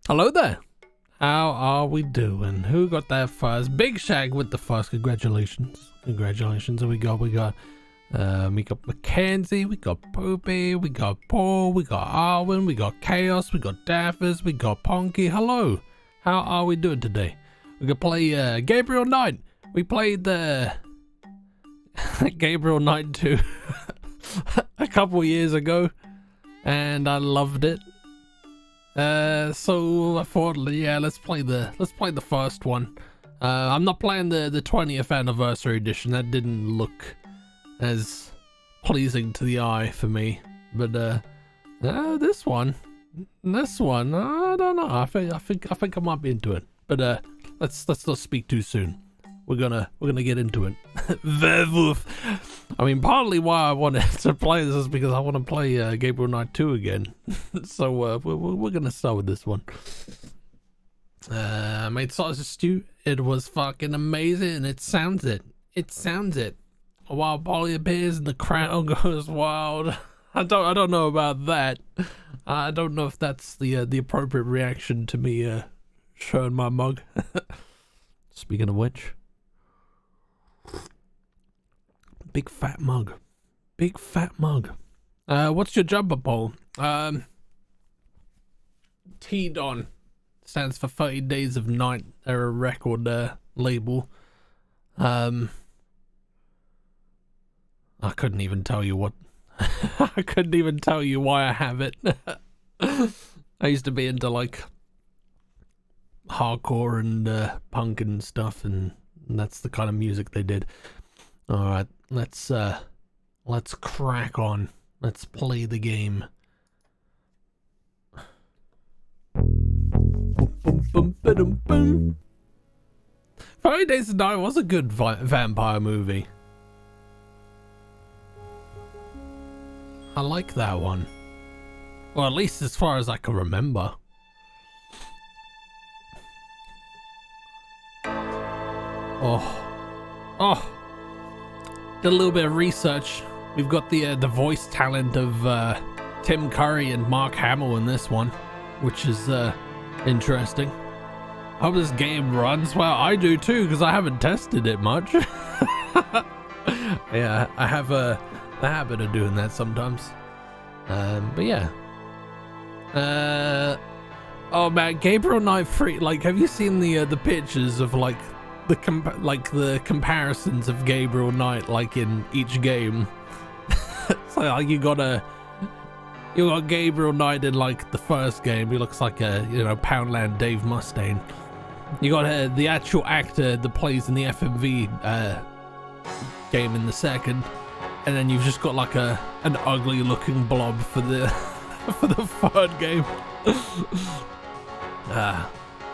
Hello there. How are we doing? Who got that first? Big Shag with the first. Congratulations. Congratulations. We got Mackenzie, we got Poopy, we got Paul, we got Arwen, we got Chaos, we got Daffers, we got Ponky. Hello. How are we doing today? We could play Gabriel Knight. We played the Gabriel Knight 2 a couple years ago, and I loved it. So I thought, yeah, let's play the first one. I'm not playing the 20th anniversary edition. That didn't look as pleasing to the eye for me. But this one, I don't know. I think I might be into it. But let's not speak too soon. We're gonna get into it. Werewolf. I mean, partly why I wanted to play this is because I want to play Gabriel Knight 2 again. So we're gonna start with this one. I made sausage stew. It was fucking amazing. It sounds it. A wild Polly appears and the crowd goes wild. I don't know about that. I don't know if that's the appropriate reaction to me showing my mug. Speaking of which. Big fat mug. What's your jumper poll? T-Don stands for 30 Days of Night. They're a record label. I couldn't even tell you what. I couldn't even tell you why I have it. I used to be into like hardcore and punk and stuff, and that's the kind of music they did. All right, let's crack on. Let's play the game. 30 Days of Night was a good vampire movie. I like that one. Well, at least as far as I can remember. Oh. Did a little bit of research. We've got the voice talent of Tim Curry and Mark Hamill in this one, which is interesting. I hope this game runs well. I do too, because I haven't tested it much. Yeah, I have the habit of doing that sometimes. But yeah. Oh man, Gabriel Knight 3. Like, have you seen the pictures of like the comparisons of Gabriel Knight like in each game? It's like you got Gabriel Knight in like the first game. He looks like a Poundland Dave Mustaine. You got the actual actor that plays in the FMV game in the second, and then you've just got like an ugly looking blob for the for the third game.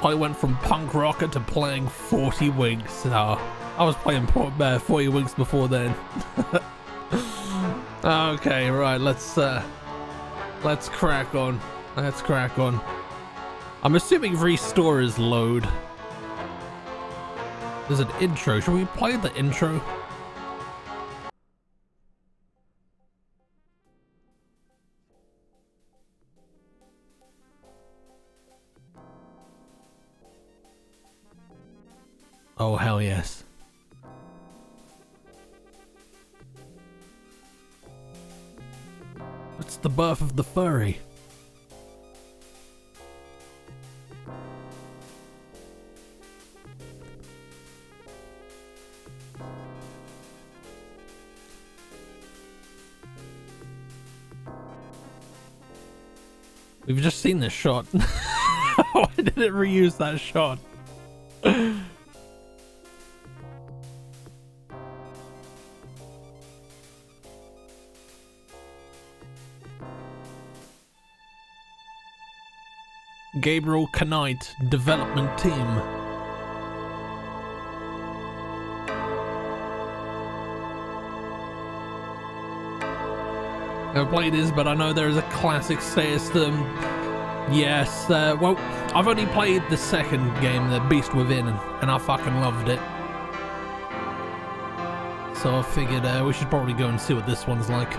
I went from punk rocker to playing 40 Winks. I was playing 40 Winks before then. Okay, right, let's crack on. I'm assuming restore is load. There's an intro. Should we play the intro? Oh, hell yes. It's the birth of the furry. We've just seen this shot. Why did it reuse that shot? Gabriel Knight development team. Never played this, but I know there is a classic system. Yes, well, I've only played the second game, The Beast Within, and I fucking loved it. So I figured we should probably go and see what this one's like.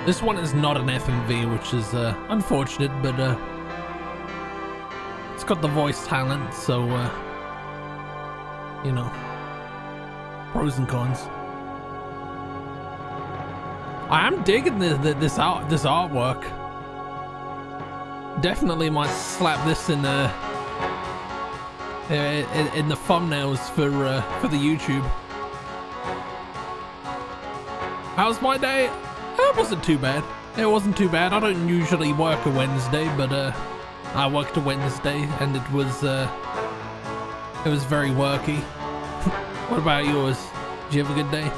This one is not an FMV, which is unfortunate, but it's got the voice talent, so you know, pros and cons. I am digging this artwork. Definitely might slap this in the thumbnails for the YouTube. How's my day? It wasn't too bad. It wasn't too bad. I don't usually work a Wednesday, but I worked a Wednesday, and it was very worky. What about yours? Did you have a good day?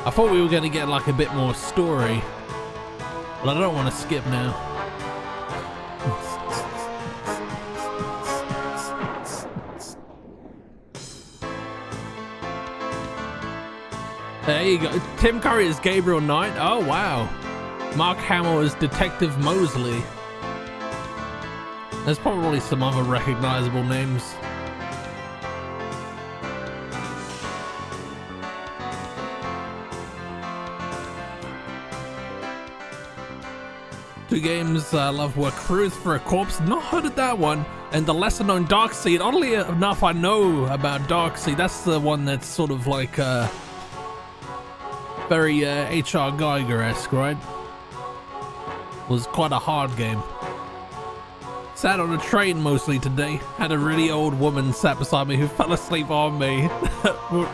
I thought we were going to get like a bit more story, but I don't want to skip now. There you go. Tim Curry is Gabriel Knight. Oh wow. Mark Hamill is Detective Mosley. There's probably some other recognizable names. Two games I love were Cruise for a Corpse, not heard of that one, and the lesser known Darkseid. Oddly enough, I know about Darkseid. That's the one that's sort of like very H.R. Geiger-esque, right? Was quite a hard game. Sat on a train mostly today. Had a really old woman sat beside me who fell asleep on me.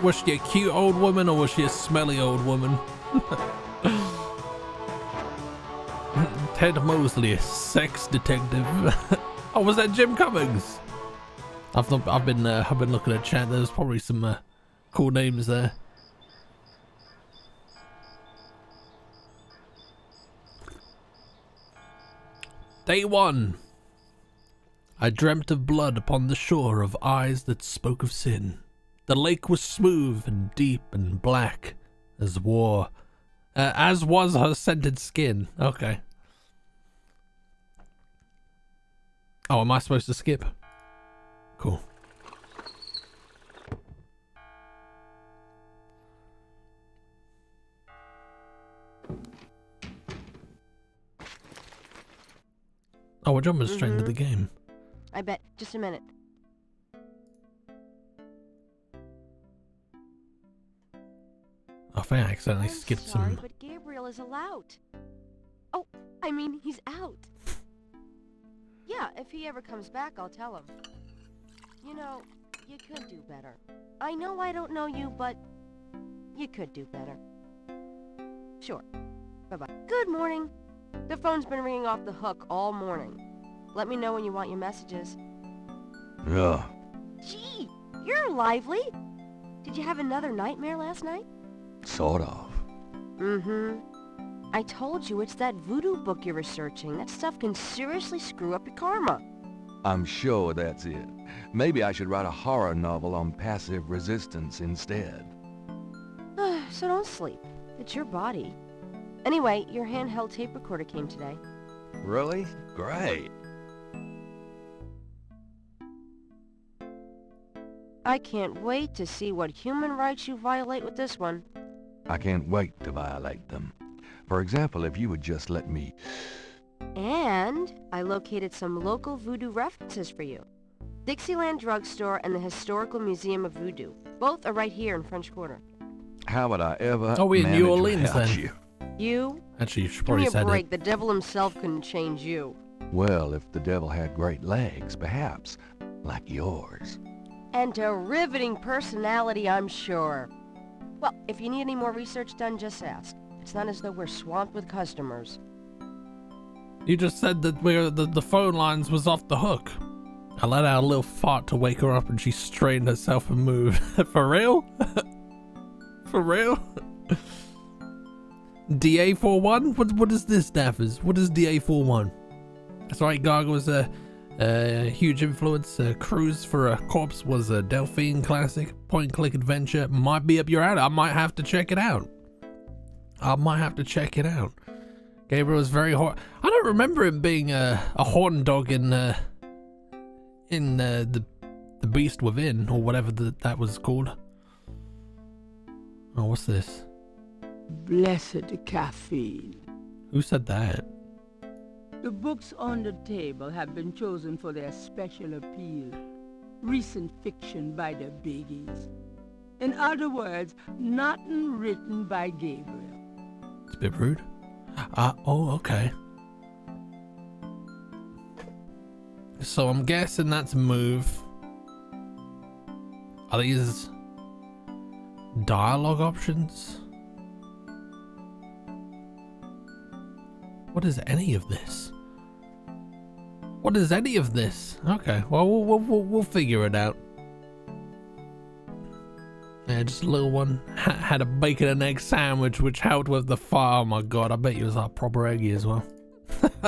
Was she a cute old woman or was she a smelly old woman? Ted Mosley, sex detective. Oh, was that Jim Cummings? I've been looking at chat. There's probably some cool names there. Day 1. I dreamt of blood upon the shore of eyes that spoke of sin. The lake was smooth and deep and black as war, as was her scented skin. Okay. Oh, am I supposed to skip? Cool. Oh, we're jumping straight into the game. I bet. Just a minute. I think I accidentally skipped sorry, some. But Gabriel is allowed. Oh, I mean, he's out. Yeah, if he ever comes back, I'll tell him. You know, you could do better. I know I don't know you, but you could do better. Sure. Bye-bye. Good morning. The phone's been ringing off the hook all morning. Let me know when you want your messages. Yeah. Gee, you're lively. Did you have another nightmare last night? Sort of. I told you it's that voodoo book you're researching. That stuff can seriously screw up your karma. I'm sure that's it. Maybe I should write a horror novel on passive resistance instead. So don't sleep. It's your body. Anyway, your handheld tape recorder came today. Really? Great. I can't wait to see what human rights you violate with this one. I can't wait to violate them. For example, if you would just let me... And I located some local voodoo references for you. Dixieland Drugstore and the Historical Museum of Voodoo. Both are right here in French Quarter. How would I ever Oh, we're in manage New Orleans without then. you? You? Actually, you should Give probably me a said break. it. The devil himself couldn't change you. Well, if the devil had great legs, perhaps. Like yours. And a riveting personality, I'm sure. Well, if you need any more research done, just ask. It's not as though we're swamped with customers. You just said that the phone lines was off the hook. I let out a little fart to wake her up and she straightened herself and moved. For real? For real? DA41? What is this, Daffers? What is DA41? That's right, Gaga was a huge influence. Cruise for a Corpse was a Delphine classic. Point-and-click adventure might be up your alley. I might have to check it out. Gabriel was very hot. I don't remember him being a horn dog in the Beast Within, or whatever that was called. Oh, what's this? Blessed caffeine. Who said that? The books on the table have been chosen for their special appeal. Recent fiction by the biggies. In other words, nothing written by Gabriel. It's a bit rude. Oh, okay. So I'm guessing that's move. Are these dialogue options? What is any of this? What is any of this? Okay, well we'll figure it out. Yeah, just a little one. Had a bacon and egg sandwich, which helped with the fire. Oh my god, I bet you was like proper eggy as well.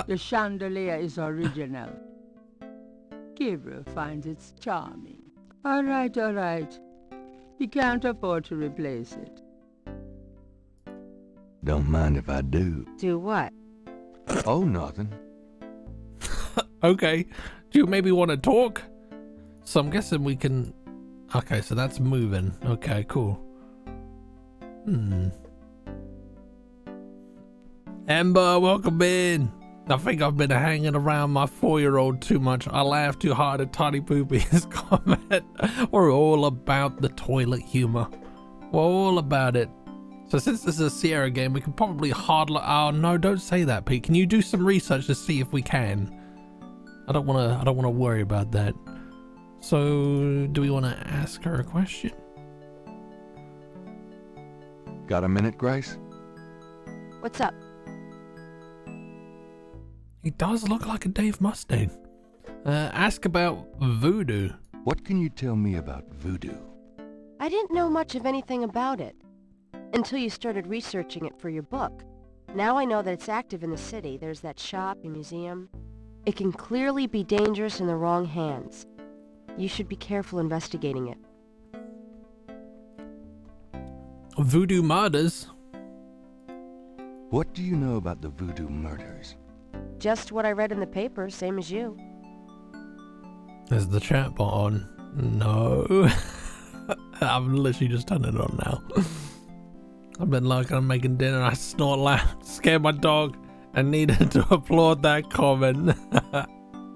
The chandelier is original. Gabriel finds it charming. All right. He can't afford to replace it. Don't mind if I do. Do what? Oh, nothing. Okay, do you maybe want to talk? So I'm guessing we can... Okay, so that's moving. Okay, cool. Ember, welcome in. I think I've been hanging around my 4-year-old too much. I laughed too hard at Tiny Poopy's comment. We're all about the toilet humor. We're all about it. So since this is a Sierra game, we can probably hardly... Oh no, don't say that, Pete. Can you do some research to see if we can? I don't wanna worry about that. So, do we want to ask her a question? Got a minute, Grace? What's up? He does look like a Dave Mustaine. Ask about voodoo. What can you tell me about voodoo? I didn't know much of anything about it until you started researching it for your book. Now I know that it's active in the city. There's that shop and museum. It can clearly be dangerous in the wrong hands. You should be careful investigating it. Voodoo murders? What do you know about the voodoo murders? Just what I read in the paper, same as you. Is the chat bot on? No. I'm literally just turning it on now. I've been like, I'm making dinner, I snort loud, scared my dog, and needed to applaud that comment.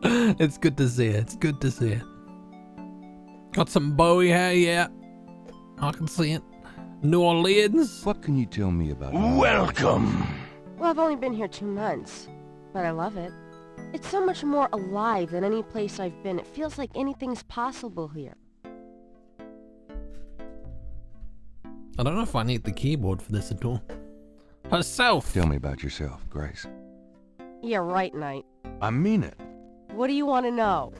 It's good to see it. Got some Bowie hair, yeah. I can see it. New Orleans. What can you tell me about... Welcome! Well, I've only been here 2 months, but I love it. It's so much more alive than any place I've been. It feels like anything's possible here. I don't know if I need the keyboard for this at all. Herself. Tell me about yourself, Grace. Yeah, right, Knight. I mean it. What do you want to know?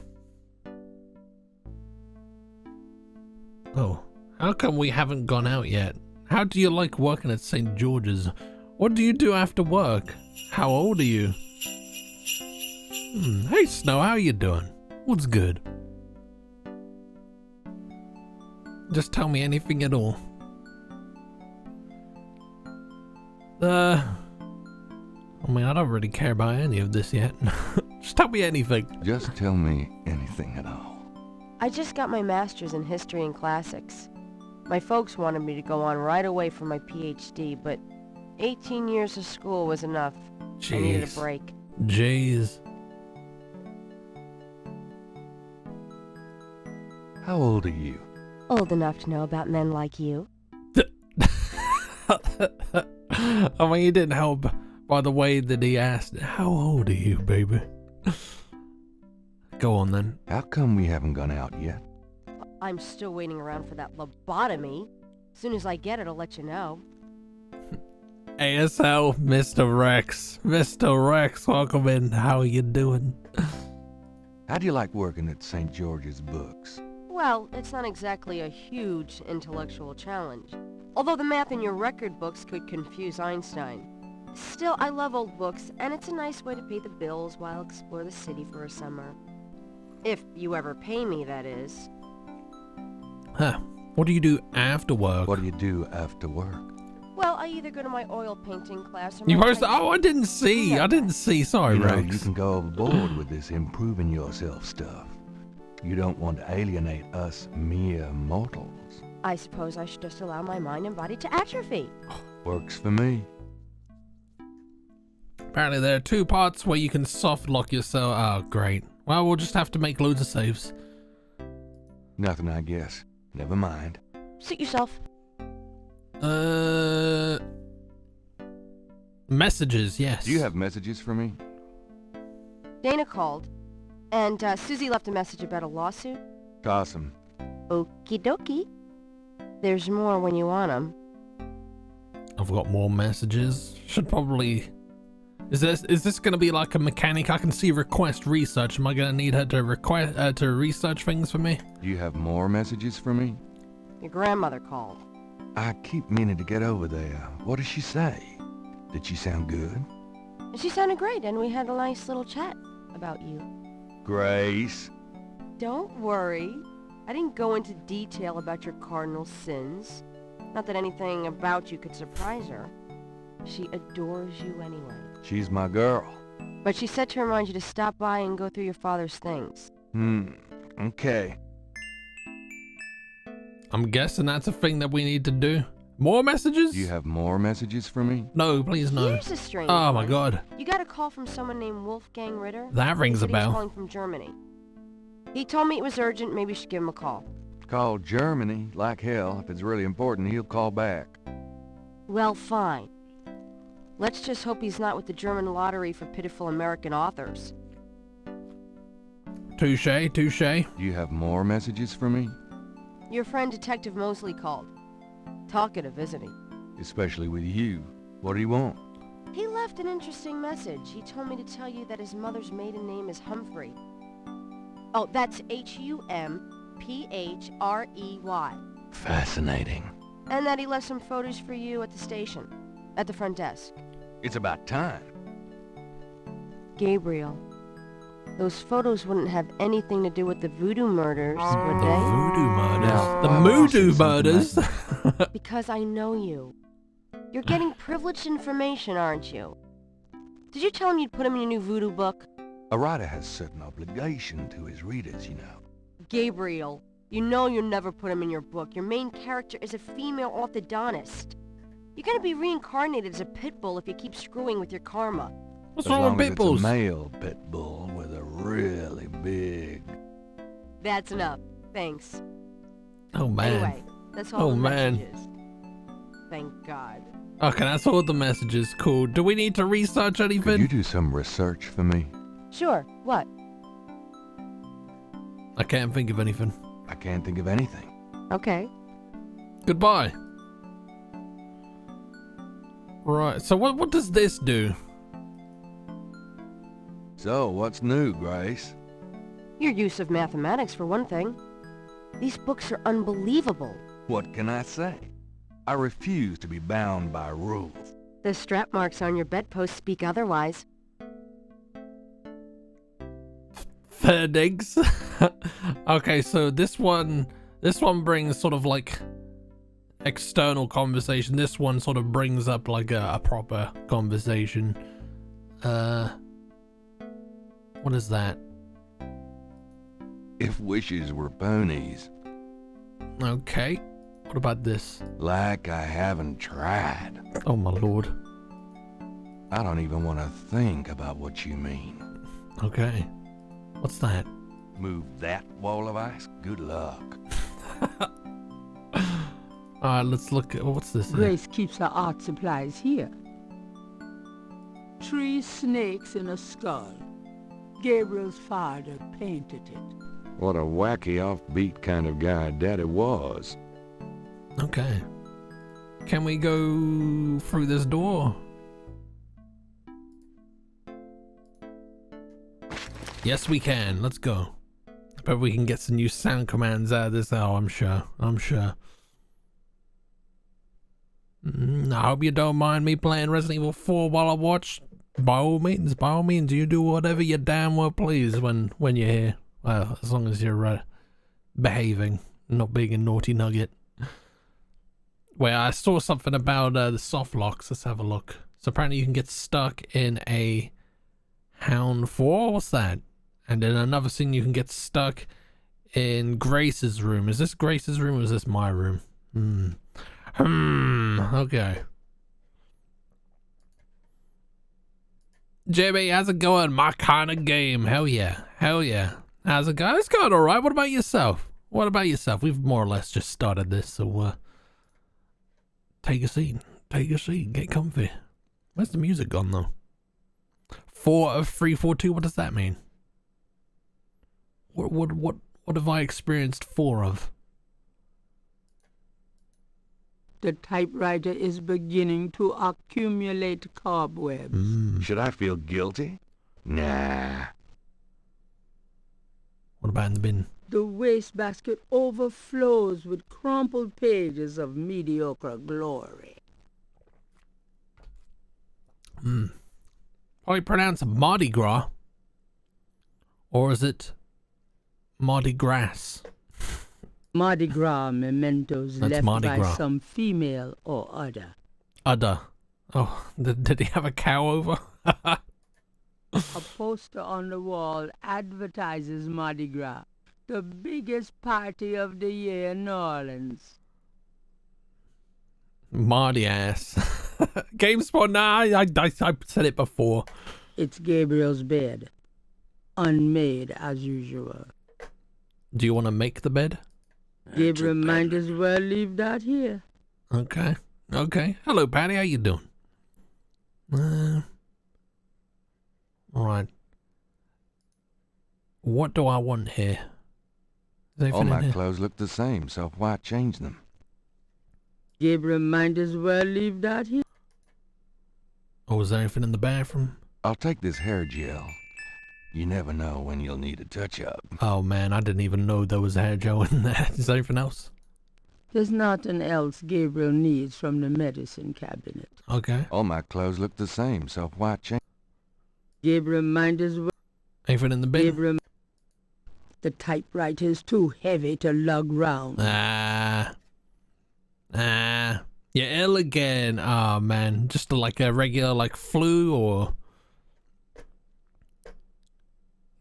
Oh, how come we haven't gone out yet? How do you like working at St. George's? What do you do after work? How old are you? Hey Snow, how you doing? What's good? Just tell me anything at all. I mean, I don't really care about any of this yet. Just tell me anything. Just tell me anything at all. I just got my master's in history and classics. My folks wanted me to go on right away for my PhD, but 18 years of school was enough. Jeez. I needed a break. Jeez. How old are you? Old enough to know about men like you. I mean, he didn't help by the way that he asked, how old are you, baby? Go on then. How come we haven't gone out yet? I'm still waiting around for that lobotomy. As soon as I get it, I'll let you know. ASL, Mr. Rex. Mr. Rex, welcome in. How are you doing? How do you like working at St. George's Books? Well, it's not exactly a huge intellectual challenge. Although the math in your record books could confuse Einstein. Still, I love old books, and it's a nice way to pay the bills while I explore the city for a summer. If you ever pay me, that is. Huh. What do you do after work? What do you do after work? Well, I either go to my oil painting class or You my posted. type- Oh, I didn't see. I didn't see. Sorry, You know, Rex. you can go overboard with this improving yourself stuff. You don't want to alienate us mere mortals. I suppose I should just allow my mind and body to atrophy. Works for me. Apparently, there are 2 parts where you can soft lock yourself. Oh, great. Well, we'll just have to make loads of saves. Nothing, I guess. Never mind. Suit yourself. Messages, yes. Do you have messages for me? Dana called, and Susie left a message about a lawsuit. Toss 'em. Okie dokie. There's more when you want 'em. I've got more messages. Should probably. Is this gonna be like a mechanic? I can see request research. Am I gonna need her to research things for me? Do you have more messages for me? Your grandmother called. I keep meaning to get over there. What did she say? Did she sound good? She sounded great, and we had a nice little chat about you. Grace. Don't worry. I didn't go into detail about your cardinal sins. Not that anything about you could surprise her. She adores you anyway. She's my girl. But she said to remind you to stop by and go through your father's things. Okay. I'm guessing that's a thing that we need to do. More messages? Do you have more messages for me? No, please no. Here's a strange Oh my one. god. You got a call from someone named Wolfgang Ritter? That rings a He said he was bell. calling from Germany. He told me it was urgent, maybe you should give him a call. Call Germany. Like hell. If it's really important, he'll call back. Well, fine. Let's just hope he's not with the German lottery for pitiful American authors. Touche, touche. Do you have more messages for me? Your friend Detective Mosley called. Talkative, isn't he? Especially with you. What do you want? He left an interesting message. He told me to tell you that his mother's maiden name is Humphrey. Oh, that's Humphrey. Fascinating. And that he left some photos for you at the station. At the front desk. It's about time. Gabriel. Those photos wouldn't have anything to do with the voodoo murders, would The they? voodoo murders. Now, The I've moodoo seen something murders. like Because I know you. You're getting privileged information, aren't you? Did you tell him you'd put him in your new voodoo book? A writer has certain obligation to his readers, you know. Gabriel, you know you'll never put him in your book. Your main character is a female orthodontist. You're gonna be reincarnated as a pit bull if you keep screwing with your karma. What's As wrong long with as pit it's a bulls? male pit bull with a really big... That's enough. Thanks. Oh man. Anyway, that's all Oh, the man. messages. Thank God. Okay, that's all the messages. Cool. Do we need to research Could you anything? do some research for me? Sure, what? I can't think of anything. I can't think of anything. Okay. Goodbye. Right. So what does this do? So, what's new, Grace? Your use of mathematics, for one thing. These books are unbelievable. What can I say? I refuse to be bound by rules. The strap marks on your bedpost speak otherwise. Eggs. Okay, so this one brings sort of like external conversation. This one sort of brings up like a proper conversation. What is that? If wishes were ponies, Okay. What about this? like I haven't tried. Oh my lord. I don't even want to think about what you mean. Okay. What's that? Move that wall of ice? Good luck. Alright, let's look at what's this here? Grace keeps her art supplies here. 3 snakes in a skull. Gabriel's father painted it. What a wacky offbeat kind of guy Daddy was. Okay. Can we go through this door? Yes, we can. Let's go. I bet we can get some new sound commands out of this. Oh, I'm sure. I hope you don't mind me playing Resident Evil 4 while I watch. By all means, you do whatever you damn well please when you're here. Well, as long as you're behaving, not being a naughty nugget. Wait, I saw something about the soft locks. Let's have a look. So apparently you can get stuck in a Hound 4. What's that? And then another thing, you can get stuck in Grace's room. Is this Grace's room or is this my room? Okay. Jimmy, how's it going? My kind of game. Hell yeah. How's it going? It's going alright. What about yourself? We've more or less just started this, so take a seat, get comfy. Where's the music gone though? 4 of 342, what does that mean? What have I experienced 4 of? The typewriter is beginning to accumulate cobwebs. Should I feel guilty? Nah. What about in the bin? The wastebasket overflows with crumpled pages of mediocre glory. Probably pronounce Mardi Gras. Or is it Mardi Gras? Mardi Gras mementos That's left Mardi by Gras. some female or other. Udder. Oh, did he have a cow over? A poster on the wall advertises Mardi Gras, the biggest party of the year in New Orleans. Mardi ass. GameSpot, nah, I said it before. It's Gabriel's bed, unmade as usual. Do you want to make the bed? Gabriel might as well leave that here. Okay. Hello, Patty. How you doing? All right. What do I want here? Is All anything in my here? clothes look the same, so why change them? Gabriel might as well leave that here. Oh, is there anything in the bathroom? I'll take this hair gel. You never know when you'll need a touch-up. Oh man, I didn't even know there was hair gel in there. Is there anything else? There's nothing else Gabriel needs from the medicine cabinet. Okay. All my clothes look the same, so why change? Gabriel might as well. Anything in the bin? Gabriel. The typewriter is too heavy to lug round. You're ill again. Oh man, just like a regular like flu or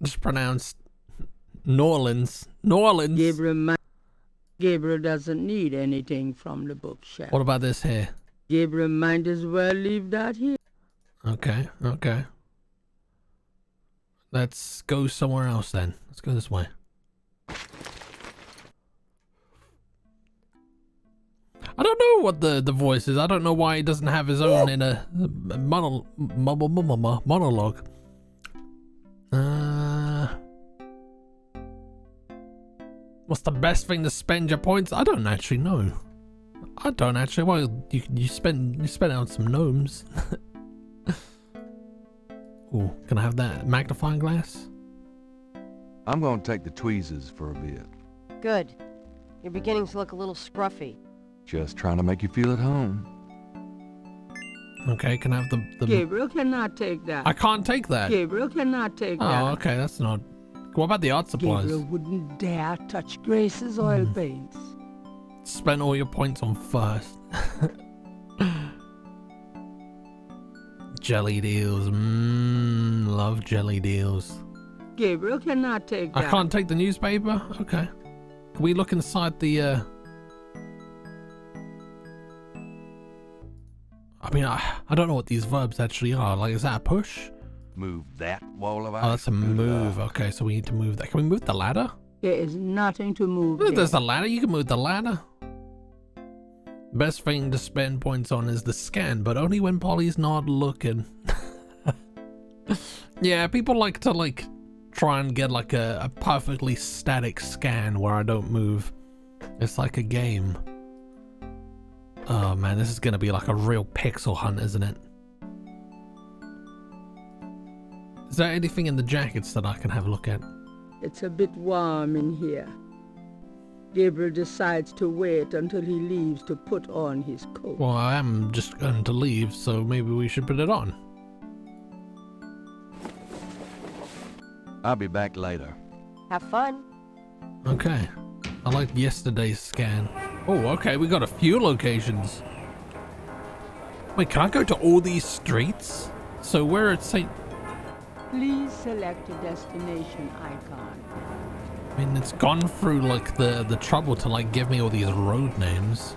just pronounced New Orleans. Gabriel doesn't need anything from the bookshelf. What about this here? Gabriel might as well leave that here. Okay. Let's go somewhere else then. Let's go this way. I don't know what the voice is. I don't know why he doesn't have his own in a monologue. What's the best thing to spend your points? I don't actually know. Well, you spend it on some gnomes. Ooh, can I have that magnifying glass? I'm gonna take the tweezers for a bit. Good. You're beginning to look a little scruffy. Just trying to make you feel at home. Okay, can I have the Gabriel cannot take that. I can't take that. Gabriel cannot take Oh, that. okay, that's not. What about the art supplies? Gabriel wouldn't dare touch Grace's oil paints. Spend all your points on first. Jelly deals. Love jelly deals. Gabriel cannot take that. I can't take the newspaper? Okay. Can we look inside the, I mean, I don't know what these verbs actually are. Like, is that a push? Move that wall of ice. Oh, that's a move. Okay, so we need to move that. Can we move the ladder? There is nothing to move Look, there. there's the ladder. You can move the ladder. Best thing to spend points on is the scan, but only when Polly's not looking. Yeah, people like to try and get like a perfectly static scan where I don't move. It's like a game. Oh man, this is gonna be like a real pixel hunt, isn't it? Is there anything in the jackets that I can have a look at? It's a bit warm in here. Gabriel decides to wait until he leaves to put on his coat. Well, I am just going to leave, so maybe we should put it on. I'll be back later. Have fun. Okay. I like yesterday's scan. Oh, okay, we got a few locations. Wait, can I go to all these streets? So we're at St. Please select a destination icon. I mean, it's gone through like the trouble to like give me all these road names.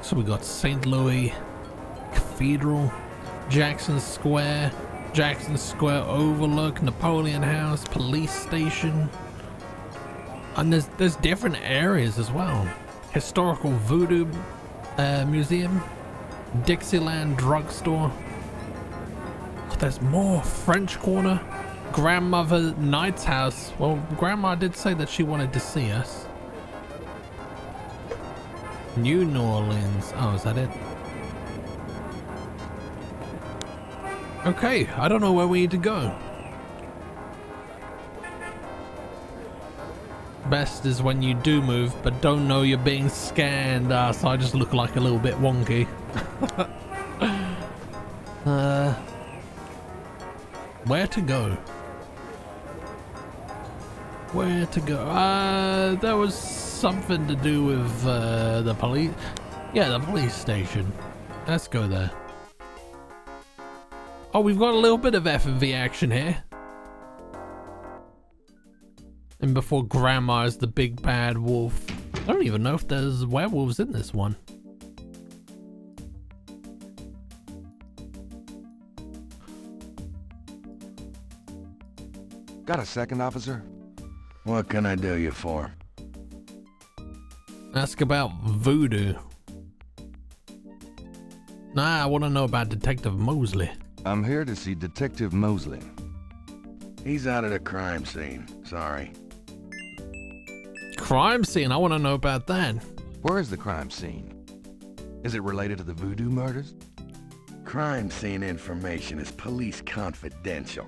So we got St. Louis Cathedral, Jackson Square Overlook, Napoleon House, Police Station, and there's different areas as well. Historical Voodoo Museum, Dixieland Drugstore. Oh, there's more. French Quarter. Grandmother Knight's house. Well, Grandma did say that she wanted to see us. New Orleans. Oh, is that it? Okay, I don't know where we need to go. Best is when you do move, but don't know you're being scanned. So I just look like a little bit wonky. Where to go? Where to go? There was something to do with the police. Yeah, the police station. Let's go there. Oh, we've got a little bit of F&V action here. And before Grandma is the big bad wolf. I don't even know if there's werewolves in this one. Got a second, officer? What can I do you for? Ask about voodoo. Nah, I want to know about Detective Mosley. I'm here to see Detective Mosley. He's out at a crime scene. Sorry. Crime scene? I want to know about that. Where is the crime scene? Is it related to the voodoo murders? Crime scene information is police confidential.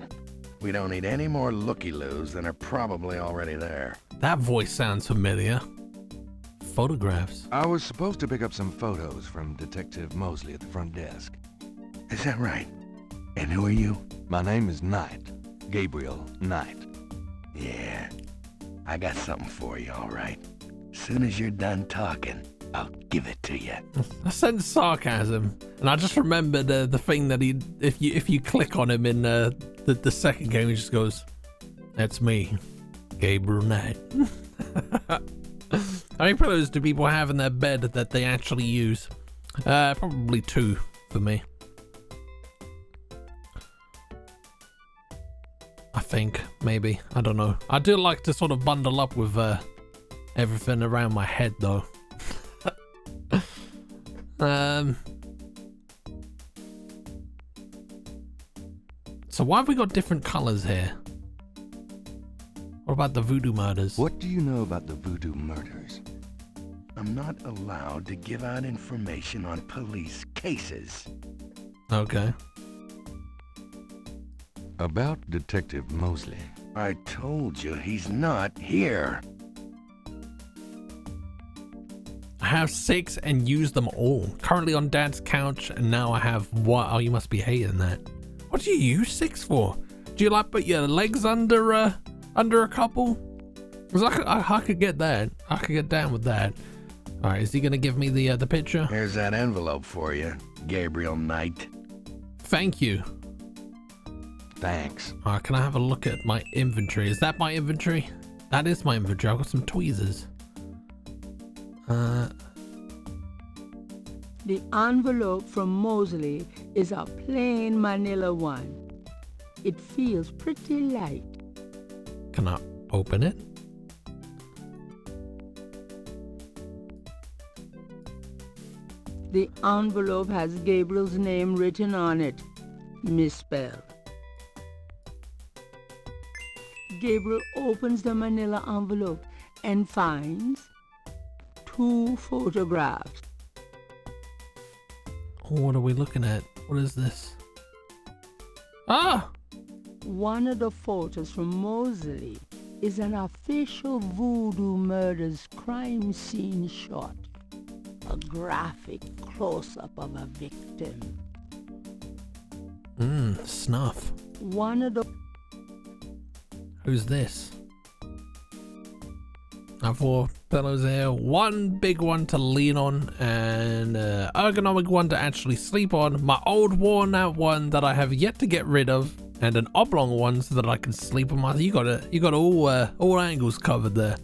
We don't need any more looky-loos than are probably already there. That voice sounds familiar. Photographs. I was supposed to pick up some photos from Detective Mosley at the front desk. Is that right? And who are you? My name is Knight. Gabriel Knight. Yeah. I got something for you, all right. Soon as you're done talking, I'll give it to you. I sense sarcasm, and I just remembered the thing that if you click on him in the second game, he just goes, "That's me, Gabriel Knight." How many pillows do people have in their bed that they actually use? Probably 2 for me. I think, maybe. I don't know. I do like to sort of bundle up with everything around my head, though. So why have we got different colors here? What about the voodoo murders? What do you know about the voodoo murders? I'm not allowed to give out information on police cases. Okay. About Detective Mosley. I told you he's not here. I have 6 and use them all. Currently on Dad's couch, and now I have what? Oh, you must be hating that. What do you use 6 for? Do you like put your legs under a couple? Because I could get that. I could get down with that. All right, is he gonna give me the picture? Here's that envelope for you, Gabriel Knight. Thank you. Thanks. All right, can I have a look at my inventory? Is that my inventory? That is my inventory. I've got some tweezers. The envelope from Mosley is a plain manila one. It feels pretty light. Can I open it? The envelope has Gabriel's name written on it, misspelled. Gabriel opens the manila envelope and finds 2 photographs. What are we looking at? What is this? Ah! One of the photos from Mosley is an official Voodoo Murders crime scene shot. A graphic close-up of a victim. Snuff. One of the... Who's this? I have 4 pillows here. One big one to lean on, and an ergonomic one to actually sleep on. My old worn out one that I have yet to get rid of, and an oblong one so that I can sleep on my. You got all angles covered there.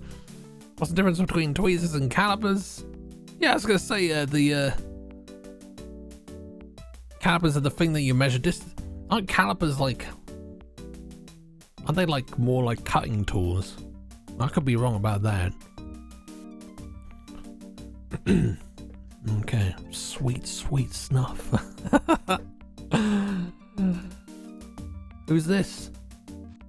What's the difference between tweezers and calipers? Yeah, I was gonna say the calipers are the thing that you measure distance. Aren't calipers like? Aren't they like more like cutting tools? I could be wrong about that. Okay, sweet snuff. Who's this?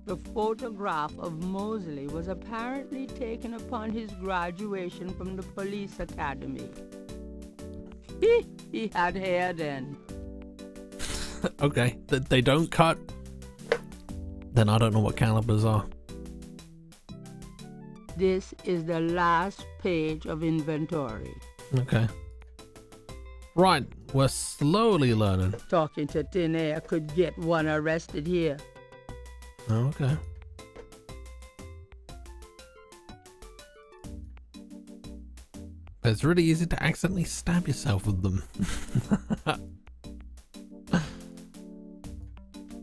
The photograph of Mosley was apparently taken upon his graduation from the police academy. He had hair then. Okay, they don't cut. Then I don't know what calipers are. This is the last page of inventory. Okay. Right, we're slowly learning. Talking to thin air could get one arrested here. Okay. It's really easy to accidentally stab yourself with them.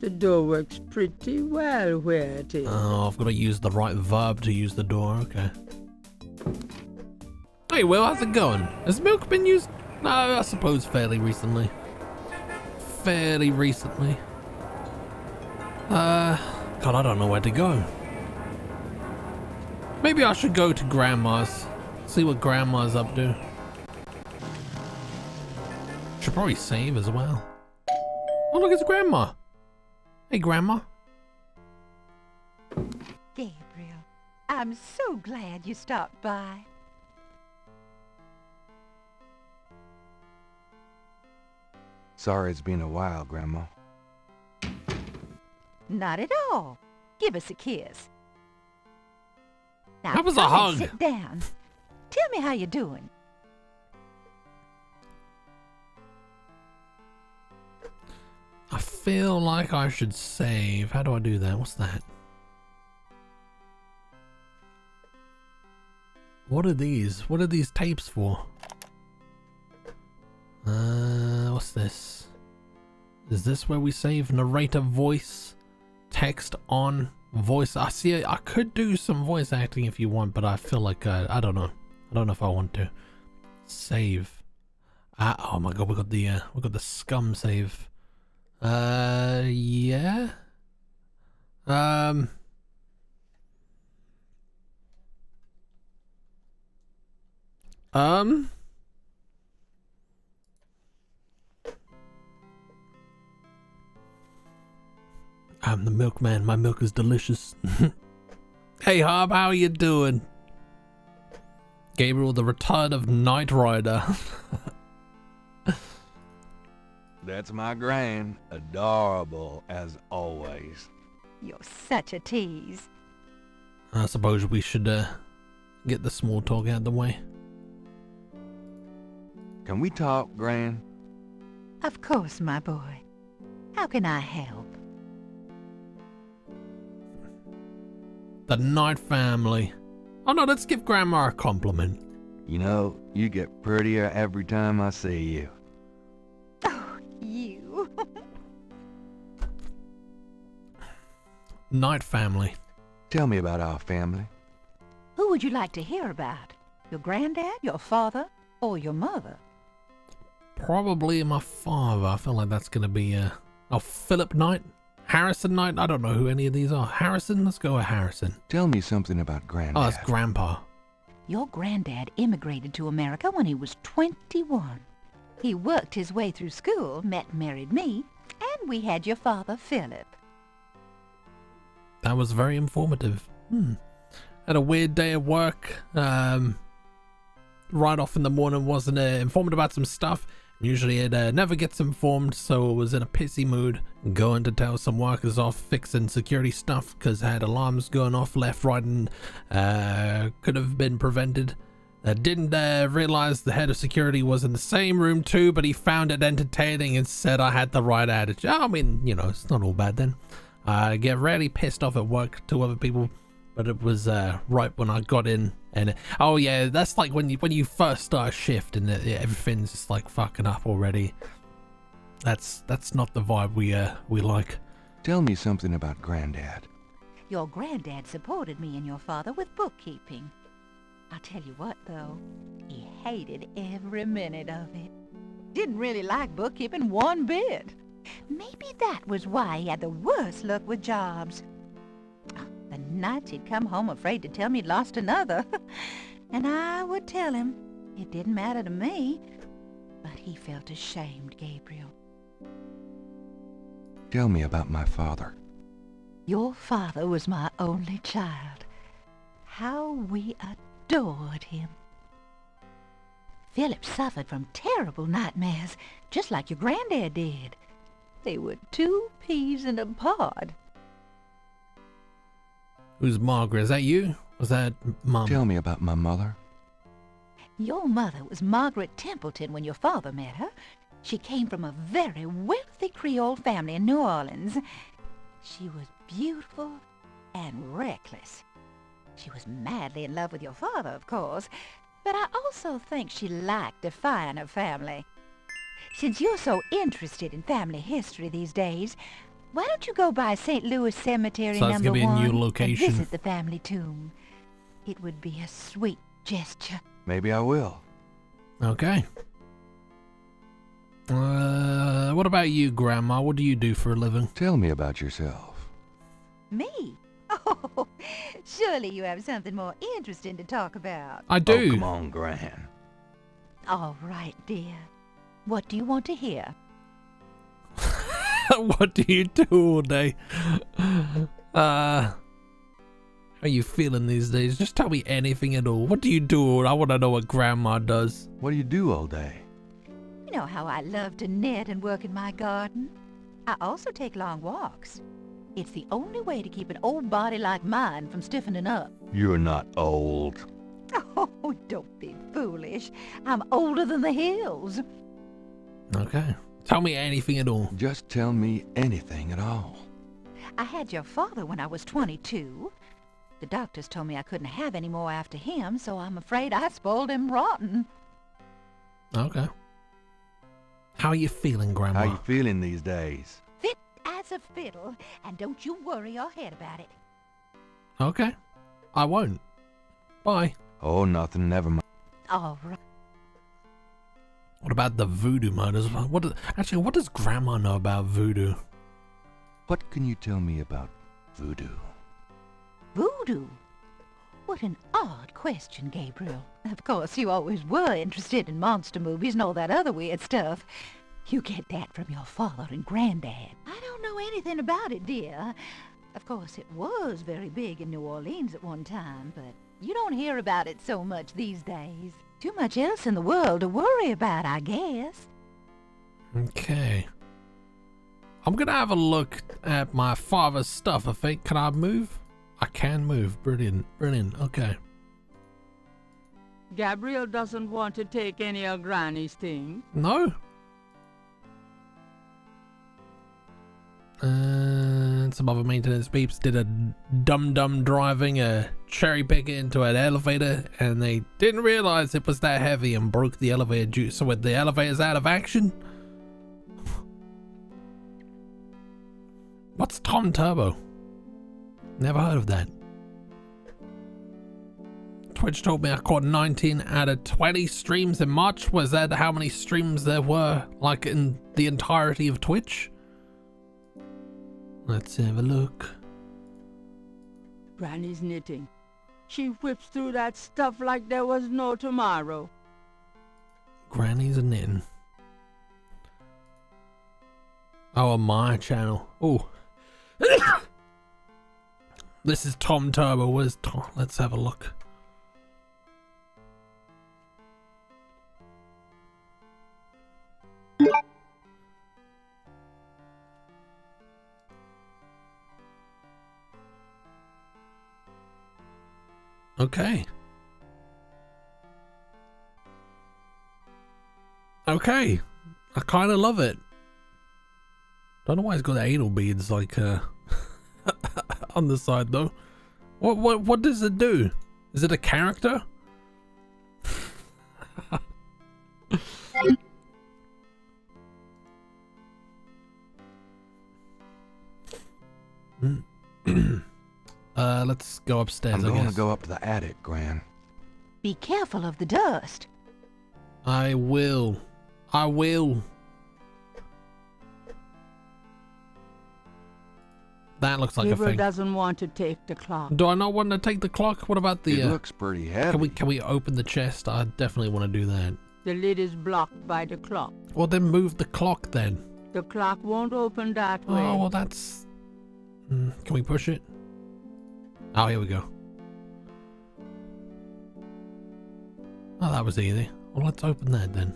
The door works pretty well where it is. Oh, I've got to use the right verb to use the door. Okay. Hey, Will, how's it going? Has milk been used? No, I suppose fairly recently. God, I don't know where to go. Maybe I should go to Grandma's. See what Grandma's up to. Should probably save as well. Oh, look, it's Grandma. Hey, Grandma. Gabriel, I'm so glad you stopped by. Sorry it's been a while, Grandma. Not at all. Give us a kiss. Now, That was a come and hug. Sit down. Tell me how you're doing. I feel like I should save. How do I do that? What's that? What are these? What are these tapes for? What's this? Is this where we save narrator voice, text on, voice? I see. I could do some voice acting if you want, but I feel like I don't know. I don't know if I want to save. Oh my god, we got the scum save. Yeah. I'm the milkman. My milk is delicious. Hey, Hob, how are you doing? Gabriel, the return of Knight Rider. That's my gran. Adorable as always. You're such a tease. I suppose we should get the small talk out of the way. Can we talk, Gran? Of course, my boy. How can I help? The Knight family. Oh no, let's give Grandma a compliment. You know, you get prettier every time I see you. Oh, you. Knight family. Tell me about our family. Who would you like to hear about? Your granddad, your father, or your mother? Probably my father. I feel like that's gonna be Philip Knight, Harrison Knight. I don't know who any of these are. Harrison. Let's go with Harrison. Tell me something about Granddad. Oh, that's Grandpa. Your granddad immigrated to America when he was 21. He worked his way through school, met and married me, and we had your father, Philip. That was very informative. Had a weird day at work. Right off in the morning, wasn't informed about some stuff. Usually it never gets informed, so it was in a pissy mood, going to tell some workers off fixing security stuff because had alarms going off left, right, and could have been prevented. Didn't realize the head of security was in the same room too, but he found it entertaining and said I had the right attitude. I mean, you know, it's not all bad then. I get really pissed off at work to other people, but it was right when I got in. And oh yeah, that's like when you first start a shift and everything's just like fucking up already. That's not the vibe we like. Tell me something about Granddad. Your granddad supported me and your father with bookkeeping. I'll tell you what, though, he hated every minute of it. Didn't really like bookkeeping one bit. Maybe that was why he had the worst luck with jobs. The nights he'd come home afraid to tell me he'd lost another. And I would tell him. It didn't matter to me. But he felt ashamed, Gabriel. Tell me about my father. Your father was my only child. How we adored him. Philip suffered from terrible nightmares, just like your granddad did. They were 2 peas in a pod. Who's Margaret? Is that you? Was that Mum? Tell me about my mother. Your mother was Margaret Templeton when your father met her. She came from a very wealthy Creole family in New Orleans. She was beautiful and reckless. She was madly in love with your father, of course, but I also think she liked defying her family. Since you're so interested in family history these days, why don't you go by St. Louis Cemetery So that's number gonna be a 1 new and location. visit the family tomb? It would be a sweet gesture. Maybe I will. Okay. What about you, Grandma? What do you do for a living? Tell me about yourself. Me? Oh, surely you have something more interesting to talk about. I do. Oh, come on, Gran. All right, dear. What do you want to hear? What do you do all day? How are you feeling these days? Just tell me anything at all. What do you do? I want to know what Grandma does. What do you do all day? You know how I love to knit and work in my garden? I also take long walks. It's the only way to keep an old body like mine from stiffening up. You're not old. Oh, don't be foolish. I'm older than the hills. Okay. Tell me anything at all. Just tell me anything at all. I had your father when I was 22. The doctors told me I couldn't have any more after him, so I'm afraid I spoiled him rotten. Okay. How are you feeling, Grandma? How you feeling these days? Fit as a fiddle, and don't you worry your head about it. Okay. I won't. Bye. Oh, nothing, never mind. All right. What about the voodoo murders? Actually, what does Grandma know about voodoo? What can you tell me about voodoo? Voodoo? What an odd question, Gabriel. Of course, you always were interested in monster movies and all that other weird stuff. You get that from your father and Granddad. I don't know anything about it, dear. Of course, it was very big in New Orleans at one time, but you don't hear about it so much these days. Too much else in the world to worry about, I guess. Okay. I'm gonna have a look at my father's stuff, I think. Can I move? I can move. Brilliant. Brilliant. Okay. Gabriel doesn't want to take any of Granny's things. No? Some other maintenance peeps did a dum-dum driving a cherry picker into an elevator, and they didn't realize it was that heavy and broke the elevator so with the elevator's out of action. What's Tom Turbo? Never heard of that. Twitch told me I caught 19 out of 20 streams in March. Was that how many streams there were, like in the entirety of Twitch? Let's have a look. Granny's knitting. She whips through that stuff like there was no tomorrow. Granny's knitting. Oh, on my channel. Oh. This is Tom Turbo. Where's Tom? Let's have a look. Okay. Okay. I kind of love it. Don't know why it's got anal beads like on the side though. What does it do? Is it a character? Let's go upstairs. I'm I going guess. to go up to the attic, Gran. Be careful of the dust. I will. I will. That looks like a Gabriel thing. doesn't want to take the clock. Do I not want to take the clock? What about the? It looks pretty heavy. Can we open the chest? I definitely want to do that. The lid is blocked by the clock. Well, then move the clock then. The clock won't open that way. Oh, well, that's. Can we push it? Oh, here we go. Oh, that was easy. Well, let's open that then.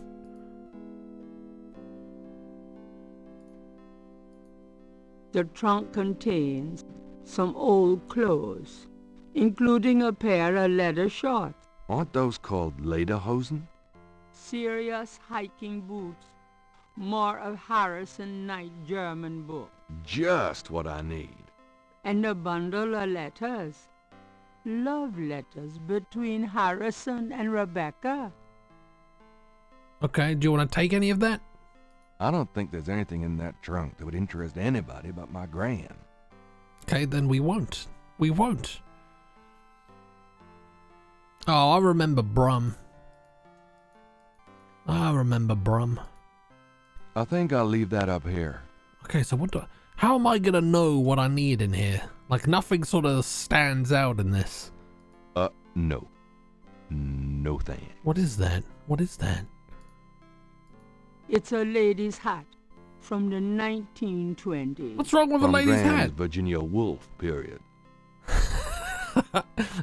The trunk contains some old clothes, including a pair of leather shorts, Aren't those called lederhosen? serious hiking boots, more of Harrison Knight German book, Just what I need. and a bundle of letters. Love letters between Harrison and Rebecca. Okay, do you want to take any of that? I don't think there's anything in that trunk that would interest anybody but my Gran. Okay, then we won't. We won't. Oh, I remember Brum. I remember Brum. I think I'll leave that up here. Okay, so how am I gonna know what I need in here? Like, nothing sort of stands out in this. No. No thing. What is that? What is that? It's a lady's hat from the 1920s. What's wrong with From a lady's Gran's hat? Virginia Woolf period.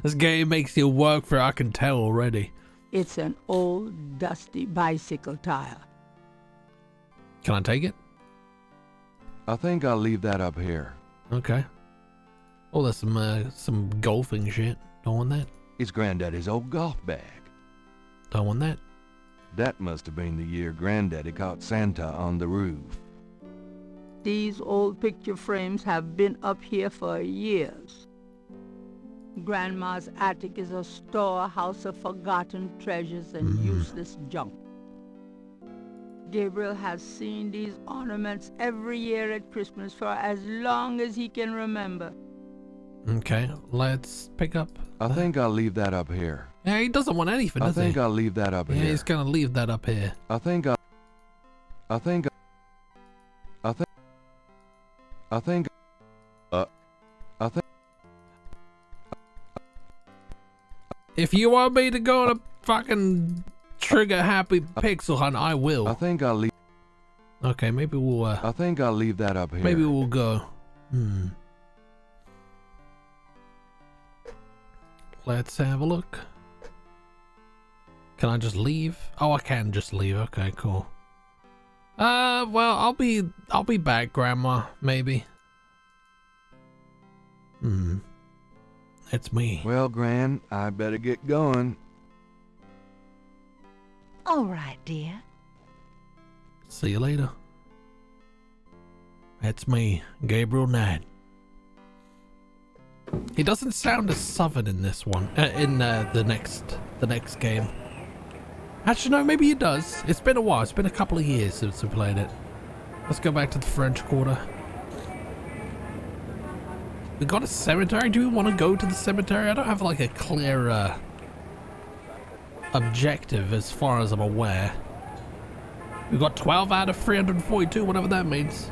This game makes you work for it, I can tell already. It's an old, dusty bicycle tire. Can I take it? I think I'll leave that up here. Okay. Oh, there's some golfing shit. Don't want that. It's Granddaddy's old golf bag. Don't want that. That must have been the year Granddaddy caught Santa on the roof. These old picture frames have been up here for years. Grandma's attic is a storehouse of forgotten treasures and useless junk. Gabriel has seen these ornaments every year at Christmas for as long as he can remember. Okay, let's pick up. I think I'll leave that up here. Yeah, he doesn't want anything, I does think he? I'll leave that up Yeah, here. he's gonna leave that up here. I think If you want me to go on a fucking trigger happy pixel hunt, I will. I'll leave. Okay, maybe we'll I think I'll leave that up here. maybe we'll go. Let's have a look. Can I just leave? Oh, I can just leave. Okay, cool. Well, I'll be back, Grandma, maybe. It's me. Well, Gran, I better get going. All right, dear. See you later. It's me, Gabriel Knight. He doesn't sound as southern in this one. In the next game. Actually, no, maybe he does. It's been a while. It's been a couple of years since we played it. Let's go back to the French Quarter. We got a cemetery. Do we want to go to the cemetery? I don't have like a clear objective as far as I'm aware. We got 12 out of 342, whatever that means.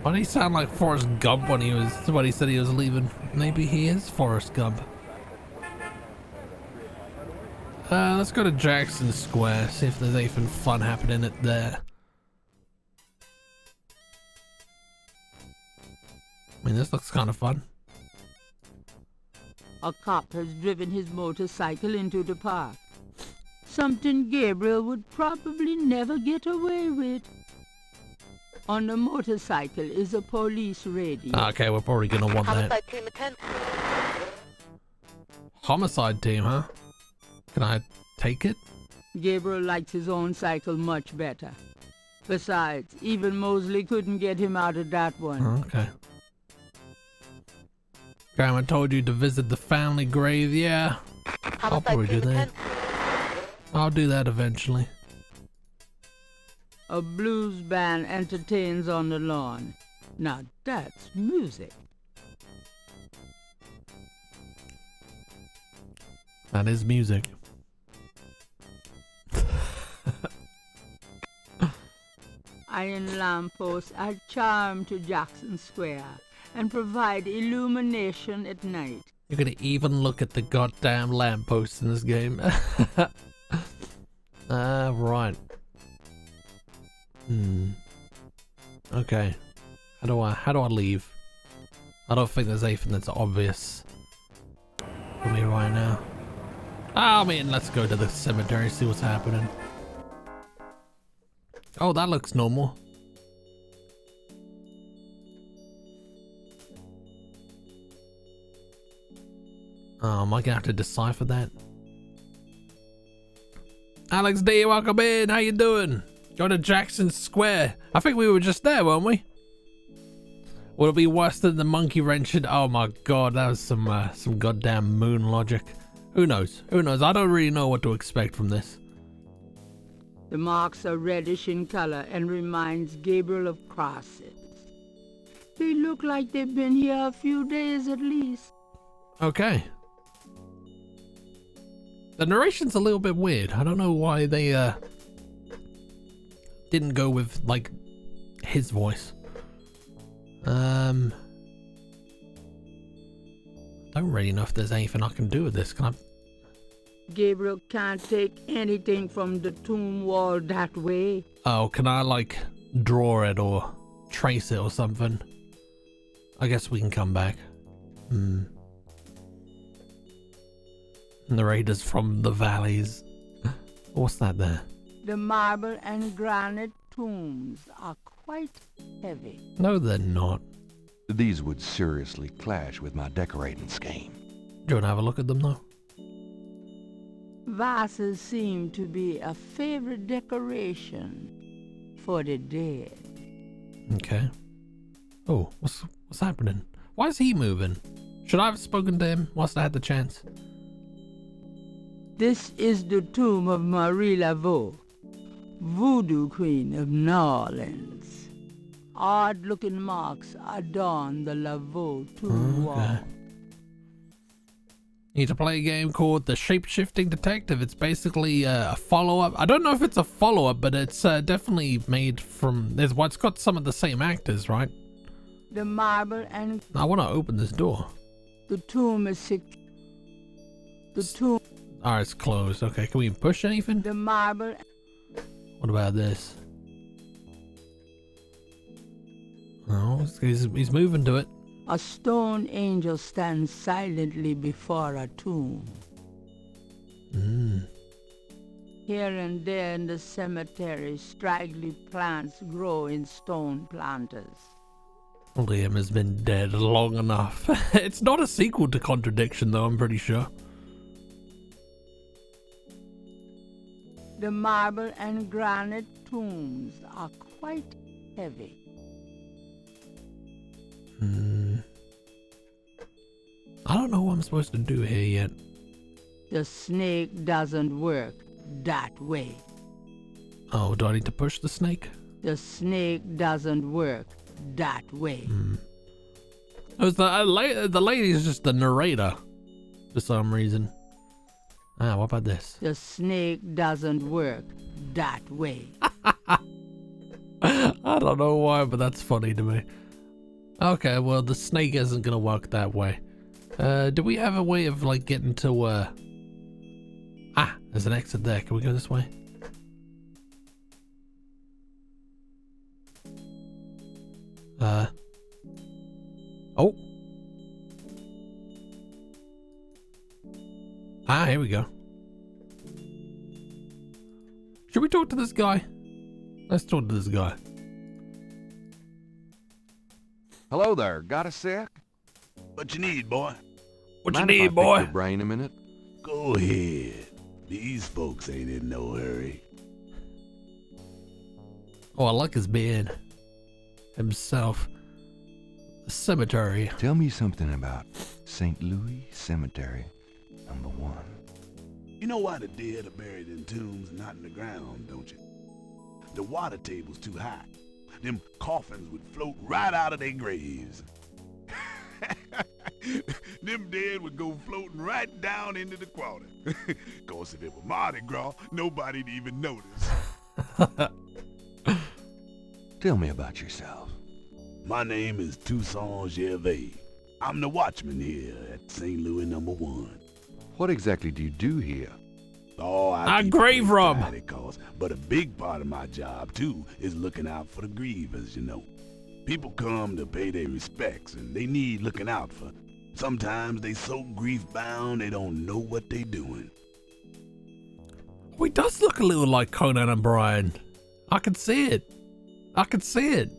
Why did he sound like Forrest Gump when he said he was leaving? Maybe he is Forrest Gump. Let's go to Jackson Square, see if there's anything fun happening there. I mean, this looks kind of fun. A cop has driven his motorcycle into the park. Something Gabriel would probably never get away with. On the motorcycle is a police radio. Okay, we're probably gonna want that. Homicide team, huh? Can I take it? Gabriel likes his own cycle much better. Besides, even Mosley couldn't get him out of that one. Okay. Grandma told you to visit the family grave, yeah. I'll probably do that. I'll do that eventually. A blues band entertains on the lawn. Now that's music. That is music. Iron lampposts add charm to Jackson Square and provide illumination at night. You're gonna even look at the goddamn lampposts in this game. Right. Okay. How do I leave? I don't think there's anything that's obvious for me right now. I mean, let's go to the cemetery, see what's happening. Oh, that looks normal. Oh, am I gonna have to decipher that? Alex D, welcome in. How you doing? Go to Jackson Square. I think we were just there, weren't we? Would it be worse than the monkey wrench? Oh my god, that was some goddamn moon logic. Who knows? Who knows? I don't really know what to expect from this. The marks are reddish in color and reminds Gabriel of crosses. They look like they've been here a few days at least. Okay. The narration's a little bit weird. I don't know why they didn't go with like his voice. Don't really know if there's anything I can do with this. Can I? Gabriel can't take anything from the tomb wall that way. Oh, can I like draw it or trace it or something? I guess we can come back. Narrators from the valleys. What's that there? The marble and granite tombs are quite heavy. No, they're not. These would seriously clash with my decorating scheme. Do you want to have a look at them though? Vases seem to be a favorite decoration for the dead. Okay. Oh, what's happening? Why is he moving? Should I have spoken to him whilst I had the chance? This is the tomb of Marie Laveau, Voodoo Queen of New Orleans. Odd-looking marks adorn the Laveau tomb wall. Need to play a game called The Shape-Shifting Detective. It's basically a follow-up. I don't know if it's a follow-up, but it's definitely made from... It's got some of the same actors, right? The marble and... I want to open this door. The tomb is sick. The tomb... Oh, it's closed. Okay, can we push anything? The marble... What about this? Oh, he's moving to it. A stone angel stands silently before a tomb. Here and there in the cemetery, straggly plants grow in stone planters. Liam has been dead long enough. It's not a sequel to Contradiction, though, I'm pretty sure. The marble and granite tombs are quite heavy. I don't know what I'm supposed to do here yet. The snake doesn't work that way. Oh, do I need to push the snake? The snake doesn't work that way. Oh, the lady is just the narrator for some reason. Ah, what about this? The snake doesn't work that way. I don't know why, but that's funny to me. Okay, well, the snake isn't gonna work that way. Do we have a way of, like, getting to, Ah, there's an exit there. Can we go this way? Oh. Ah, here we go. Should we talk to this guy? Let's talk to this guy. Hello there, got a sec? What you need, boy? What you Mind if I need, pick boy? your brain a minute? Go ahead. These folks ain't in no hurry. Oh, I like his beard. Himself. The cemetery. Tell me something about St. Louis Cemetery, number 1. You know why the dead are buried in tombs and not in the ground, don't you? The water table's too high. Them coffins would float right out of their graves. Them dead would go floating right down into the water. Course, if it were Mardi Gras, nobody'd even notice. Tell me about yourself. My name is Toussaint Gervais. I'm the watchman here at St. Louis number 1. What exactly do you do here? Oh, I keep grave the place rob. tidy, cause, but a big part of my job, too, is looking out for the grievers, you know. People come to pay their respects, and they need looking out for. Sometimes they so grief-bound they don't know what they doing. Oh, he does look a little like Conan O'Brien. I can see it. I can see it.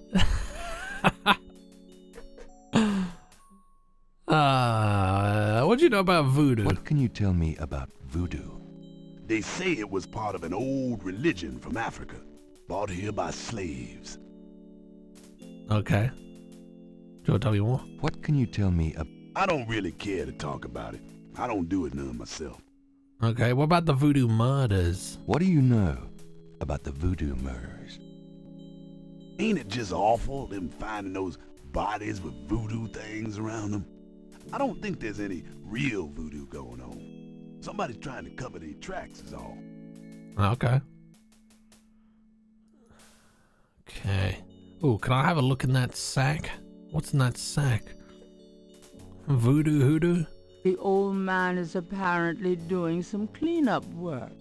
What do you know about voodoo? What can you tell me about voodoo? They say it was part of an old religion from Africa, brought here by slaves. Okay. Do you want to tell me more? What can you tell me about... I don't really care to talk about it. I don't do it none myself. Okay, what about the voodoo murders? What do you know about the voodoo murders? Ain't it just awful, them finding those bodies with voodoo things around them? I don't think there's any real voodoo going on. Somebody's trying to cover their tracks is all. Okay. Okay. Oh, can I have a look in that sack? What's in that sack? Voodoo hoodoo? The old man is apparently doing some cleanup work.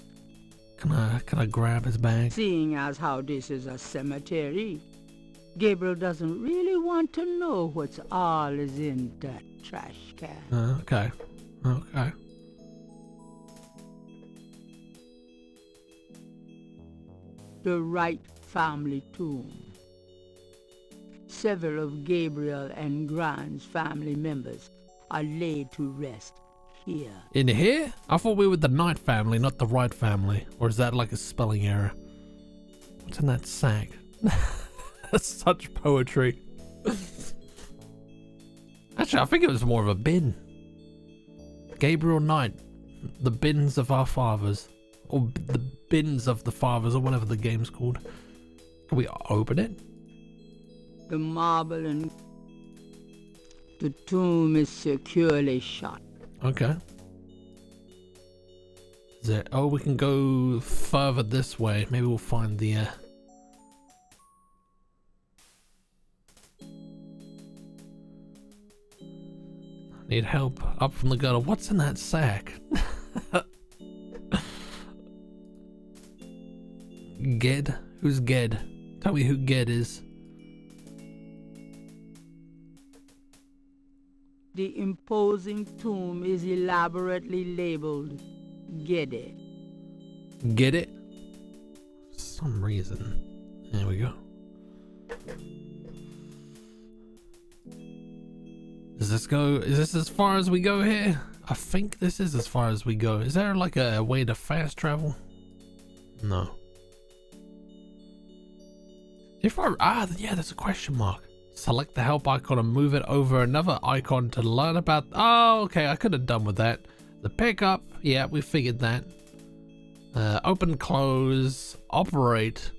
Can I grab his bag? Seeing as how this is a cemetery, Gabriel doesn't really want to know what's all is in that trash can. Okay. Okay. The Wright family tomb. Several of Gabriel and Grant's family members are laid to rest here. In here? I thought we were the Knight family, not the Wright family. Or is that like a spelling error? What's in that sack? That's such poetry. Actually, I think it was more of a bin. Gabriel Knight. The bins of our fathers. Or the bins of the fathers, or whatever the game's called. Can we open it? The marble and the tomb is securely shut. Okay. Is it? Oh, we can go further this way. Maybe we'll find the. Need help up from the gutter. What's in that sack? Ged? Who's Ged? Tell me who Ged is. The imposing tomb is elaborately labeled Gede. Get it? For some reason. There we go. Does this go? Is this as far as we go here? I think this is as far as we go. Is there like a way to fast travel? No. If I yeah, there's a question mark. Select the help icon and move it over another icon to learn about. Oh, okay, I could have done with that. The pickup, yeah, we figured that. Open, close, operate,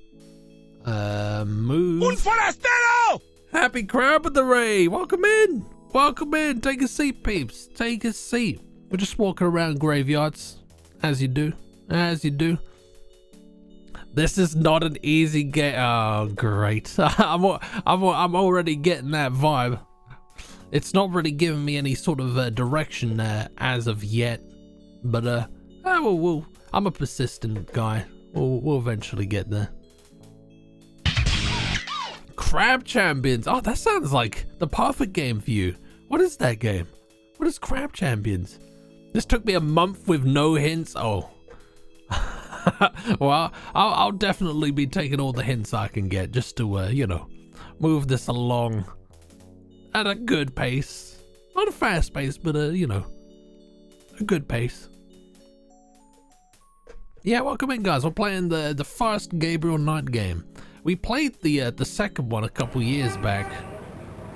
move. Un forastero! Happy crab of the ray! Welcome in! Welcome in! Take a seat, peeps. Take a seat. We're just walking around graveyards, as you do, as you do. This is not an easy game. Oh, great! I'm already getting that vibe. It's not really giving me any sort of direction as of yet, but I'm a persistent guy. We'll eventually get there. Crab Champions. Oh, that sounds like the perfect game for you. What is that game? What is Crab Champions? This took me a month with no hints. Oh. Well, I'll definitely be taking all the hints I can get just to, you know, move this along at a good pace. Not a fast pace, but, you know, a good pace. Yeah, welcome in, guys. We're playing the first Gabriel night game. We played the second one a couple years back,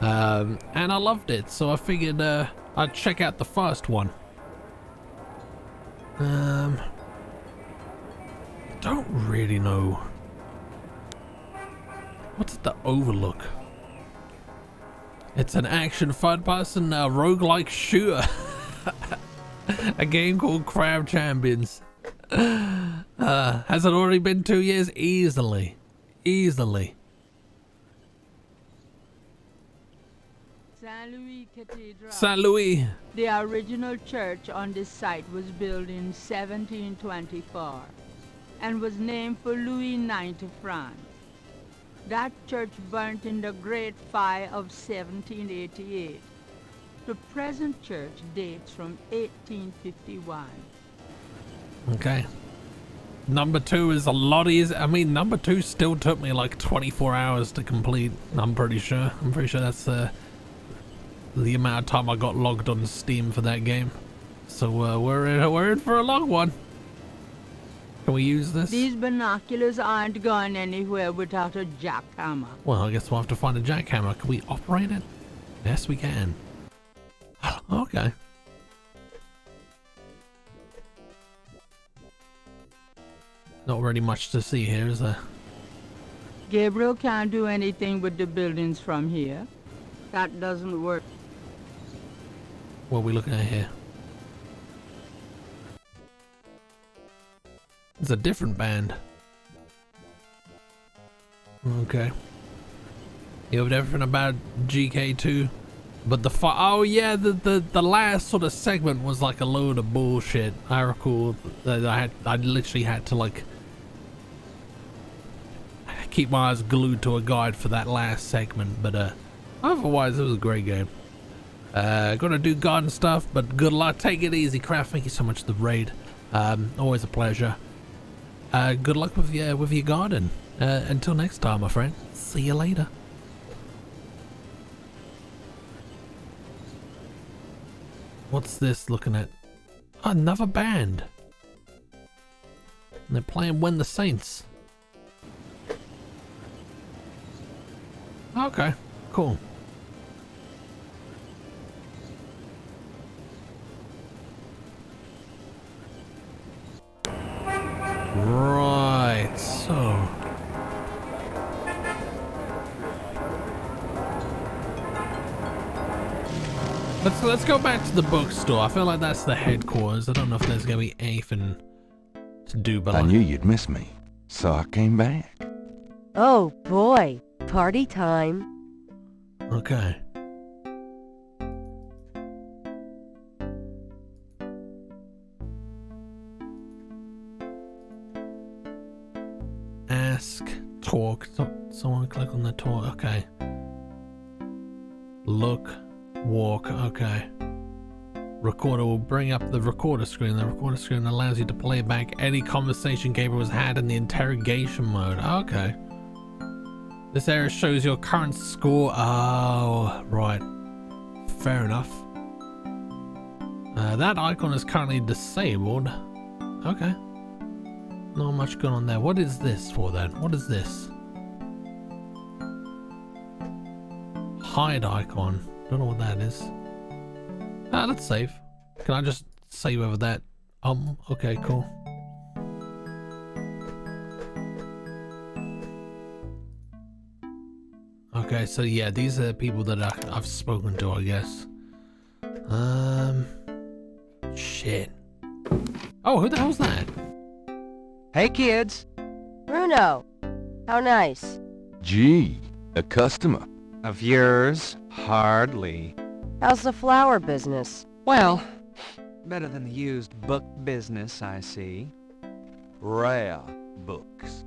and I loved it. So I figured I'd check out the first one. Don't really know. What's the Overlook? It's an action third-person roguelike shooter. A game called Crab Champions. Has it already been 2 years? Easily. Saint Louis Cathedral. Saint Louis. The original church on this site was built in 1724 and was named for Louis IX of France. That church burnt in the Great Fire of 1788. The present church dates from 1851. Okay. Number 2 is a lot easier. I mean, number 2 still took me like 24 hours to complete. I'm pretty sure that's the amount of time I got logged on Steam for that game. So we're in for a long one. Can we use this? These binoculars aren't going anywhere without a jackhammer. Well, I guess we'll have to find a jackhammer. Can we operate it? Yes, we can. Okay. Not really much to see here, is there? Gabriel can't do anything with the buildings from here. That doesn't work. What are we looking at here? It's a different band. Okay. You have everything about GK2, but oh yeah, the last sort of segment was like a load of bullshit. I recall that I literally had to like keep my eyes glued to a guide for that last segment, but otherwise it was a great game. Gonna do garden stuff, but good luck. Take it easy, Craft. Thank you so much for the raid. Always a pleasure. Good luck with your garden. Until next time, my friend. See you later. What's this looking at? Another band. And they're playing When the Saints. Okay, cool. Right, so let's go back to the bookstore. I feel like that's the headquarters. I don't know if there's gonna be anything to do, but I knew you'd miss me, so I came back. Oh boy, party time. Okay. Ask, talk. Someone click on the talk. Okay. Look, walk. Okay. Recorder will bring up the recorder screen. The recorder screen allows you to play back any conversation Gabriel has had in the interrogation mode. Okay. This area shows your current score. Oh, right. Fair enough. That icon is currently disabled. Okay. Not much going on there. What is this for then? What is this? Hide icon. Don't know what that is. Let's save. Can I just save over that? Okay, cool. Okay, so yeah, these are people that I've spoken to, I guess. Shit. Oh, who the hell's that? Hey, kids. Bruno, how nice. Gee, a customer. Of yours? Hardly. How's the flower business? Well, better than the used book business, I see. Rare books.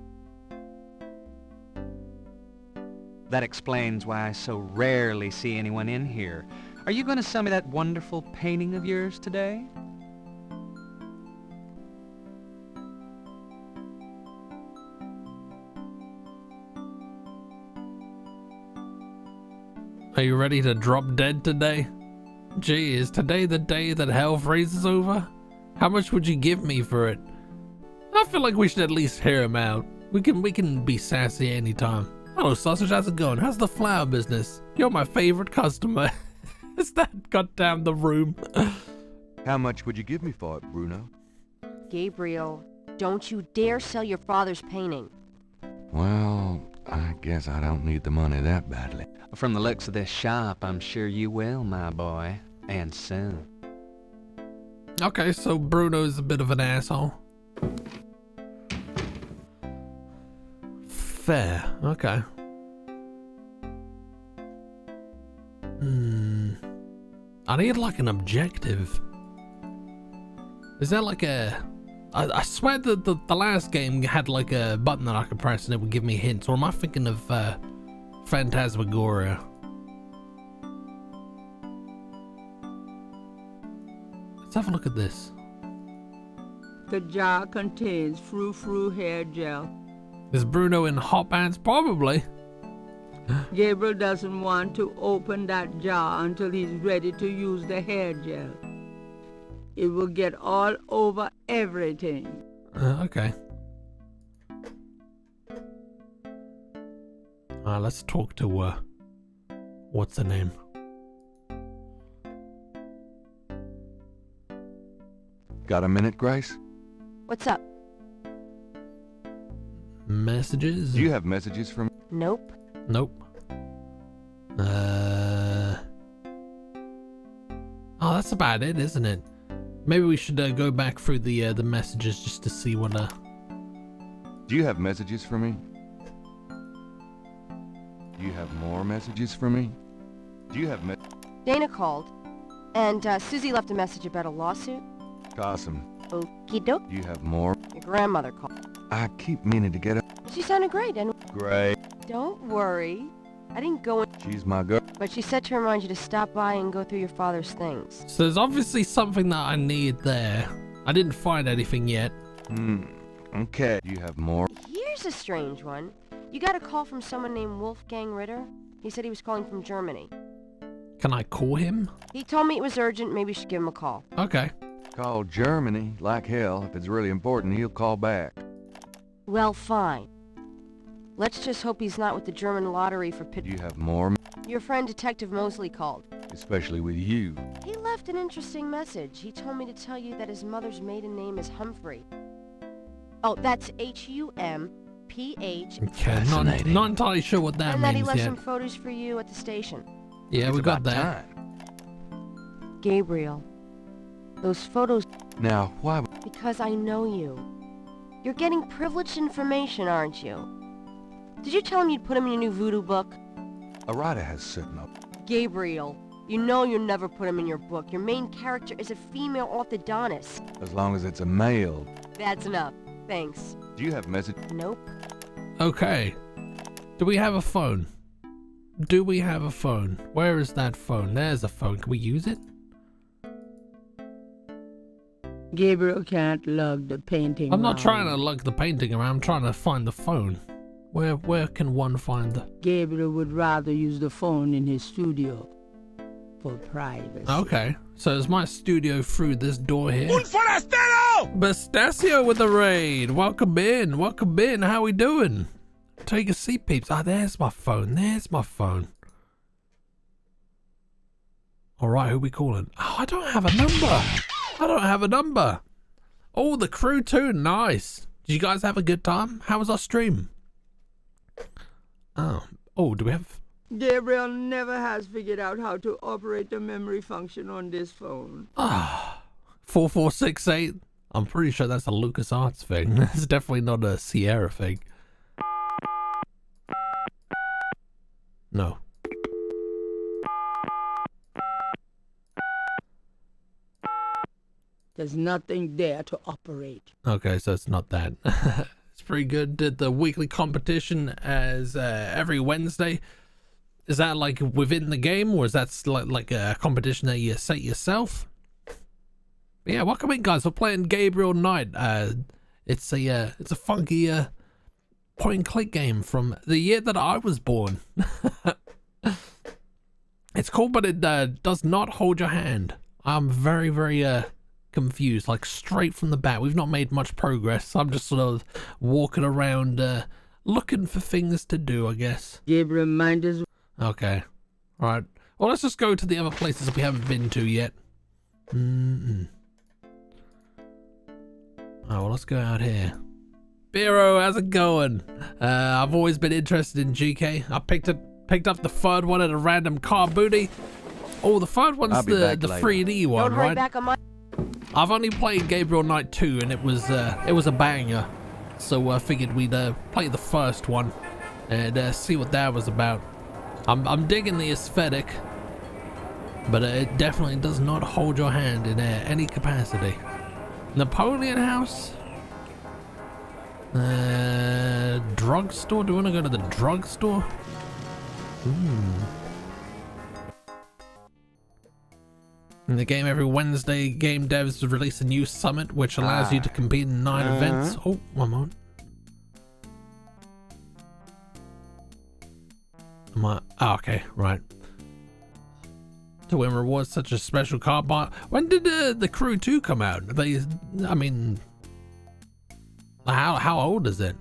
That explains why I so rarely see anyone in here. Are you going to sell me that wonderful painting of yours today? Are you ready to drop dead today? Gee, is today the day that hell freezes over? How much would you give me for it? I feel like we should at least hear him out. We can be sassy anytime. Hello, Sausage, how's it going? How's the flower business? You're my favorite customer. Is that goddamn the room? How much would you give me for it, Bruno? Gabriel, don't you dare sell your father's painting. Well, I guess I don't need the money that badly. From the looks of this shop, I'm sure you will, my boy. And soon. Okay, so Bruno's a bit of an asshole. Fair, okay. I need like an objective. Is there like a... I swear that the last game had like a button that I could press and it would give me hints. Or am I thinking of Phantasmagoria? Let's have a look at this. The jar contains frou-frou hair gel. Is Bruno in hot pants? Probably. Gabriel doesn't want to open that jar until he's ready to use the hair gel. It will get all over everything. Okay. Let's talk to, what's her name? Got a minute, Grace? What's up? Messages? Do you have messages from... Nope. Nope. Oh, that's about it, isn't it? Maybe we should go back through the messages just to see what Do you have messages for me? Do you have more messages for me? Do you have Dana called, and Susie left a message about a lawsuit. Awesome. Okie doke. Do you have more? Your grandmother called. I keep meaning to get her. She sounded great, and Great. don't worry. I didn't go in, She's my girl. but she said to remind you to stop by and go through your father's things. So there's obviously something that I need there. I didn't find anything yet. Okay. Do you have more? Here's a strange one. You got a call from someone named Wolfgang Ritter. He said he was calling from Germany. Can I call him? He told me it was urgent, maybe you should give him a call. Okay. Call Germany. Like hell. If it's really important, he'll call back. Well, fine. Let's just hope he's not with the German lottery for Do you have more? Your friend Detective Mosley called. Especially with you. He left an interesting message. He told me to tell you that his mother's maiden name is Humphrey. Oh, that's H-U-M-P-H. Okay, Fascinating. not entirely sure what that And that he means left yet. some photos for you at the station. Yeah, It's we got about that. time. Gabriel, those photos... Now, why... Because I know you. You're getting privileged information, aren't you? Did you tell him you'd put him in your new voodoo book? A writer has certain... Gabriel, you know you'll never put him in your book. Your main character is a female orthodontist. As long as it's a male. That's enough. Thanks. Do you have message? Nope. Okay. Do we have a phone? Do we have a phone? Where is that phone? There's a phone. Can we use it? Gabriel can't lug the painting I'm not round. trying to lug the painting around. I'm trying to find the phone. Where can one find the... Gabriel would rather use the phone in his studio for privacy. Okay. So is my studio through this door here? Un forastero! Bastaccio with the raid. Welcome in. Welcome in. How we doing? Take a seat, peeps. Ah, there's my phone. There's my phone. Alright, who we calling? Oh, I don't have a number. I don't have a number. Oh, the crew too. Nice. Did you guys have a good time? How was our stream? Oh, do we have... Gabriel never has figured out how to operate the memory function on this phone. 4468. I'm pretty sure that's a LucasArts thing. That's definitely not a Sierra thing. No. There's nothing there to operate. Okay, so it's not that. It's pretty good. Did the weekly competition as every Wednesday. Is that like within the game, or is that like a competition that you set yourself? But yeah, welcome in, guys. We're playing Gabriel Knight. It's a funky point and click game from the year that I was born. Yeah, It's cool, but it does not hold your hand. I'm very, very confused, like straight from the bat. We've not made much progress. I'm just sort of walking around looking for things to do, I guess. Gabriel, mind us. Okay. Alright. Well, let's just go to the other places we haven't been to yet. Oh, well, let's go out here. Biro, how's it going? I've always been interested in GK. I picked up the third one at a random car booty. Oh, the third one's the 3D one, Don't hurry right? back on my... I've only played Gabriel Knight 2, and it was a banger. So I figured we'd play the first one and see what that was about. I'm digging the aesthetic, but it definitely does not hold your hand in any capacity. Napoleon House? Drugstore? Do you want to go to the drugstore? In the game every Wednesday, game devs release a new summit which allows you to compete in 9 events. Oh, one moment. Okay, right. To win rewards such as special car bar. When did the Crew 2 come out? I mean, how old is it?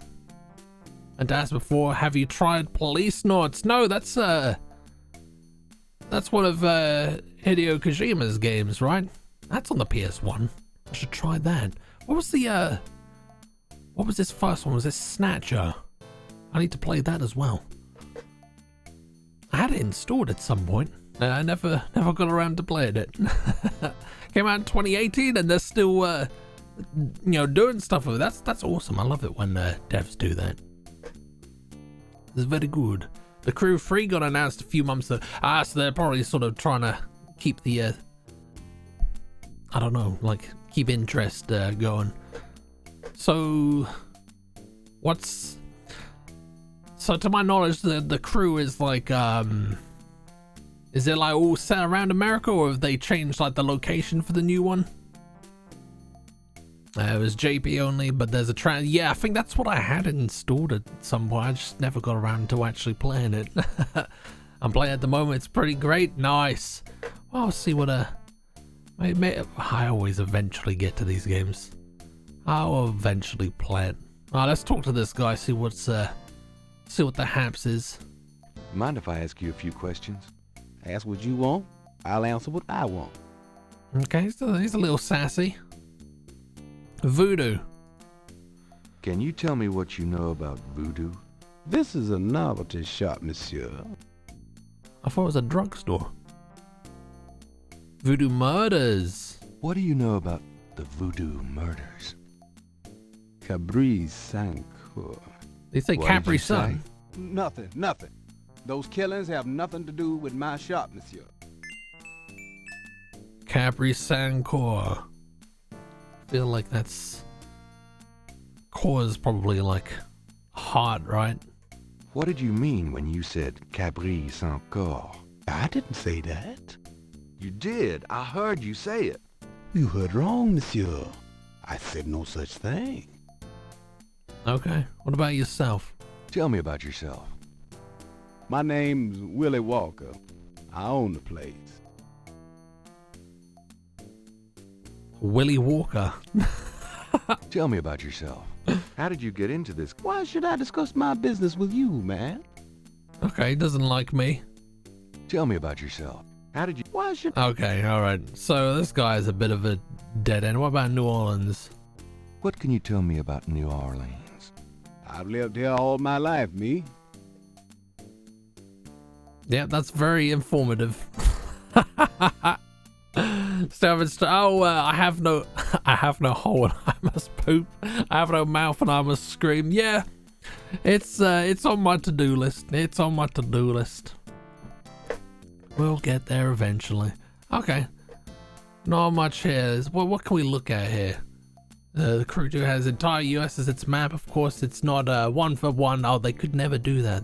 And asked before, have you tried Police Noughts? No, that's one of Hideo Kojima's games, right? That's on the PS1. I should try that. What was this first one? Was this Snatcher? I need to play that as well. I had it installed at some point. I never got around to playing it. Came out in 2018 and they're still doing stuff with it. That's awesome. I love it when devs do that. It's very good. The Crew 3 got announced a few months ago. So they're probably sort of trying to keep the I don't know, like keep interest going. So to my knowledge, the Crew is like is it like all set around America, or have they changed like the location for the new one? It was JP only, but there's a yeah, I think that's what I had installed at some point. I just never got around to actually playing it. I'm playing at the moment. It's pretty great. Nice. Well, I'll see what I always eventually get to these games. I'll eventually play it. Let's talk to this guy. See what the haps is. Mind if I ask you a few questions? Ask what you want. I'll answer what I want. Okay, he's a little sassy. Voodoo. Can you tell me what you know about voodoo? This is a novelty shop, monsieur. I thought it was a drugstore. Voodoo murders. What do you know about the voodoo murders? Cabri Sancour. They say Capri Sun. Nothing. Those killings have nothing to do with my shop, monsieur. Capri Sancour. Feel like that's core is probably like hot, right? What did you mean when you said Cabri Sancour? I didn't say that. You did. I heard you say it. You heard wrong, monsieur. I said no such thing. Okay. What about yourself? Tell me about yourself. My name's Willie Walker. I own the place. Willie Walker. Tell me about yourself. How did you get into this? Why should I discuss my business with you, man? Okay, he doesn't like me. Tell me about yourself. How did you... Why should... Okay, alright. So this guy's a bit of a dead end. What about New Orleans? What can you tell me about New Orleans? I've lived here all my life, me. Yeah, that's very informative. I have no hole and I must poop. I have no mouth and I must scream. Yeah, it's on my to-do list. It's on my to-do list. We'll get there eventually. Okay, not much here. What can we look at here? The Crew 2 has entire US as its map. Of course, it's not one for one. Oh, they could never do that.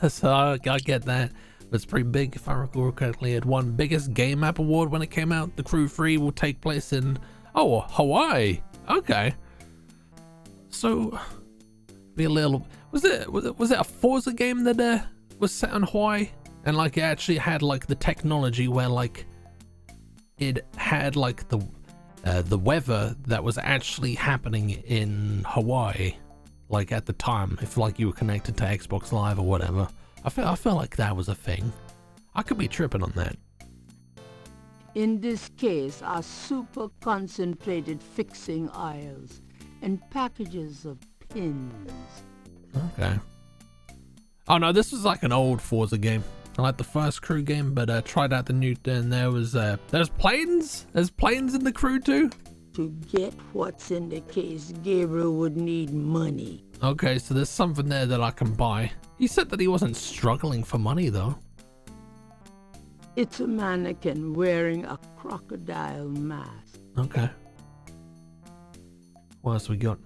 So I get that. But it's pretty big, if I recall correctly. It won biggest game map award when it came out. The Crew 3 will take place in Hawaii. Okay. So be a little. Was it a Forza game that was set in Hawaii? and like it actually had like the technology where like it had like the weather that was actually happening in Hawaii, like at the time, if like you were connected to Xbox Live or whatever. I feel like that was a thing. I could be tripping on that. In this case are super concentrated fixing oils and packages of pins. Okay. Oh no, this was like an old Forza game. I like the first crew game, but tried out the new, and there's planes? There's planes in the crew too? To get what's in the case, Gabriel would need money. Okay, so there's something there that I can buy. He said that he wasn't struggling for money though. It's a mannequin wearing a crocodile mask. Okay. What else we got?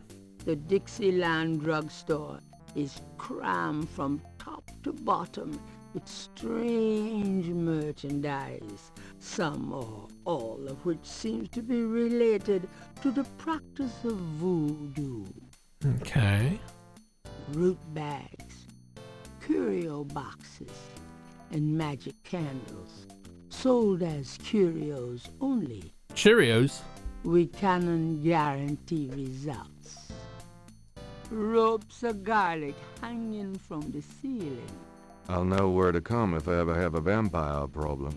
The Dixieland drugstore is crammed from top to bottom with strange merchandise, some or all of which seems to be related to the practice of voodoo. Okay. Root bags, curio boxes, and magic candles, sold as curios only. Cheerios? We cannot guarantee results. Ropes of garlic hanging from the ceiling. I'll know where to come if I ever have a vampire problem.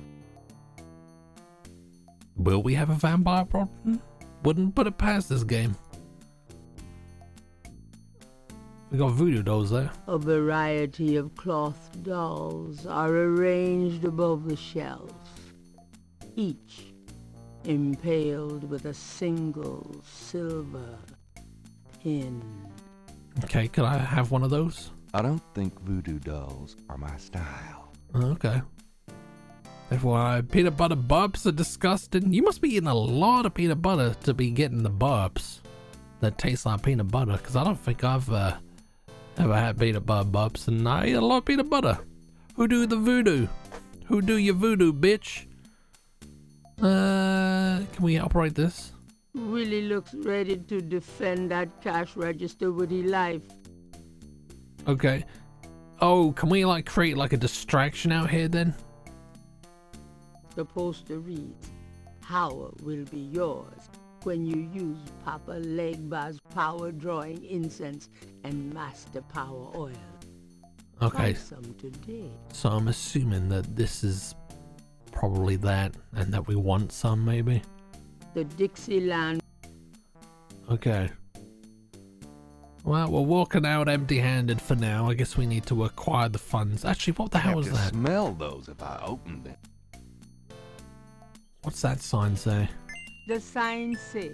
Will we have a vampire problem? Wouldn't put it past this game. We got voodoo dolls there. A variety of cloth dolls are arranged above the shelf, each impaled with a single silver pin. Okay, could I have one of those? I don't think voodoo dolls are my style. Okay. Therefore, peanut butter burps are disgusting. You must be eating a lot of peanut butter to be getting the burps that taste like peanut butter, because I don't think I've ever had peanut butter burps, and I eat a lot of peanut butter. Who do the voodoo? Who do your voodoo, bitch? Can we operate this? Willie looks ready to defend that cash register with his life. Okay. Oh, can we like create like a distraction out here then? The poster reads, "Howard will be yours when you use Papa Legba's power drawing incense and Master Power oil." Okay. Buy some today. So I'm assuming that this is probably that, and that we want some maybe. The Dixieland. Okay. Well, we're walking out empty-handed for now. I guess we need to acquire the funds. Actually, what the hell was I have to that? smell those if I open them. What's that sign say? The sign says,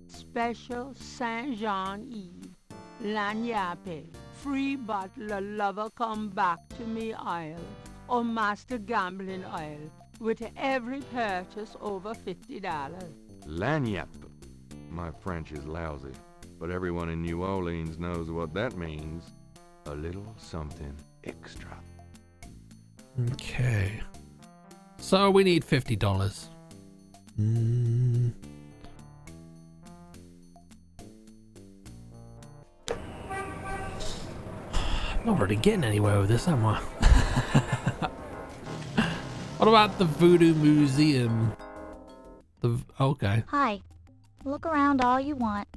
"Special Saint Jean Eve, Lagnappe, free bottle of lover come back to me oil, or Master Gambling oil, with every purchase over $50. Lagniappe. My French is lousy, but everyone in New Orleans knows what that means. A little something extra. Okay. So we need $50. I'm not really getting anywhere with this, am I? What about the Voodoo Museum? Okay. Hi. Look around all you want.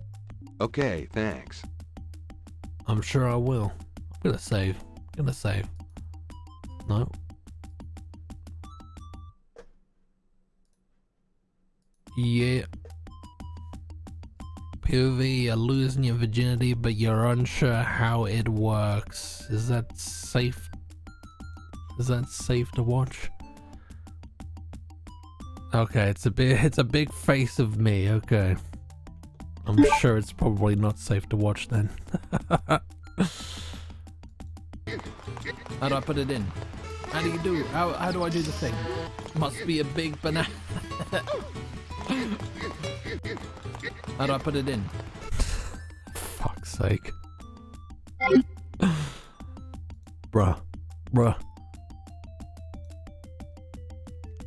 Okay, thanks. I'm sure I will. I'm gonna save. No. Yeah. POV, you're losing your virginity, but you're unsure how it works. Is that safe? Is that safe to watch? Okay, it's a big face of me. Okay. I'm sure it's probably not safe to watch then. How do I put it in? How do you do? How do I do the thing? Must be a big banana. How do I put it in? Fuck's sake. Bruh.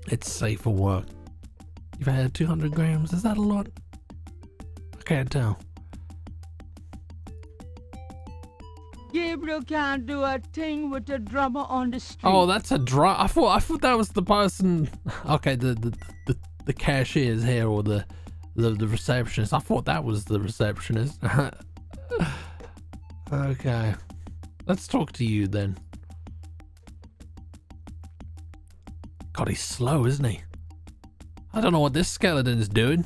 It's safe for work. You've had 200 grams? Is that a lot? I can't tell. Gabriel can't do a thing with a drummer on the street. Oh, that's a drum. I thought that was the person. Okay, the cashier's here, or the receptionist. I thought that was the receptionist. Okay, let's talk to you then. God, he's slow, isn't he? I don't know what this skeleton's doing.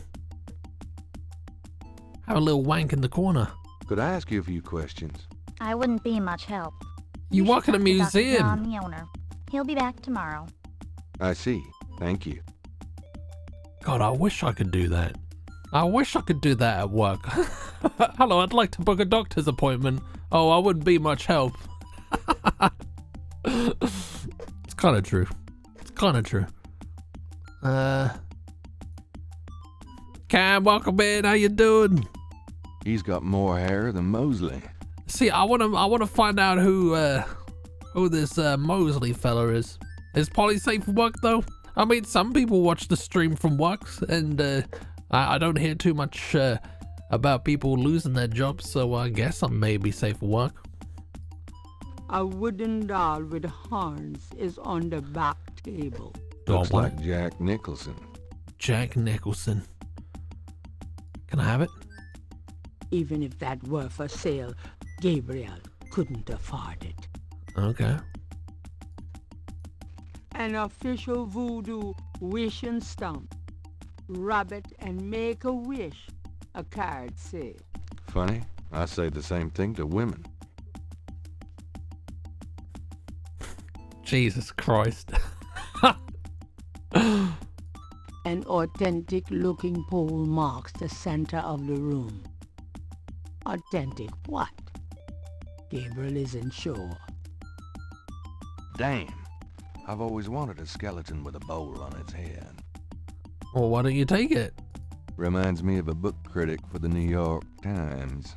Have a little wank in the corner. Could I ask you a few questions? I wouldn't be much help. You work at a should talk to Dr. museum. John, the owner. He'll be back tomorrow. I see. Thank you. God, I wish I could do that. I wish I could do that at work. Hello, I'd like to book a doctor's appointment. Oh, I wouldn't be much help. It's kind of true. It's kind of true. Cam, welcome in. How you doing? He's got more hair than Mosley. See, I wanna find out who this Mosley fella is. Is Polly safe for work though? I mean, some people watch the stream from work, and I don't hear too much about people losing their jobs, so I guess I may be safe for work. A wooden doll with horns is on the back table. Looks like Jack Nicholson. Jack Nicholson. Can I have it? Even if that were for sale, Gabriel couldn't afford it. Okay. An official voodoo wishing stump. Rub it and make a wish, a card says. Funny, I say the same thing to women. Jesus Christ. An authentic looking pole marks the center of the room. Authentic what? Gabriel isn't sure. Damn. I've always wanted a skeleton with a bowl on its head. Well, why don't you take it? Reminds me of a book critic for the New York Times.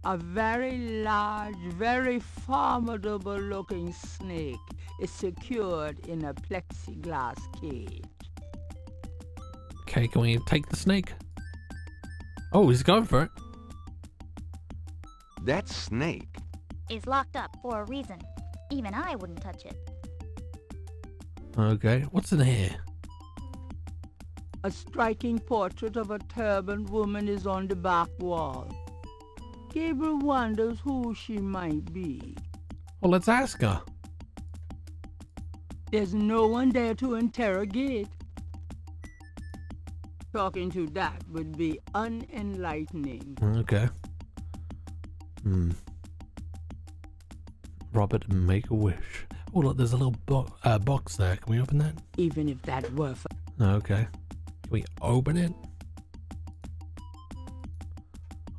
A very large, very formidable looking snake is secured in a plexiglass cage. Okay, can we take the snake? Oh, he's going for it. That snake? It's locked up for a reason. Even I wouldn't touch it. Okay, what's in here? A striking portrait of a turbaned woman is on the back wall. Gabriel wonders who she might be. Well, let's ask her. There's no one there to interrogate. Talking to that would be unenlightening. Okay. Robert and Make-A-Wish. Oh, look, there's a little box there. Can we open that? Even if that were for... Okay. Can we open it?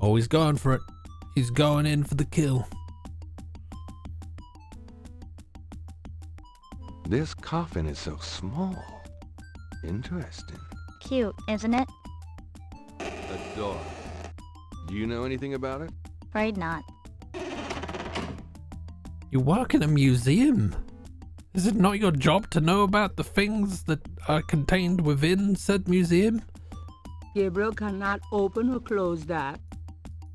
Oh, he's going for it. He's going in for the kill. This coffin is so small. Interesting. Cute, isn't it? Adorable. Do you know anything about it? Afraid not. You work in a museum. Is it not your job to know about the things that are contained within said museum? Gabriel cannot open or close that.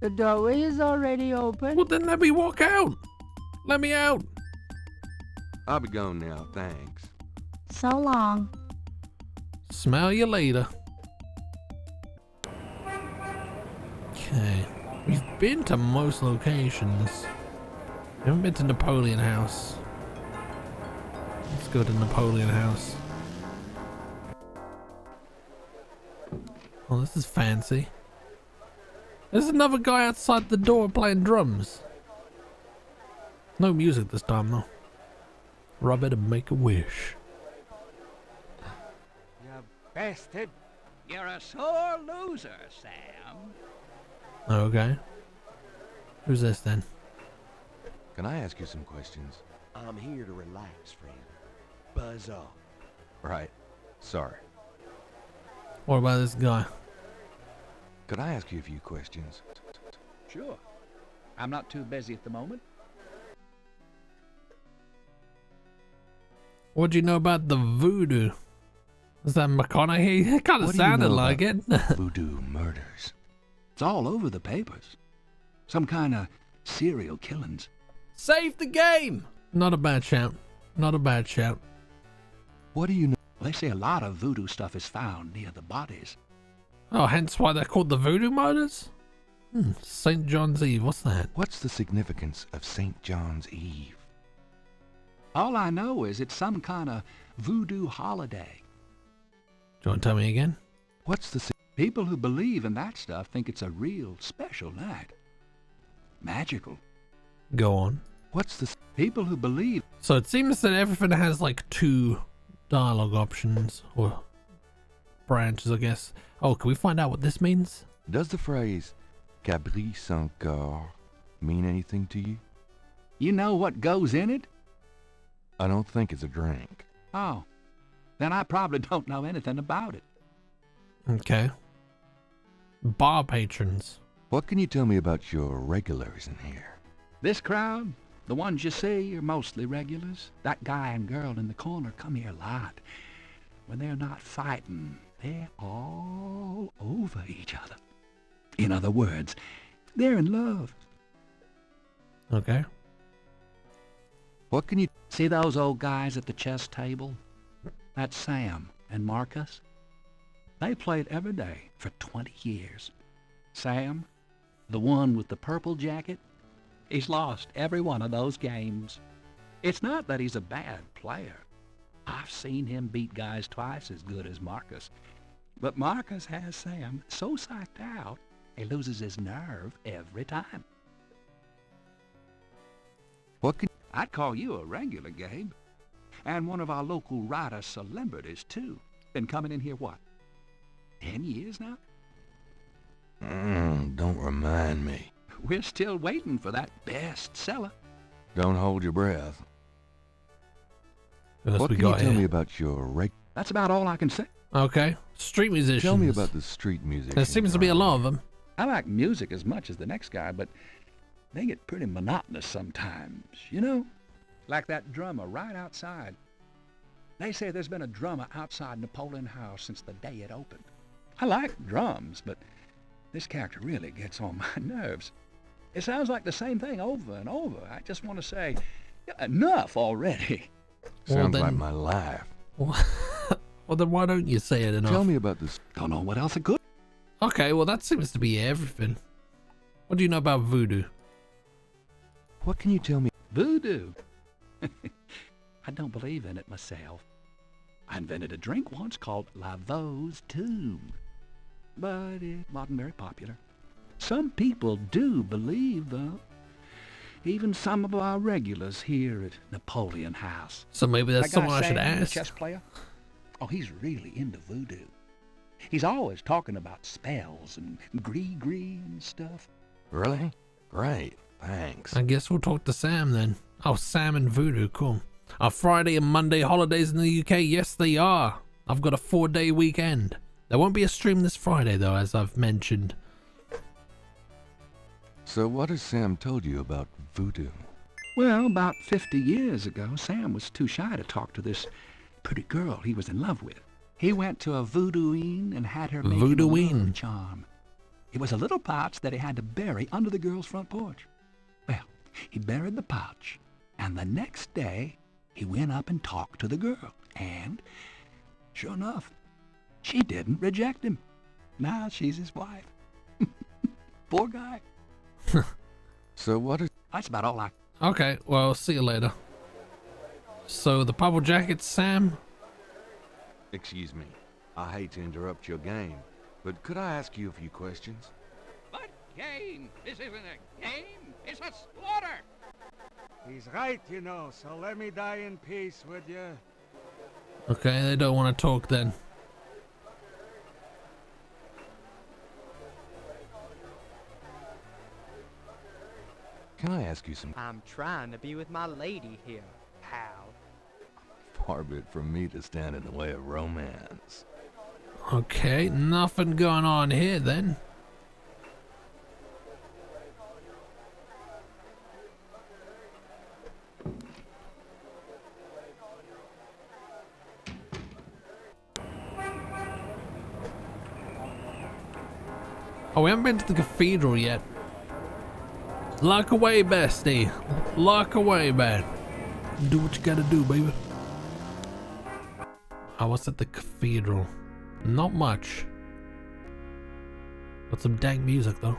The doorway is already open. Well, then let me walk out. Let me out. I'll be gone now, thanks. So long. Smell you later. Okay. We've been to most locations. We haven't been to Napoleon House. Let's go to Napoleon House. Oh, this is fancy. There's another guy outside the door playing drums. No music this time, though. Robert and Make-A-Wish. You bastard! You're a sore loser, Sam. Okay. Who's this then? Can I ask you some questions? I'm here to relax, friend. Buzz off. Right. Sorry. What about this guy? Could I ask you a few questions? Sure. I'm not too busy at the moment. What do you know about the voodoo? Is that McConaughey? It kind of sounded like it. Voodoo murders. It's all over the papers. Some kind of serial killings. Save the game! Not a bad shout. Not a bad shout. What do you know? They say a lot of voodoo stuff is found near the bodies. Oh, hence why they're called the Voodoo Murders? St. John's Eve, what's that? What's the significance of St. John's Eve? All I know is it's some kind of voodoo holiday. Do you want to tell me again? What's the People who believe in that stuff think it's a real special night. Magical. Go on. What's the People who believe... So it seems that everything has like 2 dialogue options, or branches, I guess. Oh, can we find out what this means? Does the phrase Gabriel Skip mean anything to you? You know what goes in it? I don't think it's a drink. Oh, then I probably don't know anything about it. Okay. Bar patrons. What can you tell me about your regulars in here? This crowd, the ones you see, are mostly regulars. That guy and girl in the corner come here a lot. When they're not fighting, they're all over each other. In other words, they're in love. Okay. What can you... See those old guys at the chess table? That's Sam and Marcus. They played every day for 20 years. Sam, the one with the purple jacket, he's lost every one of those games. It's not that he's a bad player. I've seen him beat guys twice as good as Marcus. But Marcus has Sam so psyched out, he loses his nerve every time. What can... I'd call you a regular, Gabe. And one of our local writer celebrities, too. Been coming in here, what, 10 years now? Don't remind me. We're still waiting for that bestseller. Don't hold your breath. What we can you got tell here? me about your That's about all I can say. Okay. Street musicians. Tell me about the street music. There seems to be a lot of them. I like music as much as the next guy, but they get pretty monotonous sometimes, you know? Like that drummer right outside. They say there's been a drummer outside Napoleon House since the day it opened. I like drums, but this character really gets on my nerves. It sounds like the same thing over and over. I just want to say, enough already. Sounds then- like my life. Well, then why don't you say it enough? Tell me about this. Don't know what else it could. Okay, well that seems to be everything. What do you know about voodoo? What can you tell me? Voodoo. I don't believe in it myself. I invented a drink once called Laveau's Tomb, but it wasn't very popular. Some people do believe, though. Even some of our regulars here at Napoleon House. So maybe that's That guy someone I should Sam, the ask. chess player? Oh, he's really into voodoo. He's always talking about spells and gree-gree and stuff. Really? Great. Thanks. I guess we'll talk to Sam then. Oh, Sam and voodoo, cool. Are Friday and Monday holidays in the UK? Yes, they are. I've got a 4-day weekend. There won't be a stream this Friday, though, as I've mentioned. So what has Sam told you about voodoo? Well, about 50 years ago, Sam was too shy to talk to this pretty girl he was in love with. He went to a voodooine and had her make him a Voodooine? love charm. It was a little pouch that he had to bury under the girl's front porch. Well, he buried the pouch, and the next day, he went up and talked to the girl, and, sure enough, she didn't reject him. Now she's his wife. Poor guy. So what is... That's about all I... Okay, well, see you later. So, the purple jacket, Sam? Excuse me. I hate to interrupt your game, but could I ask you a few questions? What game? This isn't a game. It's a slaughter. He's right, you know, so let me die in peace, would you? Okay, they don't want to talk then. Can I ask you some... I'm trying to be with my lady here, pal. Far be it from me to stand in the way of romance. Okay, nothing going on here then. Oh, we haven't been to the cathedral yet. Lock away, bestie. Lock away, man. Do what you gotta do, baby. I was at the cathedral. Not much. Got some dank music, though.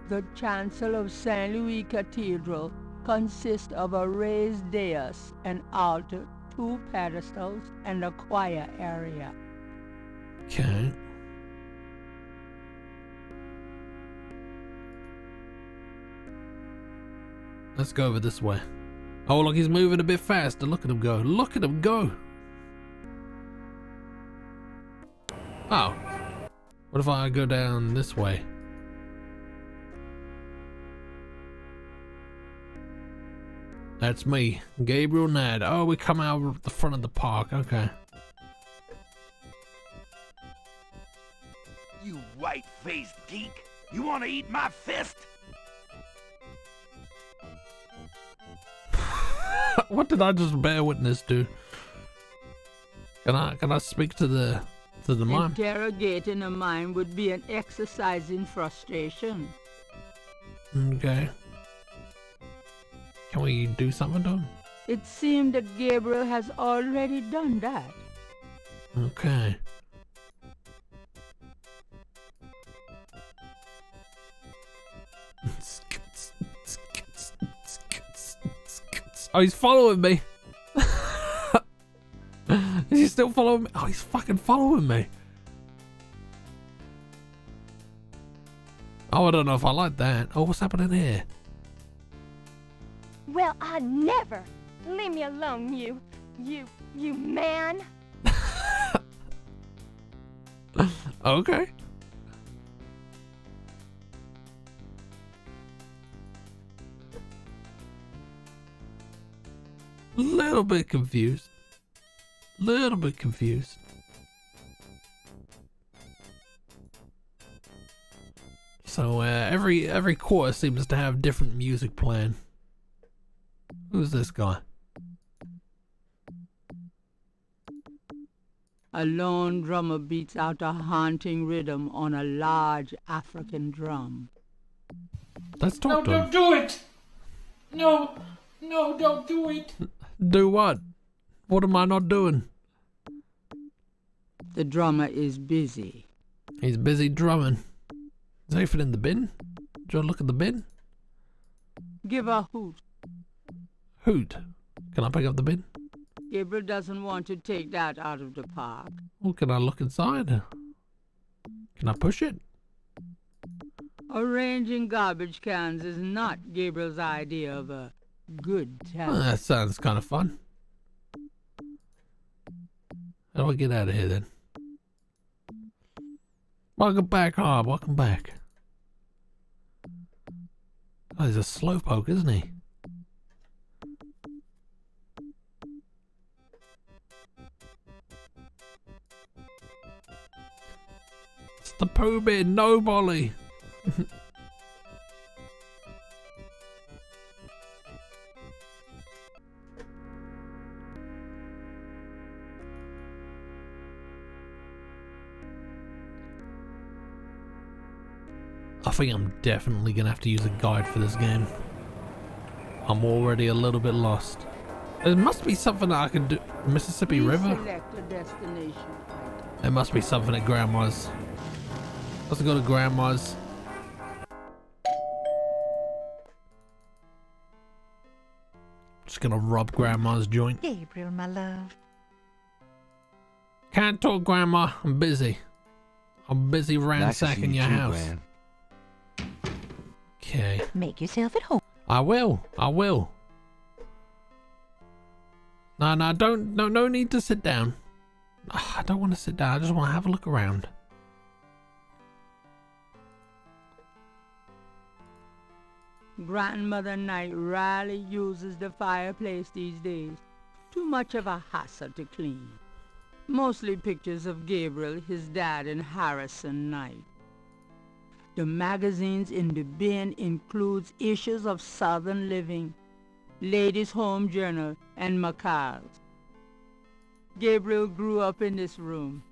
The chancel of St. Louis Cathedral consists of a raised dais, an altar, 2 pedestals, and a choir area. Okay. Let's go over this way. Oh, look, he's moving a bit faster. Look at him go. Look at him go. Oh. What if I go down this way? That's me, Gabriel Nad. Oh, we come out the front of the park. Okay. You white-faced geek! You want to eat my fist? What did I just bear witness to? Can I speak to the mime? Interrogating a mime would be an exercise in frustration. Okay. Can we do something to him? It seemed that Gabriel has already done that. Okay. Oh, he's following me. Is he still following me? Oh, he's fucking following me. Oh, I don't know if I like that. Oh, what's happening here? Well, I never. Leave me alone, you man. Okay. Little bit confused. Little bit confused. So every quarter seems to have different music playing. Who's this guy? A lone drummer beats out a haunting rhythm on a large African drum. Let's talk to him. Don't do it! No, don't do it! Do what? What am I not doing? The drummer is busy. He's busy drumming. Is anything in the bin? Do you look at the bin? Give a hoot. Hoot. Can I pick up the bin? Gabriel doesn't want to take that out of the park. Well, can I look inside? Can I push it? Arranging garbage cans is not Gabriel's idea of a good time. Well, that sounds kind of fun. How do I get out of here then? Welcome back, Hob. Welcome back. Oh, he's a slowpoke, isn't he? It's the poo bin, no Bolly. I think I'm definitely gonna have to use a guide for this game. I'm already a little bit lost. There must be something that I can do. Mississippi River? Select a destination. There must be something at Grandma's. Let's go to Grandma's. Just gonna rob Grandma's joint. Gabriel, my love. Can't talk, Grandma. I'm busy. I'm busy ransacking your house. Gran. Okay. Make yourself at home. I will. I will. No, no need to sit down. I don't want to sit down. I just want to have a look around. Grandmother Knight rarely uses the fireplace these days. Too much of a hassle to clean. Mostly pictures of Gabriel, his dad, and Harrison Knight. The magazines in the bin includes issues of Southern Living, Ladies' Home Journal, and Macal's. Gabriel grew up in this room.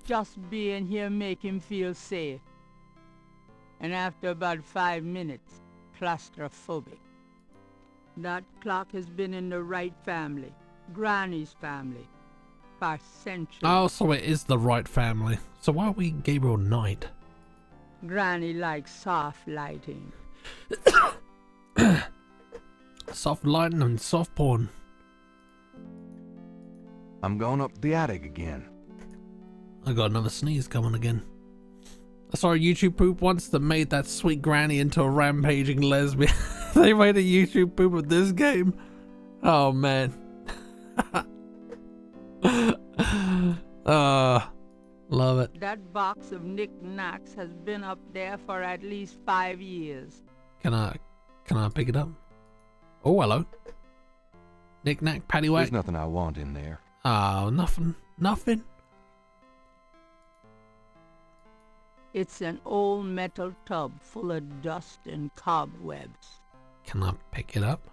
Just being here make him feel safe. and after about 5 minutes, claustrophobic. That clock has been in the Wright family, Granny's family, for centuries. Oh, so it is the right family. So why are we Gabriel Knight? Granny likes soft lighting. Soft lighting and soft porn. I'm going up the attic again. I got another sneeze coming again. I saw a YouTube poop once that made that sweet granny into a rampaging lesbian. They made a YouTube poop of this game. Oh man. Love it. That box of knickknacks has been up there for at least 5 years. Can I pick it up? Oh, hello. Knick-knack, paddywhack. There's nothing I want in there. Oh, nothing. Nothing. It's an old metal tub full of dust and cobwebs. Can I pick it up?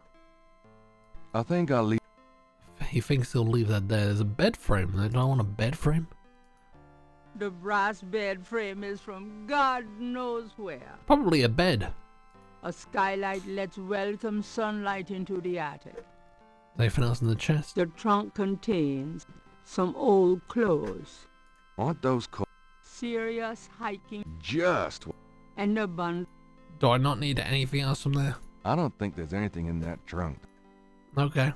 I think I'll leave. He thinks he'll leave that there. There's a bed frame. I don't want a bed frame. The brass bed frame is from God knows where. Probably a bed. A skylight lets welcome sunlight into the attic. Anything else in the chest? The trunk contains some old clothes. Aren't those called Serious hiking. just? And a bun. Do I not need anything else from there? I don't think there's anything in that trunk. Okay.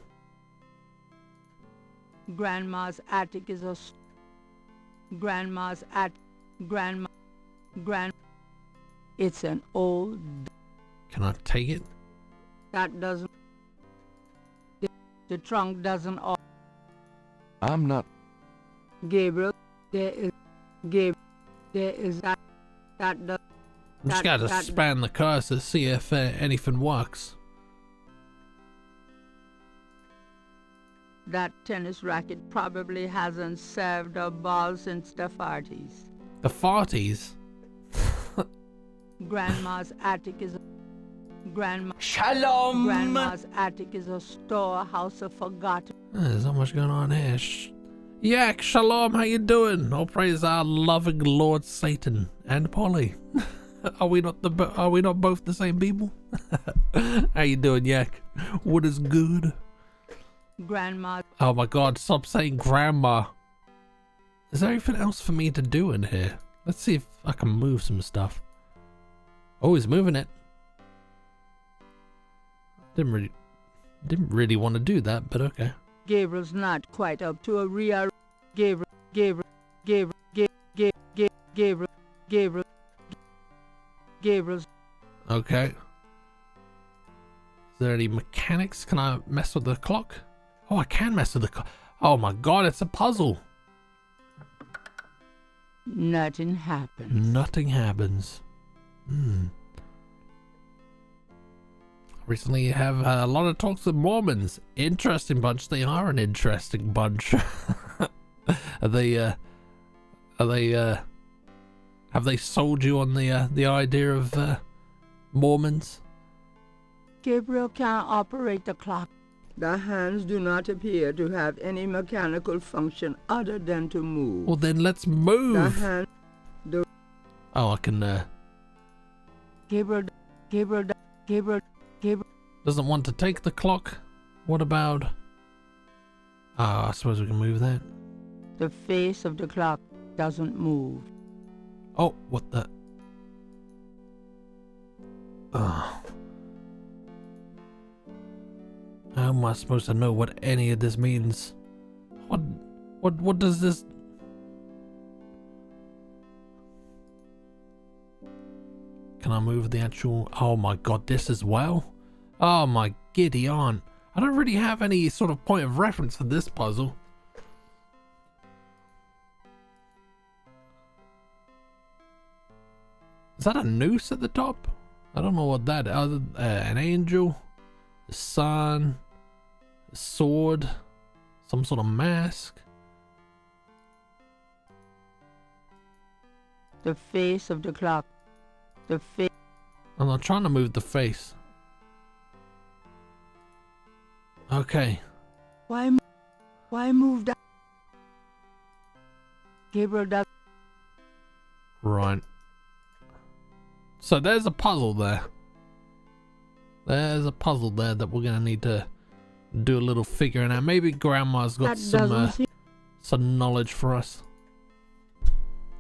Grandma's attic is a... Grandma's at... Grandma... It's an old... Can I take it? That doesn't... The trunk doesn't... I'm not... Gabriel, there is... Gabriel, there is that... That does... I'm just gotta span the cursor to see if anything works. That tennis racket probably hasn't served a ball since the 40s. The 40s? Grandma's attic is... Shalom! Grandma's attic is a storehouse of forgotten... There's not much going on here. Yak, shalom, how you doing? All praise our loving Lord Satan and Polly. Are we not both the same people? How you doing, Yak? What is good? Grandma. Oh my god, stop saying grandma. Is there anything else for me to do in here? Let's see if I can move some stuff. Oh, he's moving it. Didn't really want to do that, but okay. Gabriel's not quite up to a real... Gabriel's... Okay. Is there any mechanics? Can I mess with the clock? Oh, I can mess with the clock. Oh my god, it's a puzzle. Nothing happens. Nothing happens. Recently you have a lot of talks with Mormons. Interesting bunch. They are an interesting bunch. Have they sold you on the idea of Mormons? Gabriel can't operate the clock. The hands do not appear to have any mechanical function other than to move. Well then let's move. The hand... Oh, I can Gabriel doesn't want to take the clock. What about... Oh, I suppose we can move that. The face of the clock doesn't move. Oh, what the... Oh. How am I supposed to know what any of this means? What does this... Can I move the actual... Oh my god, this as well? Oh my giddy aunt. I don't really have any sort of point of reference for this puzzle. Is that a noose at the top? I don't know what that is. An angel, a sun, a sword, some sort of mask. The face of the clock. The face. I'm not trying to move the face. Okay. Why move that? Gabriel does. Right. So there's a puzzle there. There's a puzzle there that we're gonna need to do a little figuring out. Maybe Grandma's got some knowledge for us.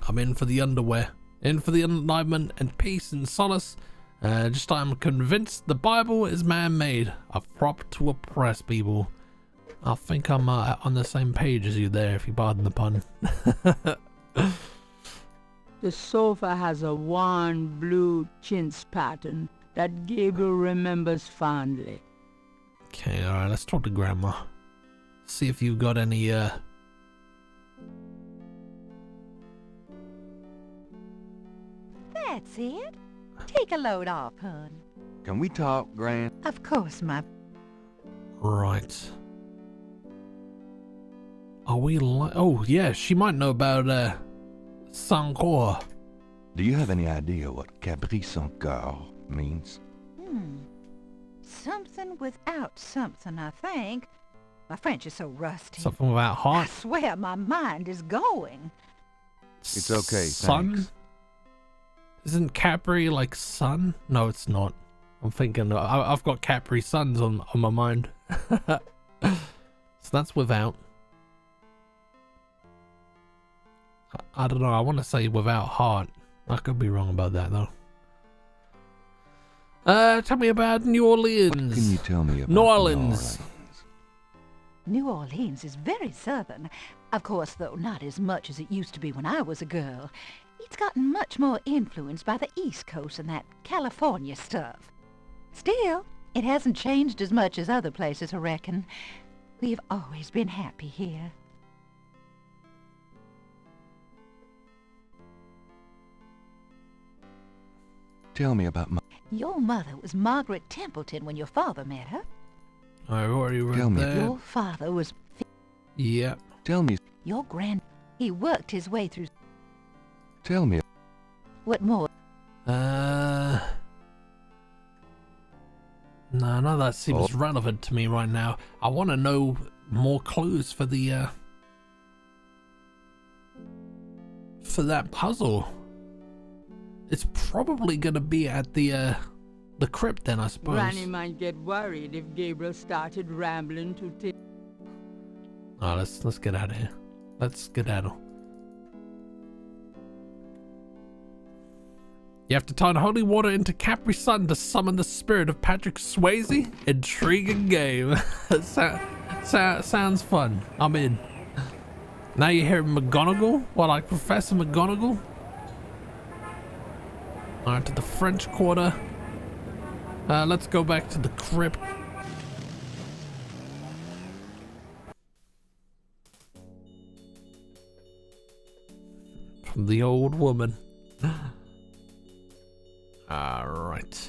I'm in for the underwear. In for the enlightenment and peace and solace. Just I'm convinced the Bible is man-made. A prop to oppress people. I think I'm on the same page as you there, if you pardon the pun. The sofa has a worn blue chintz pattern that Gabriel remembers fondly. Okay, alright, let's talk to Grandma. See if you've got any, That's it. Take a load off, hon. Can we talk, Gran? Of course, my... Right. Are we oh, yeah, she might know about, Sankor. Do you have any idea what Cabri Sankor means? Something without something, I think. My French is so rusty. Something without heart? I swear my mind is going. It's okay, Sun? thanks. Isn't Capri like sun? No, it's not. I'm thinking, I've got Capri Suns on my mind. So that's without. I don't know, I want to say without heart. I could be wrong about that though. Tell me about New Orleans. What can you tell me about New Orleans? New Orleans is very southern. Of course, though, not as much as it used to be when I was a girl. It's gotten much more influenced by the East Coast and that California stuff. Still, it hasn't changed as much as other places, I reckon. We've always been happy here. Tell me about my... Your mother was Margaret Templeton when your father met her. I've already read Tell me. that. Your father was... Yeah. Tell me. Your he worked his way through... Tell me. What more? No, none of that seems relevant to me right now. I want to know more clues for the, for that puzzle. It's probably gonna be at the crypt then, I suppose. Granny might get worried if Gabriel started rambling to Oh, let's get out of here. Let's skedaddle. You have to turn holy water into Capri Sun to summon the spirit of Patrick Swayze? Intriguing game. Sounds fun. I'm in. Now you hear McGonagall? What, like Professor McGonagall? Alright, to the French Quarter. Let's go back to the crypt. From the old woman. Alright.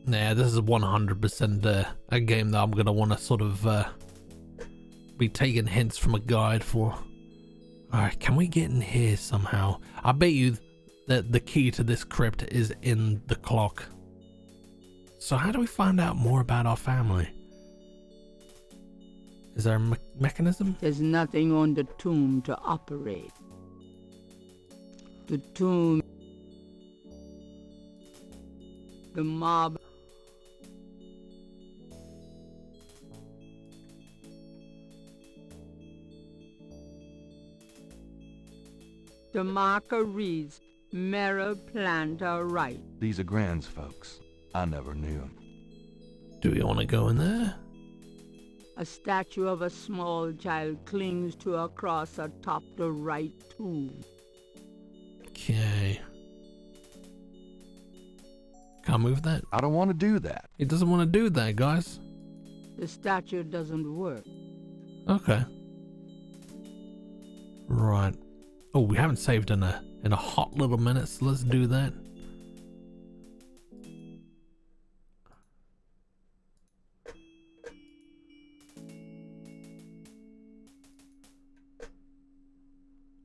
Yeah, this is 100% a game that I'm gonna want to sort of be taking hints from a guide for. Alright, can we get in here somehow? I bet you that the key to this crypt is in the clock. So how do we find out more about our family? Is there a mechanism? There's nothing on the tomb to operate. The tomb... The mob... The marker reads, Mera Planta Right. These are Gran's folks. I never knew them. Do we want to go in there? A statue of a small child clings to a cross atop the right tomb. Okay. Can't move that? I don't want to do that. He doesn't want to do that, guys. The statue doesn't work. Okay. Right. Oh, we haven't saved in a hot little minute, so let's do that.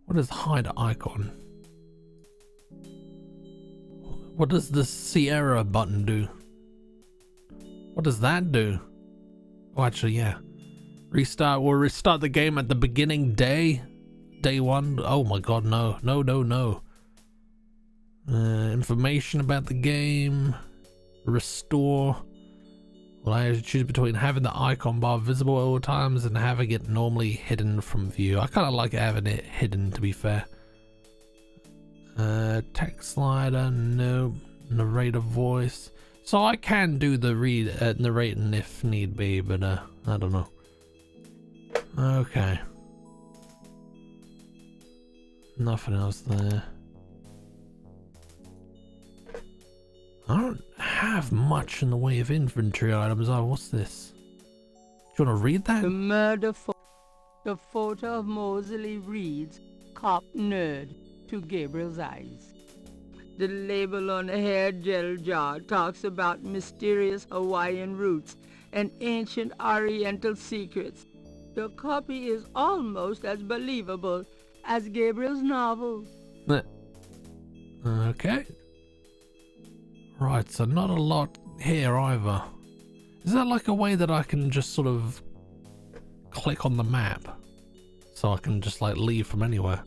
What is hide icon? What does the Sierra button do? What does that do? Oh, actually, yeah. Restart. We'll restart the game at the beginning day. Day 1. Oh my god, no. No, no, no. Information about the game. Restore. Well, I choose between having the icon bar visible at all times and having it normally hidden from view. I kind of like having it hidden, to be fair. Text slider, no. Narrator voice. So I can do the narrating if need be, but I don't know. Okay. Nothing else there. I don't have much in the way of inventory items. Oh, what's this? Do you want to read that? The photo of Mosley reads, "Cop nerd," to Gabriel's eyes. The label on the hair gel jar talks about mysterious Hawaiian roots and ancient Oriental secrets. The copy is almost as believable as Gabriel's novel. Okay. Right, so not a lot here either. Is that like a way that I can just sort of click on the map? So I can just like leave from anywhere?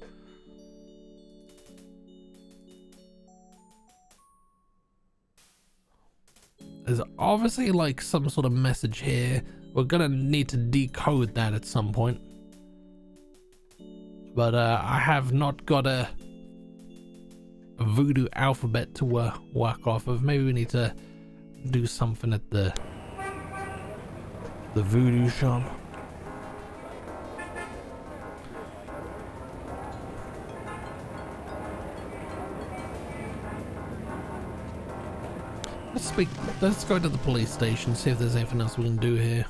There's obviously like some sort of message here. We're gonna need to decode that at some point. But I have not got a voodoo alphabet to work off of. Maybe we need to do something at the voodoo shop. Let's go to the police station, see if there's anything else we can do here.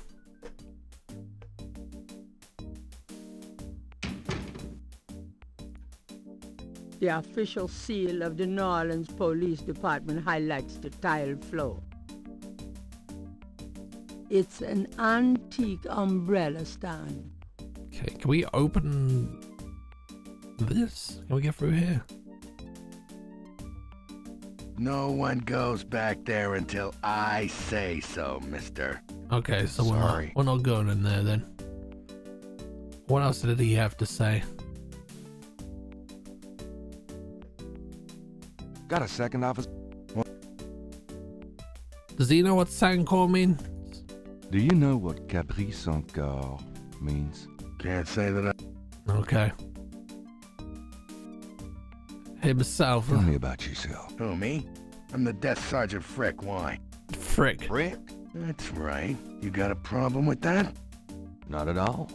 The official seal of the New Orleans Police Department highlights the tiled floor. It's an antique umbrella stand. Okay, can we open this? Can we get through here? No one goes back there until I say so, mister. Okay, so Sorry. we're not going in there then. What else did he have to say? Got a second, officer? Does he know what Sancor means? Do you know what Caprice encore means? Can't say that I... Okay. Himself. Tell me about yourself. Who, me? I'm the Desk Sergeant Frick. Why? Frick. Frick? That's right. You got a problem with that? Not at all.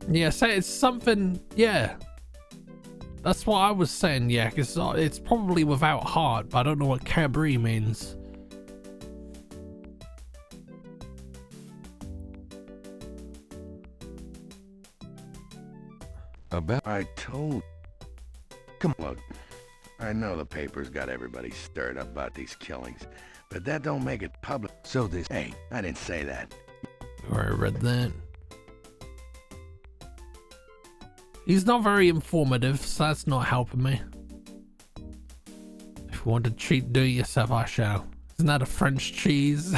Yeah, say it's something. Yeah. That's what I was saying, yeah, because it's probably without heart, but I don't know what Cabri means. I told... Come on, look. I know the paper's got everybody stirred up about these killings, but that don't make it public. So this... Hey, I didn't say that. I read that. He's not very informative, so that's not helping me. If you want to cheat, do it yourself, I shall. Isn't that a French cheese?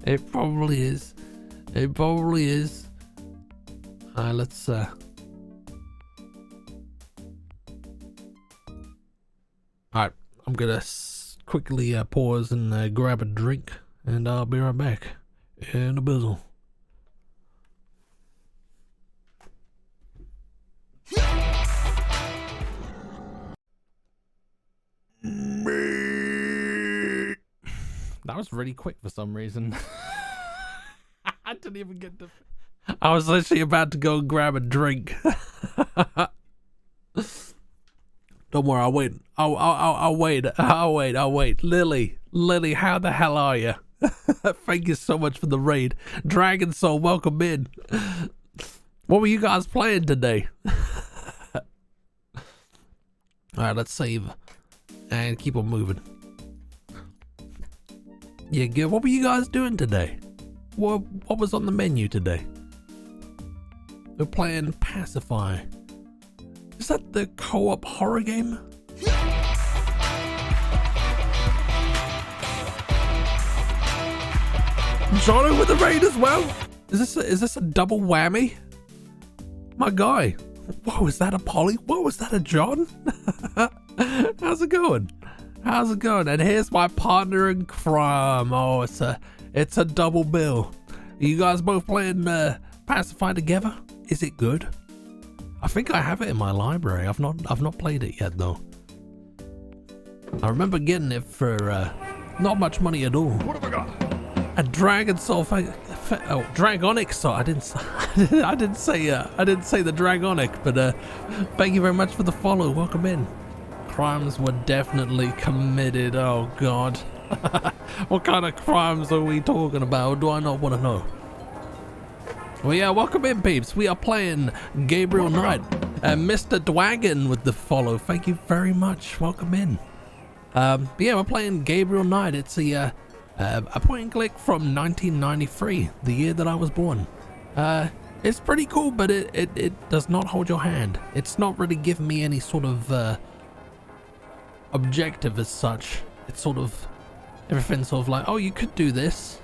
It probably is. It probably is. Let's Alright, I'm gonna quickly pause and grab a drink, and I'll be right back in a bizzle. That was really quick for some reason. I didn't even get to... I was literally about to go and grab a drink. Don't worry, I'll wait. I'll wait. Lily, how the hell are you? Thank you so much for the raid. Dragon Soul, welcome in. What were you guys playing today? Alright, let's save. And keep on moving. Yeah, good. What were you guys doing today? What was on the menu today? We're playing Pacify. Is that the co-op horror game? I'm Jono with the raid as well. Is this a double whammy? My guy. Whoa, is that a Polly? Whoa, is that a John? How's it going? How's it going? And here's my partner in crime. Oh, it's a double bill. Are you guys both playing Pacify together? Is it good? I think I have it in my library. I've not played it yet though. I remember getting it for not much money at all. What have I got? A Dragon Soul Dragonic Soul. I didn't say the Dragonic, but thank you very much for the follow. Welcome in. Crimes were definitely committed. Oh God. What kind of crimes are we talking about? Do I not want to know? Well, yeah, welcome in, peeps. We are playing Gabriel Knight. Mr. Dwagon with the follow. Thank you very much. Welcome in. Yeah, we're playing Gabriel Knight. It's a point and click from 1993, the year that I was born. It's pretty cool, but it does not hold your hand. It's not really giving me any sort of objective as such. It's sort of everything's sort of like, oh, you could do this,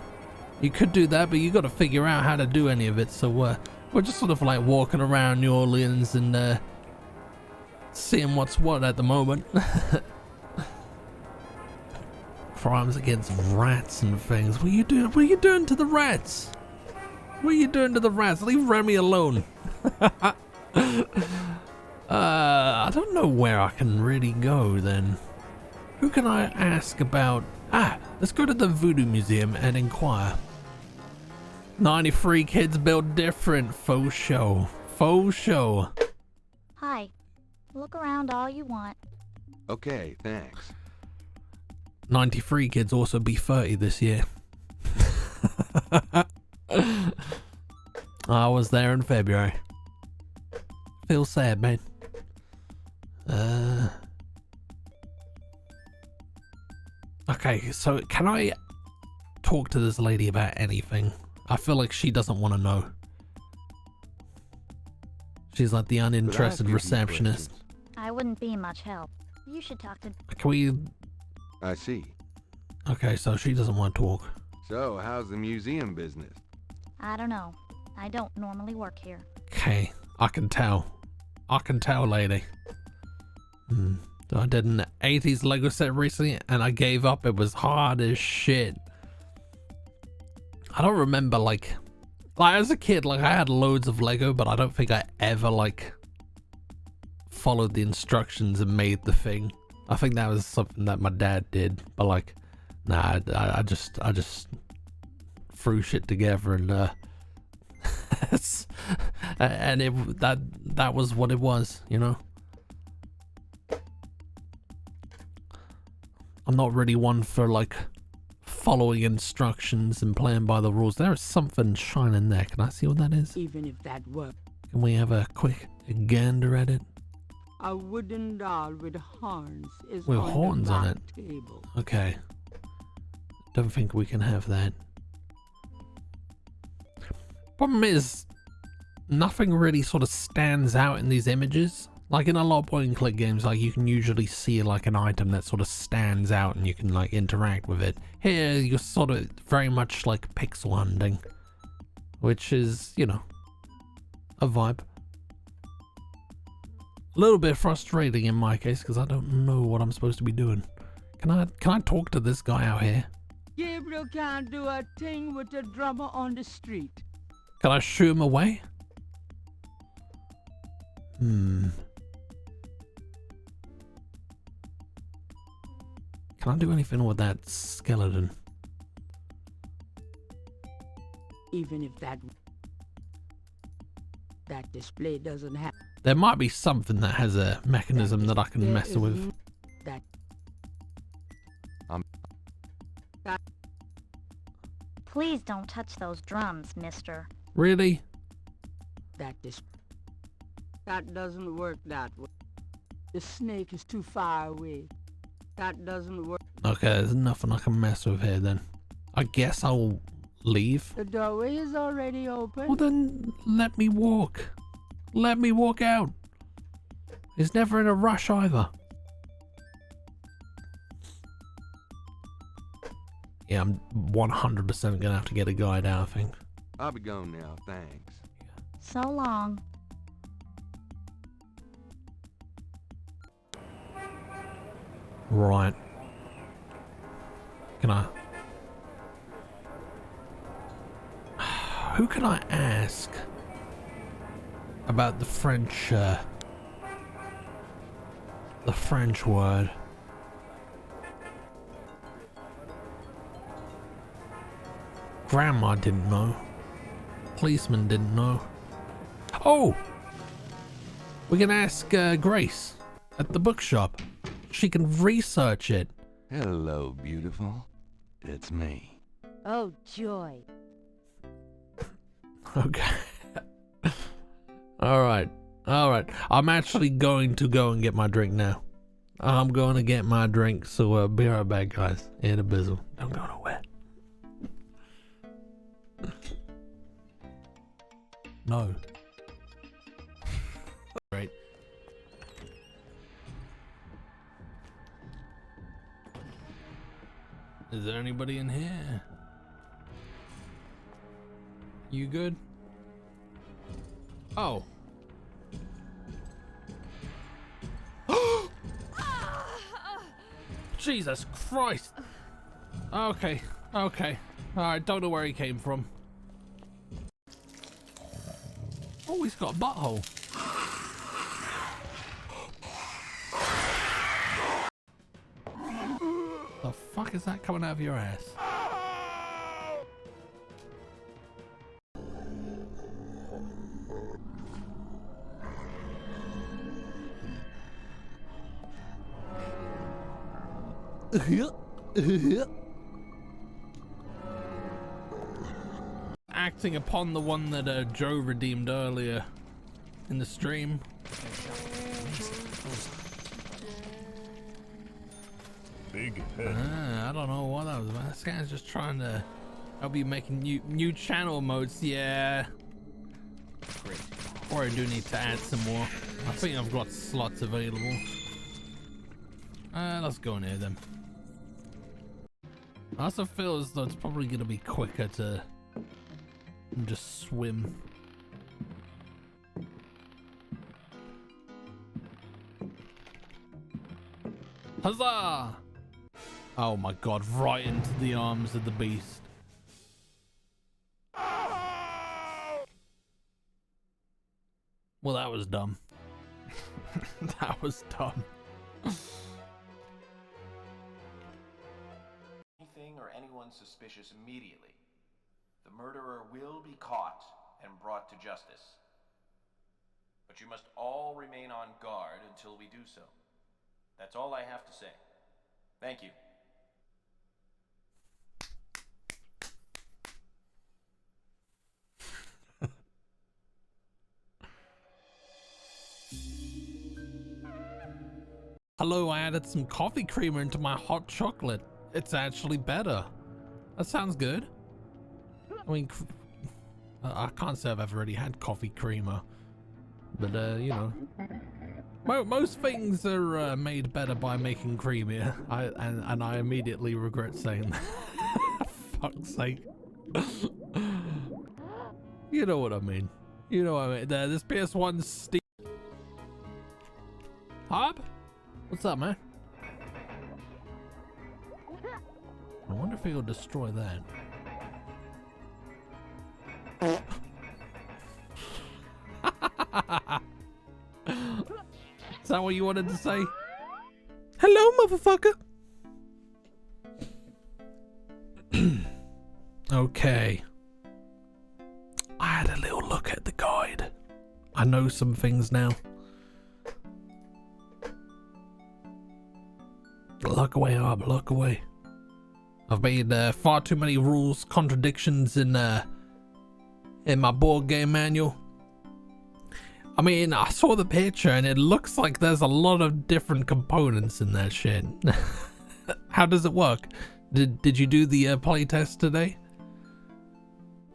you could do that, but you got to figure out how to do any of it. So we're just sort of like walking around New Orleans and seeing what's what at the moment. Crimes against rats and things. What are you doing? What are you doing to the rats? What are you doing to the rats? Leave Remy alone. I don't know where I can really go then. Who can I ask about? Let's go to the Voodoo Museum and inquire. 93 kids build different. Faux show. Faux show. Hi. Look around all you want. Okay, thanks. 93 kids also be 30 this year. I was there in February. Feel sad, man. Okay, so can I talk to this lady about anything? I feel like she doesn't want to know. She's like the uninterested receptionist. I wouldn't be much help. You should talk to... Can we... I see. Okay, so she doesn't want to talk. So, how's the museum business? I don't know. I don't normally work here. Okay, I can tell. I can tell, lady. So I did an 80s Lego set recently and I gave up. It was hard as shit. I don't remember like as a kid, like I had loads of Lego, but I don't think I ever like followed the instructions and made the thing. I think that was something that my dad did, but like, nah, I just threw shit together and and that was what it was, you know. I'm not really one for like following instructions and playing by the rules. There is something shining there. Can I see what that is? Even if that were... Can we have a quick gander at it? A wooden doll with horns is with on horns the on it. Table. Okay. Don't think we can have that. Problem is, nothing really sort of stands out in these images. Like in a lot of point and click games, like you can usually see like an item that sort of stands out and you can like interact with it. Here, you're sort of very much like pixel hunting, which is, you know, a vibe. A little bit frustrating in my case because I don't know what I'm supposed to be doing. Can I talk to this guy out here? Gabriel can't do a thing with a drummer on the street. Can I shoo him away? Can I do anything with that skeleton? Even if that display doesn't have... There might be something that has a mechanism that I can mess with. Please don't touch those drums, mister. Really? That doesn't work that way. The snake is too far away. That doesn't work. Okay, there's nothing I can mess with here then. I guess I'll leave. The doorway is already open. Well then, let me walk. Let me walk out. He's never in a rush either. Yeah, I'm 100% gonna have to get a guide out, I think. I'll be gone now, thanks. So long. Right. Can I... Who can I ask about the French word? Grandma didn't know. Policeman didn't know. Oh! We can ask Grace at the bookshop. She can research it. Hello, beautiful. It's me. Oh, joy. Okay. Alright. Alright. I'm actually going to go and get my drink now. I'm going to get my drink, so be right back, guys. In a bizzle. Don't go nowhere. No. Great. Is there anybody in here? You good? Oh. Jesus Christ. Okay. Okay. Alright, don't know where he came from. Oh, he's got a butthole. The fuck is that coming out of your ass? Acting upon the one that Joe redeemed earlier in the stream. Big head. I don't know what that was about. This guy's just trying to help you making new channel modes. Yeah. Great. Or I do need to add some more. I think I've got slots available. Let's go in here then. I also feel as though it's probably going to be quicker to just swim. Huzzah! Oh my god, right into the arms of the beast. Well, that was dumb. That was dumb. Anything or anyone suspicious immediately. The murderer will be caught and brought to justice. But you must all remain on guard until we do so. That's all I have to say. Thank you. Hello, I added some coffee creamer into my hot chocolate. It's actually better. That sounds good. I mean, I can't say I've ever really had coffee creamer, but you know, most things are made better by making creamier. And I immediately regret saying that. Fuck's sake. You know what I mean. You know what I mean. This PS1 Steam. Hob? What's up, man? I wonder if he'll destroy that. Is that what you wanted to say? Hello, motherfucker. Okay. I had a little look at the guide. I know some things now. Look away, Arb, look away. I've made far too many rules, contradictions in my board game manual. I mean, I saw the picture and it looks like there's a lot of different components in that shit. How does it work? Did you do the playtest today?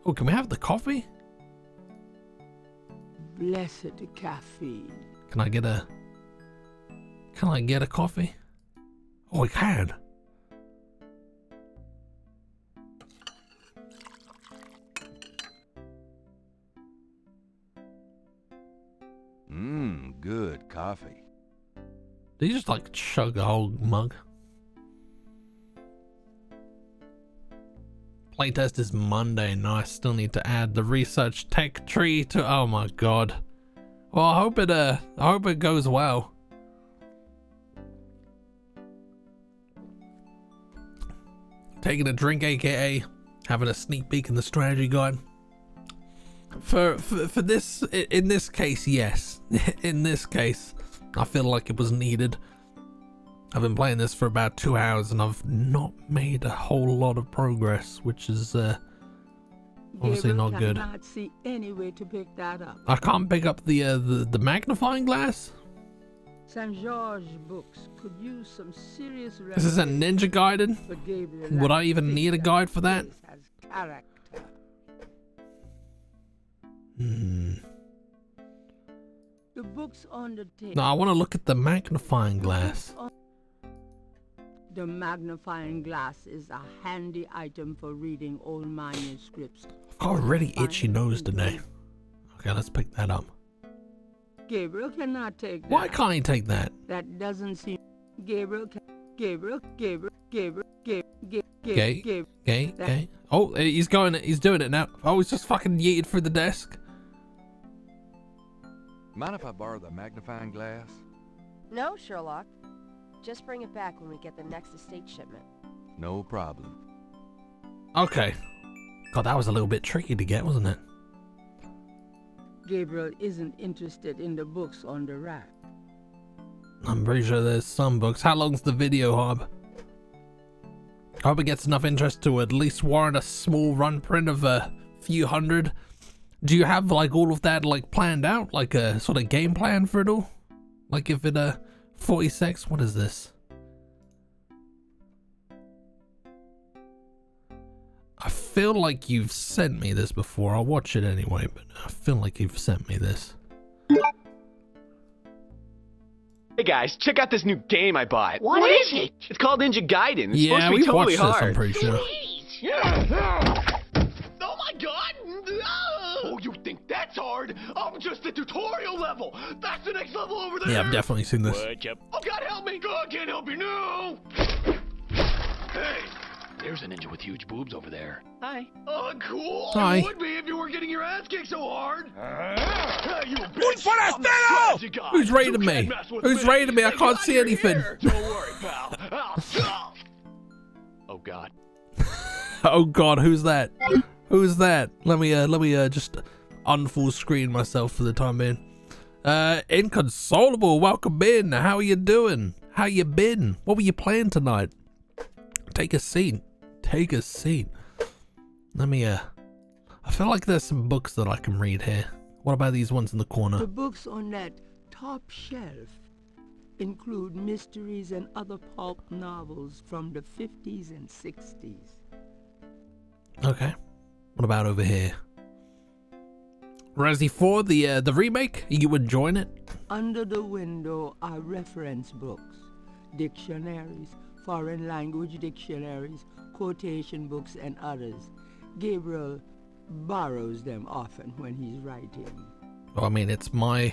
Oh, can we have the coffee? Blessed caffeine. Can I get a coffee? Oh, we can. good coffee. Did you just like chug a whole mug? Playtest is Monday. No, I still need to add the research tech tree to. Oh my god. Well, I hope it goes well. Taking a drink, aka having a sneak peek in the strategy guide. For this, in this case, yes. In this case, I feel like it was needed. I've been playing this for about 2 hours and I've not made a whole lot of progress, which is obviously Gabriel not good. cannot see any way to pick that up. I can't pick up the magnifying glass. St. George books could use some serious. This is a ninja guided. Would I even need a guide for that? The books on the table. No, I want to look at the magnifying glass. The magnifying glass is a handy item for reading old manuscripts. I've got a really itchy nose today. Okay, let's pick that up. Gabriel cannot take that. Why can't he take that? That doesn't seem. Gabriel. Gay. Oh, he's doing it now. Oh, he's just fucking yeeted through the desk. Mind if I borrow the magnifying glass? No, Sherlock. Just bring it back when we get the next estate shipment. No problem. Okay. God, that was a little bit tricky to get, wasn't it? Gabriel isn't interested in the books on the rack. I'm pretty sure there's some books. How long's the video, Hob? I hope it gets enough interest to at least warrant a small run print of a few hundred. Do you have like all of that like planned out? Like a sort of game plan for it all? Like if it 46, what is this? I feel like you've sent me this before. I'll watch it anyway, but I feel like you've sent me this. Hey guys, check out this new game I bought. What is it? It's called Ninja Gaiden. It's Yeah, supposed to be we've totally watched this, hard. I'm pretty sure. Oh my god! Oh, you think that's hard? I'm just at tutorial level. That's the next level over there. Yeah, I've definitely seen this. Oh god, help me! God, can't help you now. Hey, there's a ninja with huge boobs over there. Hi. Oh, cool. Hi. You would be if you weren't getting your ass kicked so hard. You bitch. Who's raiding me? Who's raiding me? I can't see anything. Don't worry, pal. Oh god. Oh god, who's that? Who's that? Let me just unfull screen myself for the time being. Inconsolable, welcome in. How are you doing? How you been? What were you playing tonight? Take a seat. Take a seat. Let me I feel like there's some books that I can read here. What about these ones in the corner? The books on that top shelf include mysteries and other pulp novels from the 50s and 60s. Okay. What about over here? Resi 4, the remake? You enjoying it? Under the window are reference books, dictionaries, foreign language dictionaries, quotation books, and others. Gabriel borrows them often when he's writing. Well, I mean, it's my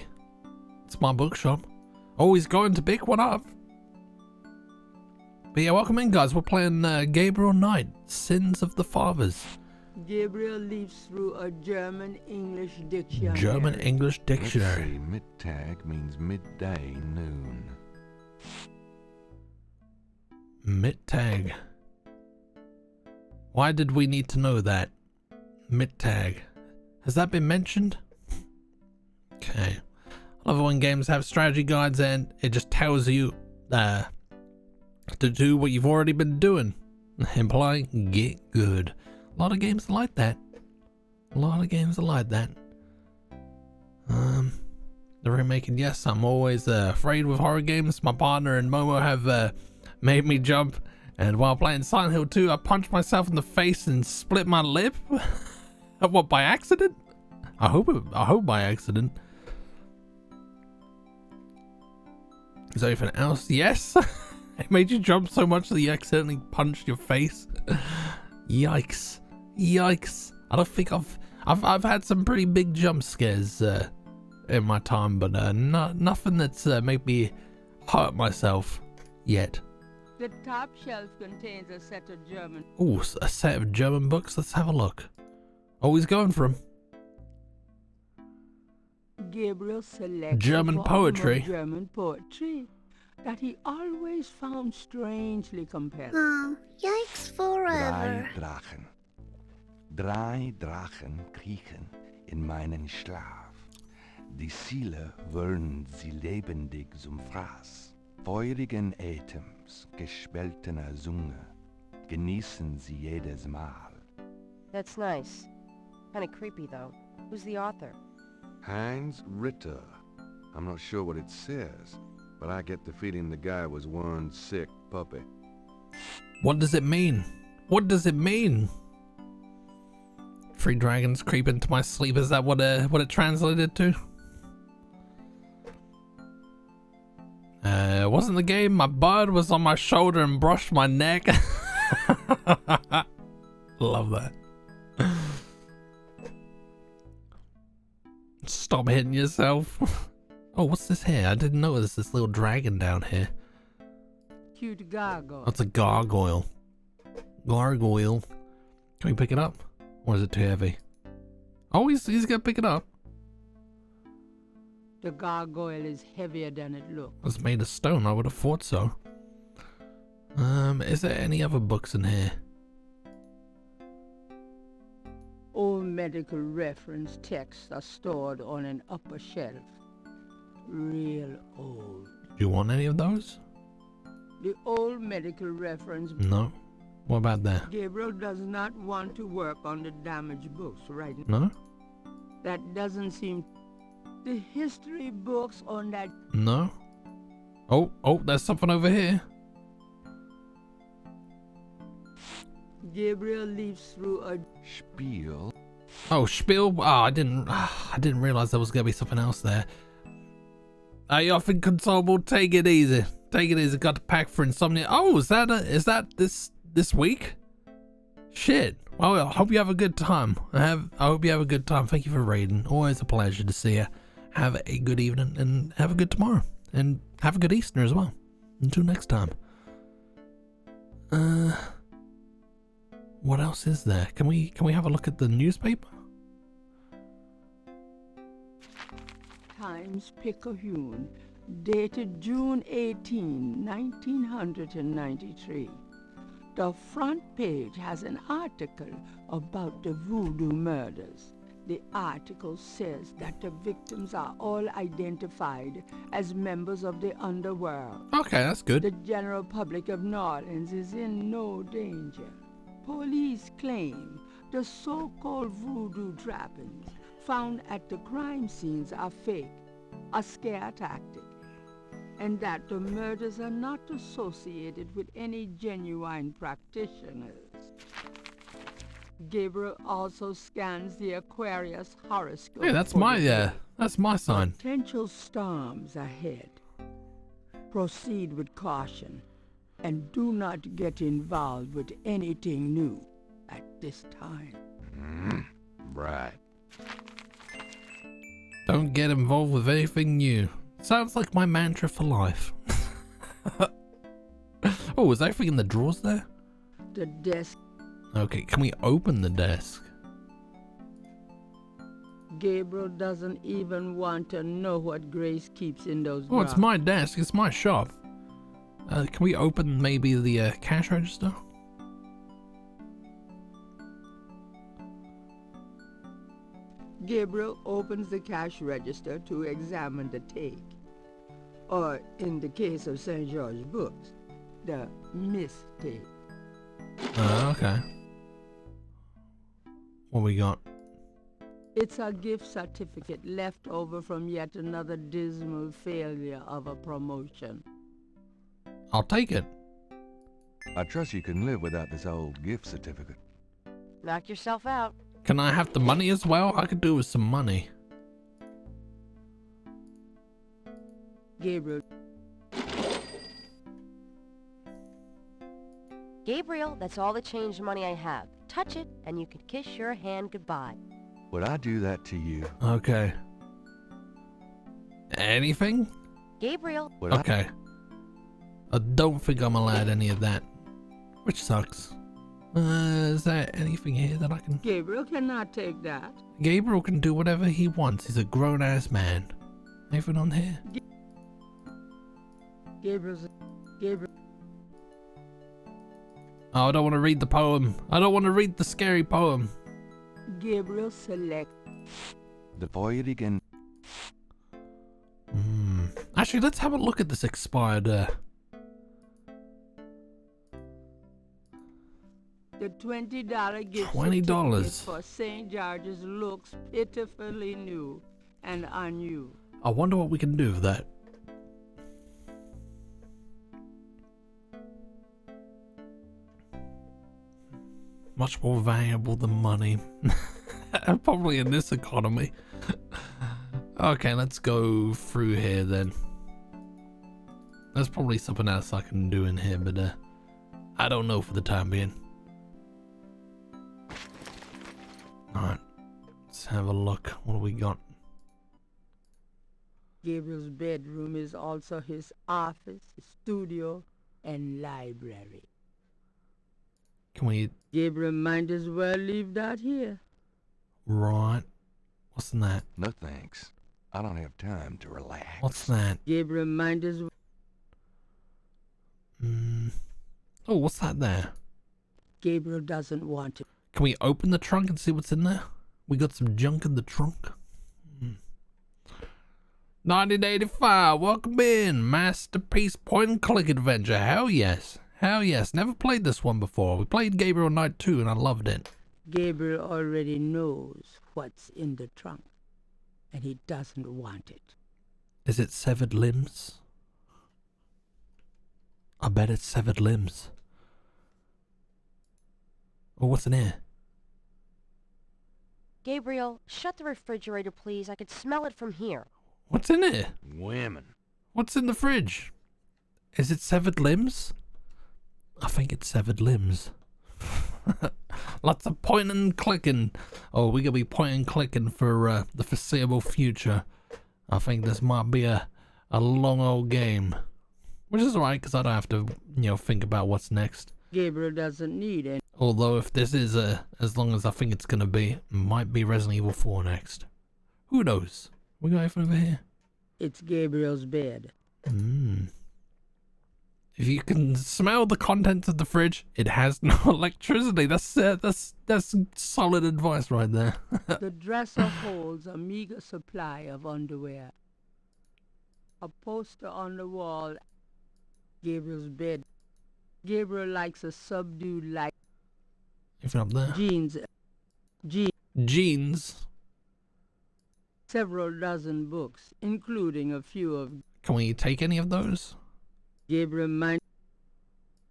bookshop. Always going to pick one up. But yeah, welcome in, guys. We're playing Gabriel Knight, Sins of the Fathers. Gabriel leaves through a German-English dictionary. German-English dictionary. Let's see, Mittag means midday, noon. Mittag. Why did we need to know that? Mittag. Has that been mentioned? Okay. I love it when games have strategy guides and it just tells you to do what you've already been doing. Implying get good. A lot of games are like that. A lot of games are like that. The remaking, yes, I'm always afraid with horror games. My partner and Momo have made me jump, and while playing Silent Hill 2, I punched myself in the face and split my lip. What, by accident? I hope by accident. Is there anything else? Yes. It made you jump so much that you accidentally punched your face. Yikes. Yikes. I don't think I've had some pretty big jump scares in my time, but nothing that's made me hurt myself yet. The top shelf contains a set of German... Ooh, a set of German books. Let's have a look. Oh, he's going for him. Gabriel selected German poetry. German poetry that he always found strangely compelling. Oh, yikes forever. Drei Drachen kriechen in meinen Schlaf. Die Ziele wollen sie lebendig zum Fraß. Feurigen Atems, gespaltener Zunge, genießen sie jedes Mal. That's nice. Kinda creepy, though. Who's the author? Heinz Ritter. I'm not sure what it says, but I get the feeling the guy was one sick puppy. What does it mean? What does it mean? 3 dragons creep into my sleep. Is that what it translated to? Wasn't the game my bird was on my shoulder and brushed my neck? Love that. Stop hitting yourself. Oh, what's this here? I didn't know there's this little dragon down here. Cute gargoyle. That's a gargoyle. Gargoyle. Can we pick it up? Or is it too heavy? Oh, he's gonna pick it up. The gargoyle is heavier than it looks. It's made of stone. I would have thought so. Is there any other books in here? Old medical reference texts are stored on an upper shelf. Real old. Do you want any of those? The old medical reference... No. What about that? Gabriel does not want to work on the damaged books right now. No? That doesn't seem... The history books on that... No? Oh, there's something over here. Gabriel leaves through a... Spiel. Oh, Spiel? Oh, I didn't realize there was gonna be something else there. Are you off inconsolable? Take it easy. Take it easy. Got to pack for insomnia. Oh, is that this week? Shit. Well, I hope you have a good time. I hope you have a good time. Thank you for raiding. Always a pleasure to see you. Have a good evening and have a good tomorrow. And have a good Easter as well. Until next time. What else is there? Can we have a look at the newspaper? Times-Picayune, dated June 18, 1993. The front page has an article about the voodoo murders. The article says that the victims are all identified as members of the underworld. Okay, that's good. The general public of New Orleans is in no danger. Police claim the so-called voodoo trappings found at the crime scenes are fake, a scare tactic, and that the murders are not associated with any genuine practitioners. Gabriel also scans the Aquarius horoscope. Hey, that's my sign. Potential storms ahead. Proceed with caution and do not get involved with anything new at this time. Right. Don't get involved with anything new. Sounds like my mantra for life. Oh, is everything in the drawers there? The desk. Okay, can we open the desk? Gabriel doesn't even want to know what Grace keeps in those Oh, it's my desk. It's my shop. Can we open maybe the cash register? Gabriel opens the cash register to examine the take. Or, in the case of St. George Books, the mistake. Okay. What we got? It's a gift certificate left over from yet another dismal failure of a promotion. I'll take it. I trust you can live without this old gift certificate. Knock yourself out. Can I have the money as well? I could do with some money. Gabriel, that's all the change money I have. Touch it, and you can kiss your hand goodbye. Would I do that to you? Okay. Anything? Gabriel. Okay. I don't think I'm allowed any of that, which sucks. Is there anything here that I can... Gabriel cannot take that. Gabriel can do whatever he wants. He's a grown-ass man. Anything on here? Gabriel. Oh, I don't want to read the poem. I don't want to read the scary poem. Gabriel select. The Feurigen. Actually, let's have a look at this expired. The $20 gift certificate for St. George's looks pitifully new and unused. I wonder what we can do with that. Much more valuable than money. Probably in this economy. Okay, let's go through here then. There's probably something else I can do in here, but I don't know for the time being. Alright, let's have a look. What do we got? Gabriel's bedroom is also his office, his studio, and library. Can we... Gabriel might as well leave that here. Right. What's in that? No thanks. I don't have time to relax. What's that? Gabriel might as well... Oh, what's that there? Gabriel doesn't want it. Can we open the trunk and see what's in there? We got some junk in the trunk. 1985, welcome in. Masterpiece point and click adventure. Hell yes. Hell yes. Never played this one before. We played Gabriel Knight 2 and I loved it. Gabriel already knows what's in the trunk, and he doesn't want it. Is it severed limbs? I bet it's severed limbs. Oh, what's in here? Gabriel, shut the refrigerator, please. I could smell it from here. What's in it? Women. What's in the fridge? Is it severed limbs? I think it's severed limbs. Lots of pointing and clicking. Oh, we're gonna be pointing and clicking for the foreseeable future. I think this might be a long old game. Which is alright, because I don't have to, think about what's next. Gabriel doesn't need it. Although if this is as long as I think it's gonna be, it might be Resident Evil 4 next. Who knows? We got anything over here? It's Gabriel's bed. If you can smell the contents of the fridge, it has no electricity. That's solid advice right there. The dresser holds a meager supply of underwear. A poster on the wall. Gabriel's bed. Gabriel likes a subdued light. Anything up there? Jeans. Several dozen books, including a few of... Can we take any of those? Gabriel might...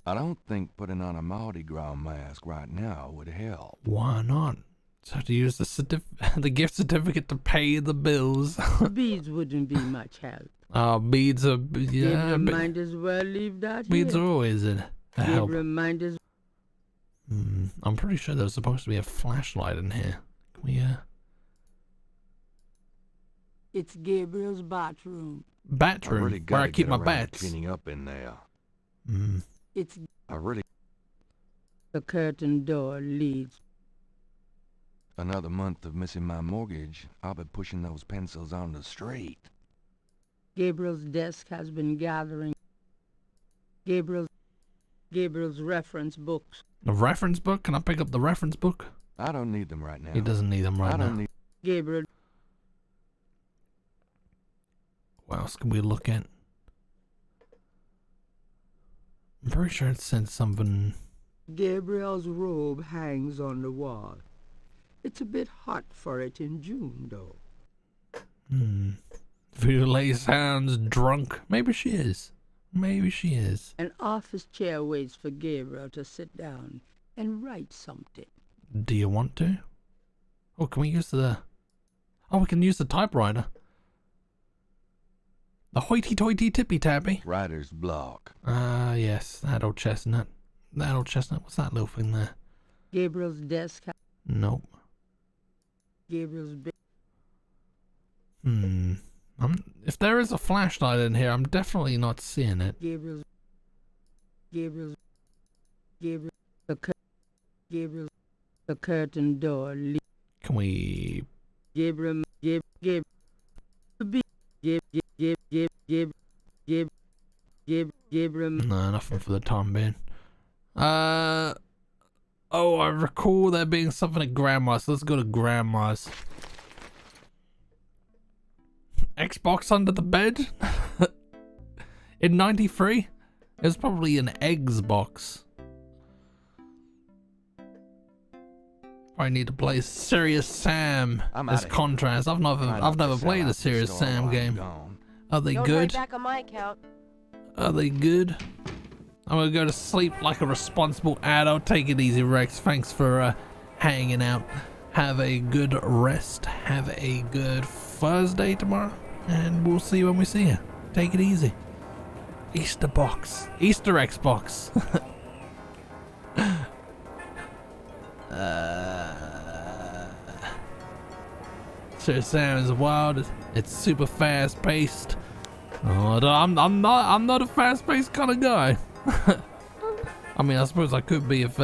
I don't think putting on a Mardi Gras mask right now would help. Why not? So to use the gift certificate to pay the bills. Beads wouldn't be much help. Beads are... Yeah, Gabriel might as well leave that beads here. are always a help. Gabriel might as... I'm pretty sure there's supposed to be a flashlight in here. Can we, It's Gabriel's bathroom. Bathroom? I really where I gotta keep get my around bats. cleaning up in there. It's... I really... The curtain door leads... Another month of missing my mortgage, I'll be pushing those pencils on the street. Gabriel's desk has been gathering... Gabriel's reference books. A reference book? Can I pick up the reference book? I don't need them right now. He doesn't need them right now. Gabriel... What else can we look at? I'm pretty sure it said something... Gabriel's robe hangs on the wall. It's a bit hot for it in June, though. Violet sounds drunk. Maybe she is. Maybe she is. An office chair waits for Gabriel to sit down and write something. Do you want to? Oh, can we use the... Oh, we can use the typewriter. The hoity-toity tippy-tappy. Writer's block. Ah, yes. That old chestnut. That old chestnut. What's that little thing there? Gabriel's desk... Nope. Gabriel's bed... If there is a flashlight in here, I'm definitely not seeing it. Gabriel, the curtain door. Can we? Gabriel, No, nothing for the time being. Oh, I recall there being something at Grandma's. Let's go to Grandma's. Xbox under the bed? In 93? It was probably an Xbox. I need to play Serious Sam as contrast. I've never played a Serious Sam game. Are they Don't good? write back on my account. Are they good? I'm gonna go to sleep like a responsible adult. Take it easy, Rex. Thanks for hanging out. Have a good rest. Have a good Thursday tomorrow. And we'll see you when we see you. Take it easy. Easter box. Easter Xbox. Serious Sam is wild. It's super fast paced. Oh, I'm not a fast paced kind of guy. I mean, I suppose I could be if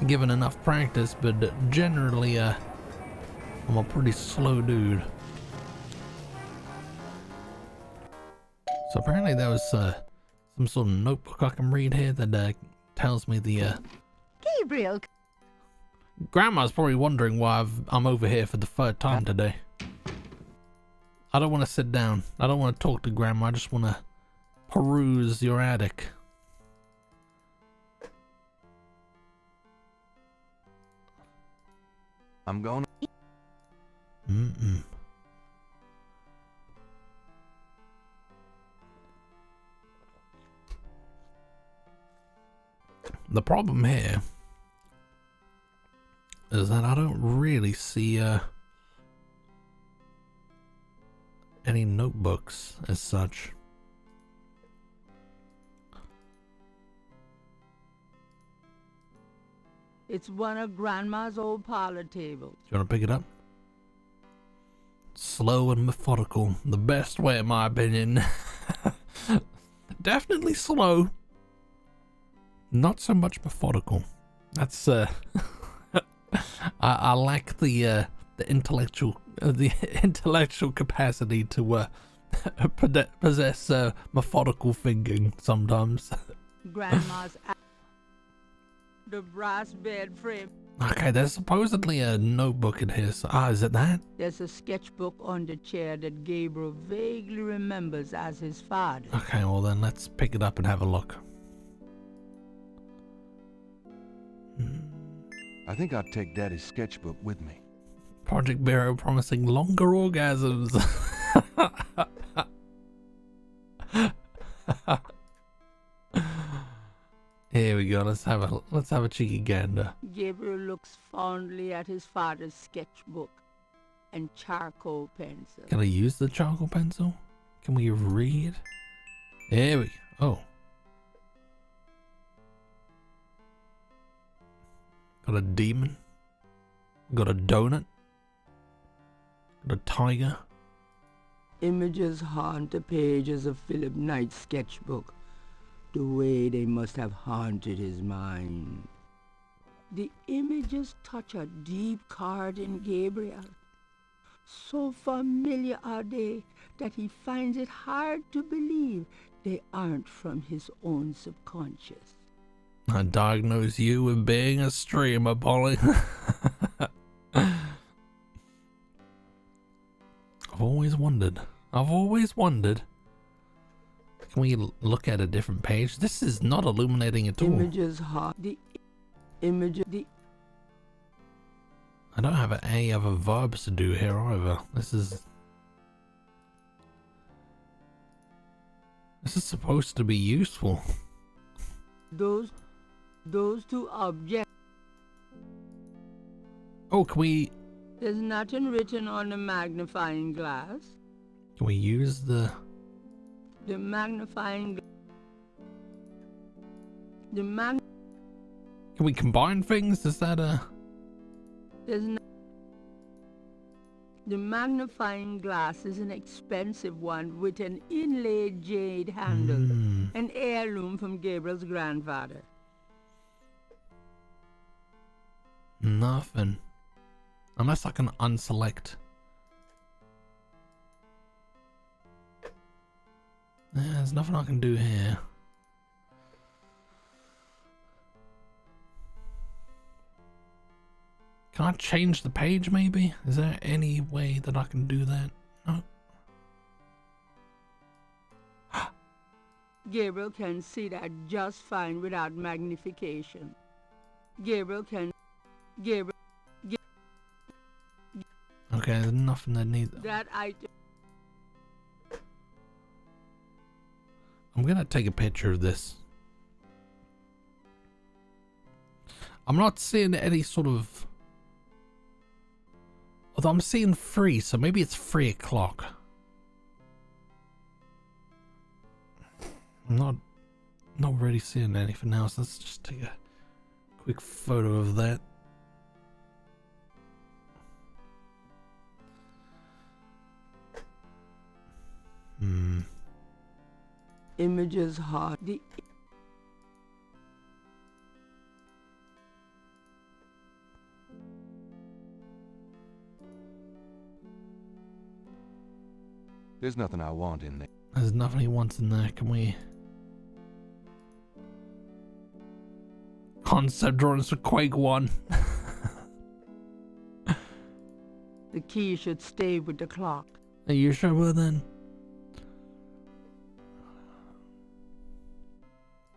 given enough practice, but generally, I'm a pretty slow dude. So apparently there was some sort of notebook I can read here that tells me the Gabriel! Grandma's probably wondering why I'm over here for the third time today. I don't want to sit down. I don't want to talk to Grandma. I just want to peruse your attic. I'm going. The problem here is that I don't really see any notebooks as such. It's one of Grandma's old parlor tables. Do you want to pick it up? Slow and methodical. The best way, in my opinion. Definitely slow. Not so much methodical. That's I lack the intellectual capacity to possess methodical thinking sometimes. Grandma's the brass bed frame. Okay, there's supposedly a notebook in here. So, is it that? There's a sketchbook on the chair that Gabriel vaguely remembers as his father. Okay, well then let's pick it up and have a look. I think I'll take Daddy's sketchbook with me. Project Bureau promising longer orgasms. Here we go. Let's have a cheeky gander. Gabriel looks fondly at his father's sketchbook and charcoal pencil. Can I use the charcoal pencil? Can we read? Here we go. Oh. Got a demon. Got a donut. Got a tiger. Images haunt the pages of Philip Knight's sketchbook, the way they must have haunted his mind. The images touch a deep chord in Gabriel. So familiar are they that he finds it hard to believe they aren't from his own subconscious. I diagnose you with being a streamer, Polly. I've always wondered. Can we look at a different page? This is not illuminating at all. Images haunt the image. I don't have any other verbs to do here either. This is supposed to be useful. Those two objects. Oh, can we... There's nothing written on the magnifying glass. Can we use the magnifying... Can we combine things? Is that a... There's no... The magnifying glass is an expensive one with an inlaid jade handle. An heirloom from Gabriel's grandfather. Nothing. Unless I can unselect. Yeah, there's nothing I can do here. Can I change the page maybe? Is there any way that I can do that? No. Gabriel can see that just fine without magnification. Gabriel can... Okay, there's nothing that needs... That item... I'm gonna take a picture of this. I'm not seeing any sort of... Although I'm seeing 3, so maybe it's 3 o'clock. I'm not really seeing anything else. Let's just take a quick photo of that. Images hard. There's nothing I want in there. There's nothing he wants in there. Can we... Concept drawings for Quake 1. The key should stay with the clock. Are you sure about that?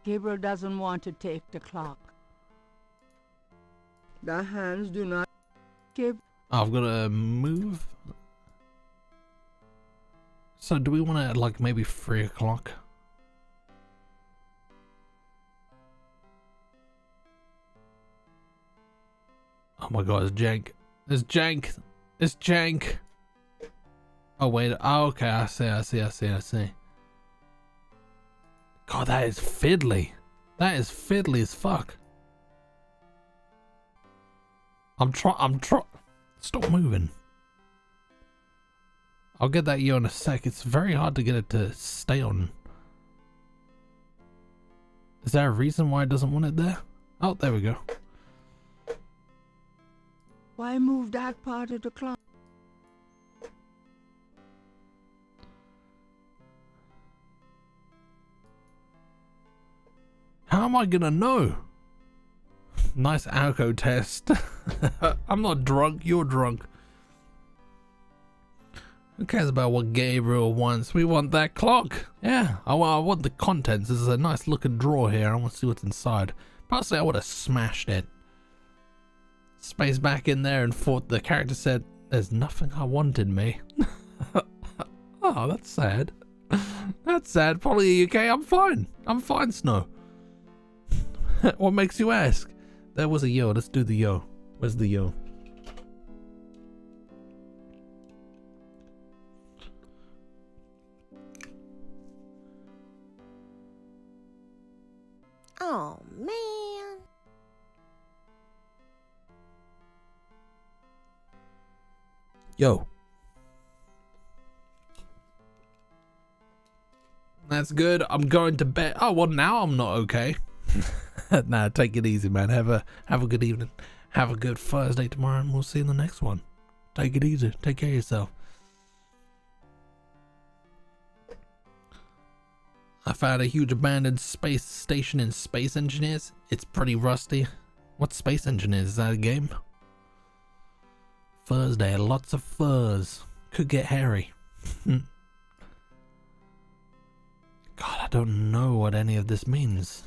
Gabriel doesn't want to take the clock. The hands do not give. I've got to move. So do we want to like maybe 3 o'clock? Oh my god, it's jank. It's jank. It's jank. Oh wait. Oh, okay. I see. God, that is fiddly. That is fiddly as fuck. I'm trying. Stop moving. I'll get that yo in a sec. It's very hard to get it to stay on. Is there a reason why it doesn't want it there? Oh, there we go. Why move that part of the clock? How am I gonna know? Nice alco test. I'm not drunk, you're drunk. Who cares about what Gabriel wants? We want that clock. Yeah, I want the contents. This is a nice looking drawer here. I want to see what's inside. Personally, I would have smashed it. Space back in there and thought the character said, "There's nothing I want in me." Oh, that's sad. That's sad. Probably you okay? I'm fine. I'm fine, Snow. What makes you ask? There was a yo. Let's do the yo. Where's the yo? Oh, man. Yo. That's good. I'm going to bed. Oh, well, now I'm not okay. Nah, take it easy, man. Have a good evening. Have a good Thursday tomorrow, and we'll see you in the next one. Take it easy. Take care of yourself. I found a huge abandoned space station in Space Engineers. It's pretty rusty. What's Space Engineers? Is that a game? Thursday, lots of furs. Could get hairy. God, I don't know what any of this means.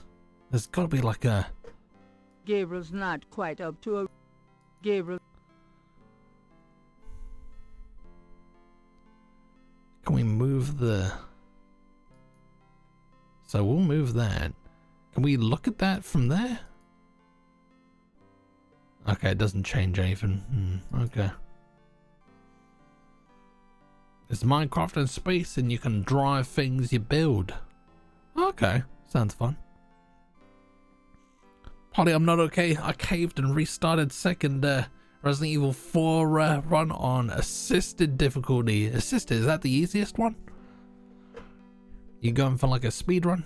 There's gotta be like a... Gabriel's not quite up to a... Gabriel... Can we move the... So we'll move that. Can we look at that from there? Okay, it doesn't change anything. Okay. It's Minecraft in space and you can drive things you build. Okay, sounds fun. Polly, I'm not okay. I caved and restarted second Resident Evil 4 run on assisted difficulty. Assisted, is that the easiest one? You going for like a speed run?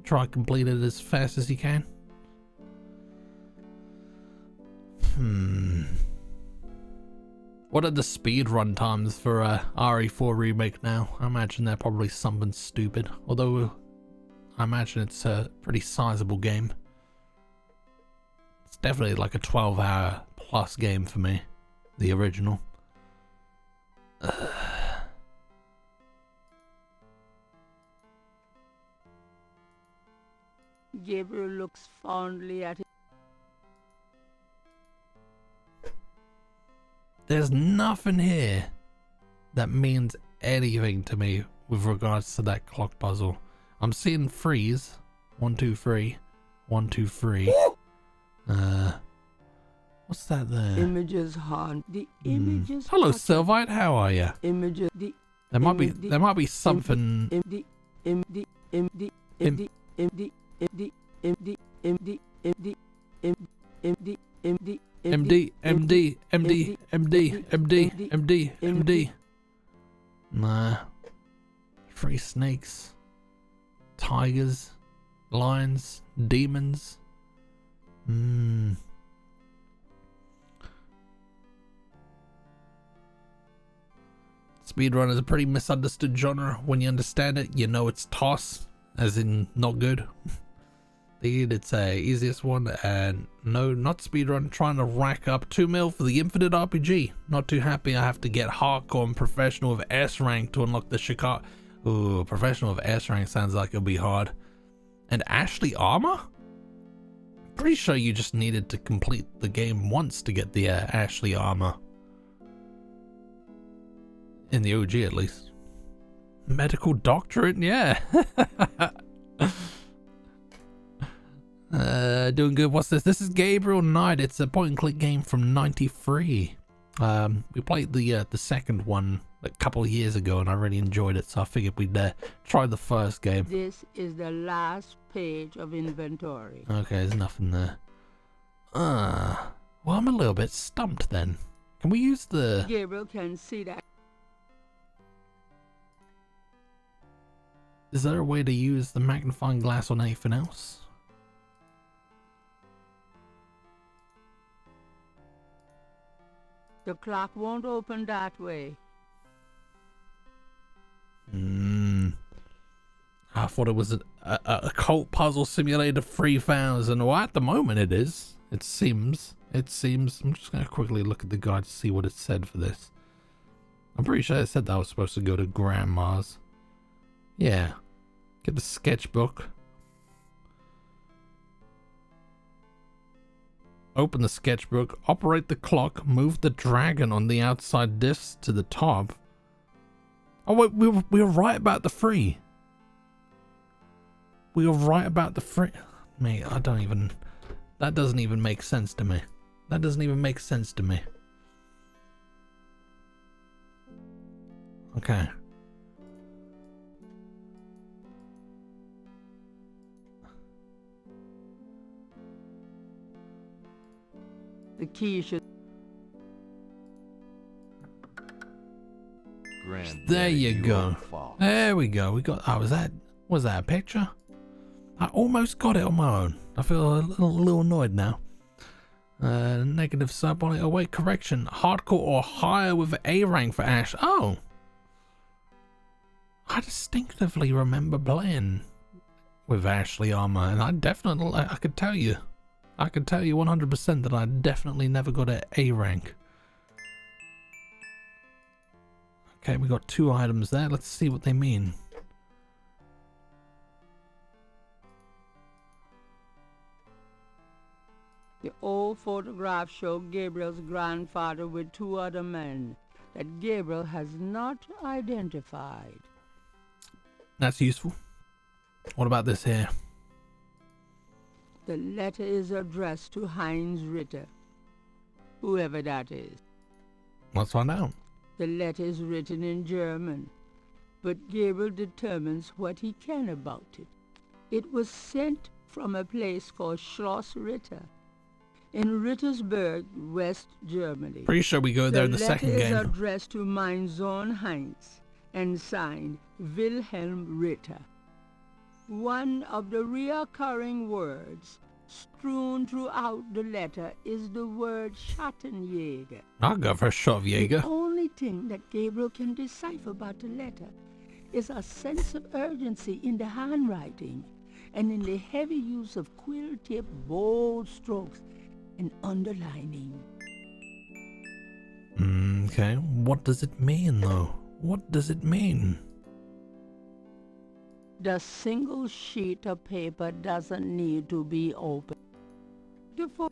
Try to complete it as fast as you can. What are the speed run times for RE4 Remake now? I imagine they're probably something stupid. Although, I imagine it's a pretty sizable game. It's definitely like a 12-hour plus game for me. The original. Gabriel looks fondly at it. There's nothing here that means anything to me with regards to that clock puzzle. I'm seeing freeze. 1, 2, 3. 1, 2, 3. What's that there? Images haunt. The images. Hello, Sylvite. How are you? Images. The There might be something. MD. Nah. Free snakes. Tigers. Lions. Demons. Speedrun is a pretty misunderstood genre. When you understand it, you know it's toss, as in not good. It's a easiest one, and no, not speedrun. Trying to rack up 2 mil for the Infinite RPG. Not too happy I have to get hardcore and professional with S rank to unlock the Chicago. Ooh, professional with S rank sounds like it'll be hard. And Ashley Armor? Pretty sure you just needed to complete the game once to get the Ashley Armor. In the OG at least. Medical doctorate? Yeah. Doing good. What's this? This is Gabriel Knight. It's a point-and-click game from '93. We played the second one a couple of years ago, and I really enjoyed it, so I figured we'd try the first game. This is the last page of inventory. Okay, there's nothing there. Well, I'm a little bit stumped then. Can we use the... Gabriel can see that. Is there a way to use the magnifying glass on anything else? The clock won't open that way. I thought it was a cult puzzle simulator 3000. Well, at the moment it is. It seems. I'm just going to quickly look at the guide to see what it said for this. I'm pretty sure it said that I was supposed to go to Grandma's. Yeah. Get the sketchbook. Open the sketchbook. Operate the clock. Move the dragon on the outside disc to the top. Oh wait, we were right about the free. We were right about the free. Mate, I don't even... That doesn't even make sense to me. That doesn't even make sense to me. Okay. The key should... There you go. There we go. We got... Oh, was that a picture? I almost got it on my own. I feel a little annoyed now. Negative sub on it. Oh wait, correction. Hardcore or higher with A rank for Ash. Oh. I distinctively remember playing with Ashley Armor, and I could tell you 100% that I definitely never got an A rank. Okay, we got 2 items there. Let's see what they mean. The old photographs show Gabriel's grandfather with 2 other men that Gabriel has not identified. That's useful. What about this here? The letter is addressed to Heinz Ritter, whoever that is. Let's find out. The letter is written in German, but Gabriel determines what he can about it. It was sent from a place called Schloss Ritter. in Rittersburg, West Germany. Pretty sure we go there in the second letter is game. addressed to mein Sohn Heinz and signed Wilhelm Ritter. One of the reoccurring words strewn throughout the letter is the word Schattenjäger. I'll go for a shot of Jaeger. The only thing that Gabriel can decipher about the letter is a sense of urgency in the handwriting and in the heavy use of quill-tip bold strokes and underlining. Okay, what does it mean though? What does it mean? The single sheet of paper doesn't need to be opened. The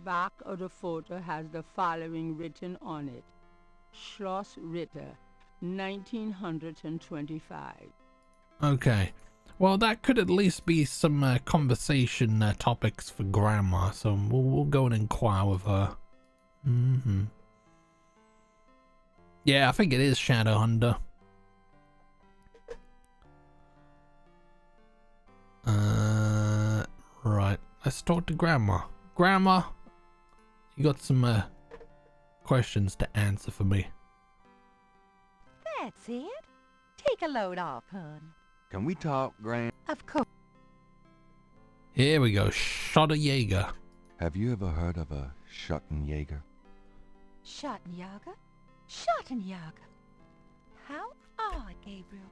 back of the photo has the following written on it. Schloss Ritter, 1925. Okay. Well, that could at least be some conversation topics for Grandma, so we'll go and inquire with her. Yeah, I think it is Shadowhunter. Right. Let's talk to Grandma. Grandma, you got some questions to answer for me. That's it. Take a load off, hon. Can we talk, Gran? Of course. Here we go. Shot of Jaeger. Have you ever heard of a Schottenjäger? Schottenjäger? Schottenjäger. How odd, Gabriel.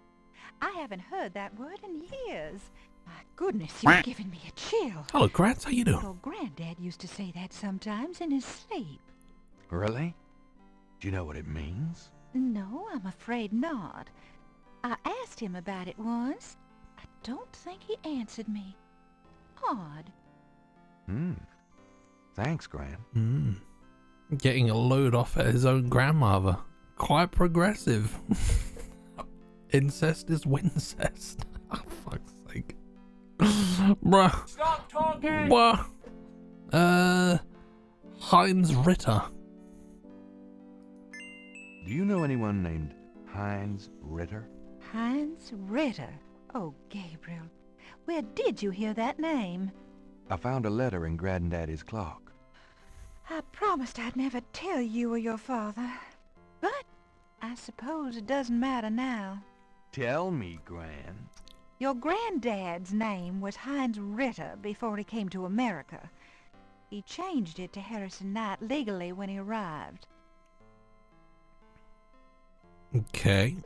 I haven't heard that word in years. My goodness, you're giving me a chill. Hello, Grants. How you doing? Your granddad used to say that sometimes in his sleep. Really? Do you know what it means? No, I'm afraid not. I asked him about it once. I don't think he answered me. Odd. Thanks, Gran. Getting a load off at his own grandmother. Quite progressive. Incest is wincest. Oh, fuck's sake. Bruh. Stop talking! Bruh. Heinz Ritter. Do you know anyone named Heinz Ritter? Heinz Ritter? Oh, Gabriel. Where did you hear that name? I found a letter in Granddaddy's clock. I promised I'd never tell you or your father. But I suppose it doesn't matter now. Tell me, Gran. Your granddad's name was Heinz Ritter before he came to America. He changed it to Harrison Knight legally when he arrived. Okay.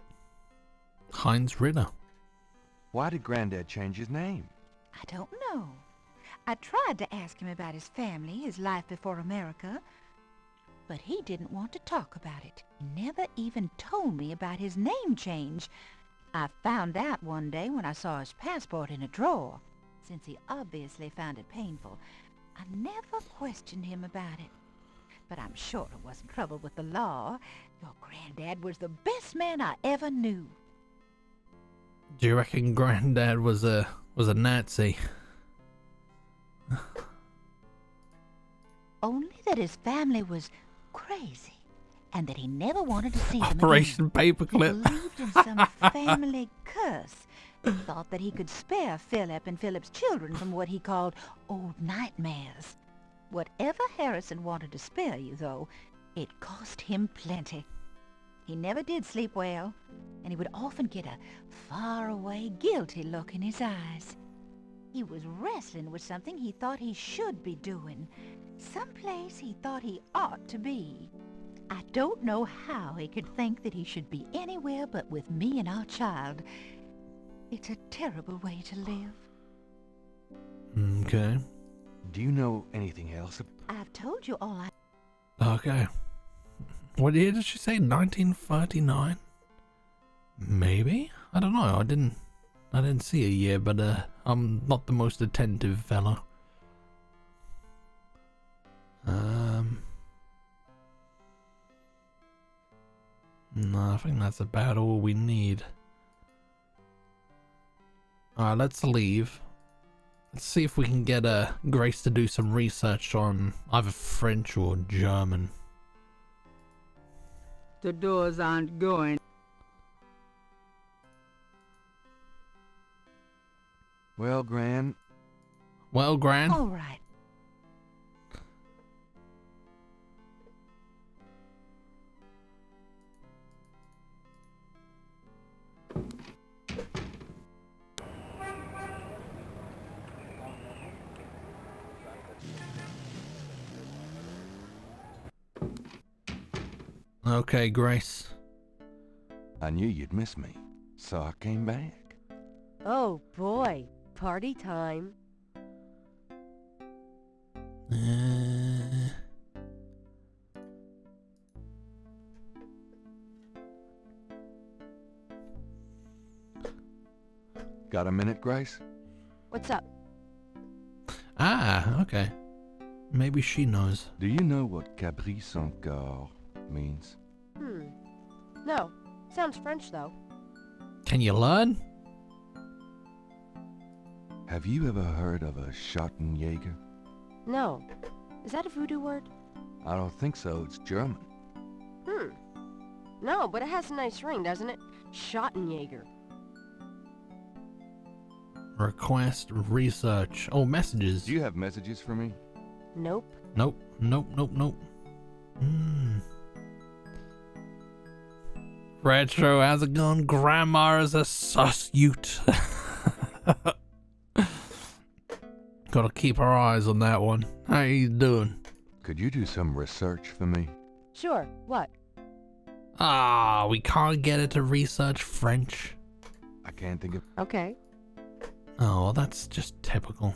Heinz Ritter. Why did Granddad change his name? I don't know. I tried to ask him about his family, his life before America, but he didn't want to talk about it. He never even told me about his name change. I found out one day when I saw his passport in a drawer. Since he obviously found it painful, I never questioned him about it. But I'm sure it wasn't trouble with the law. Your granddad was the best man I ever knew. Do you reckon Granddad was a Nazi? Only that his family was crazy, and that he never wanted to see them Operation Paperclip. He believed in some family curse. Thought that he could spare Philip and Philip's children from what he called old nightmares. Whatever Harrison wanted to spare you, though, it cost him plenty. He never did sleep well, and he would often get a far-away, guilty look in his eyes. He was wrestling with something he thought he should be doing, someplace he thought he ought to be. I don't know how he could think that he should be anywhere but with me and our child. It's a terrible way to live. Okay. Do you know anything else? I've told you all I... Okay. What year did she say? 1939? Maybe? I don't know. I didn't see a year, but I'm not the most attentive fellow. No, I think that's about all we need. Alright, let's leave. Let's see if we can get Grace to do some research on either French or German. The doors aren't going. Well, Gran. Well, Gran. All right. Okay, Grace. I knew you'd miss me, so I came back. Oh boy, party time. Got a minute, Grace? What's up? Ah, okay. Maybe she knows. Do you know what caprice encore means? No. Sounds French, though. Can you learn? Have you ever heard of a Schottenjäger? No. Is that a voodoo word? I don't think so. It's German. No, but it has a nice ring, doesn't it? Schottenjäger. Request research. Oh, messages. Do you have messages for me? Nope. Nope. Retro, how's it going? Grandma is a sus ute. Gotta keep our eyes on that one. How you doing? Could you do some research for me? Sure. What? Ah, we can't get it to research French. I can't think of... Okay. Oh, well, that's just typical.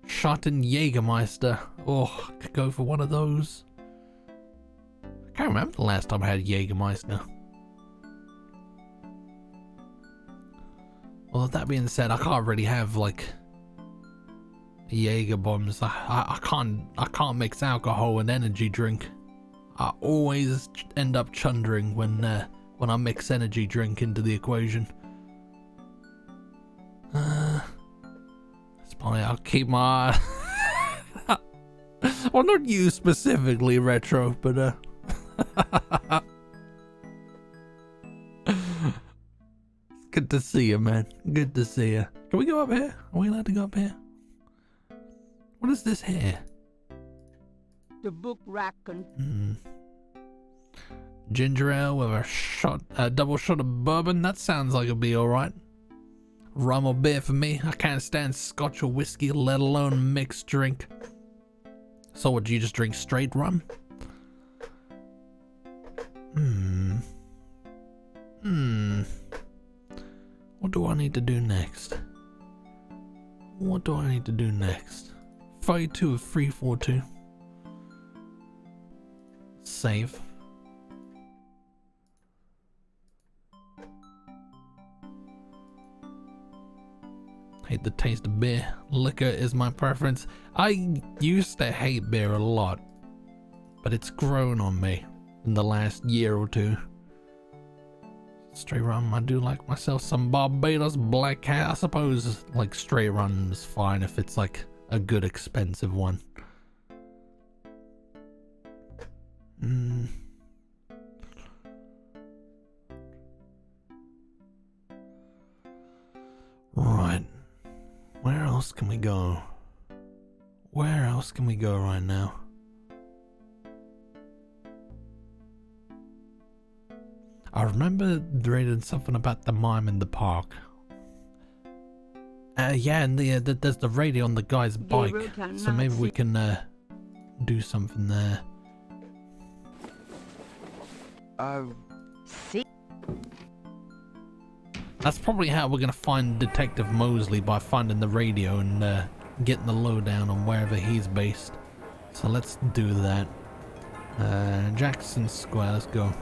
Schotten Jägermeister. Oh, I could go for one of those. I can't remember the last time I had Jägermeister. Well, that being said, I can't really have like Jaeger bombs. I can't mix alcohol and energy drink. I always end up chundering when I mix energy drink into the equation. That's probably I'll keep my well, not you specifically, Retro, but good to see you, man. Good to see you. Can we go up here? Are we allowed to go up here? What is this here? The book rack and... Ginger ale with a double shot of bourbon. That sounds like it'll be alright. Rum or beer for me. I can't stand scotch or whiskey, let alone mixed drink. So would you just drink straight rum? What do I need to do next? 32 of 342. Save. Hate the taste of beer. Liquor is my preference. I used to hate beer a lot, but it's grown on me in the last year or two. Straight rum, I do like myself some Barbados Black Cat. I suppose like straight rum is fine if it's like a good expensive one. Right. Where else can we go? Where else can we go right now? I remember reading something about the mime in the park. Yeah, and there's the radio on the guy's bike, so maybe we can do something there. See? That's probably how we're gonna find Detective Mosley, by finding the radio and getting the lowdown on wherever he's based. So let's do that. Jackson Square, let's go.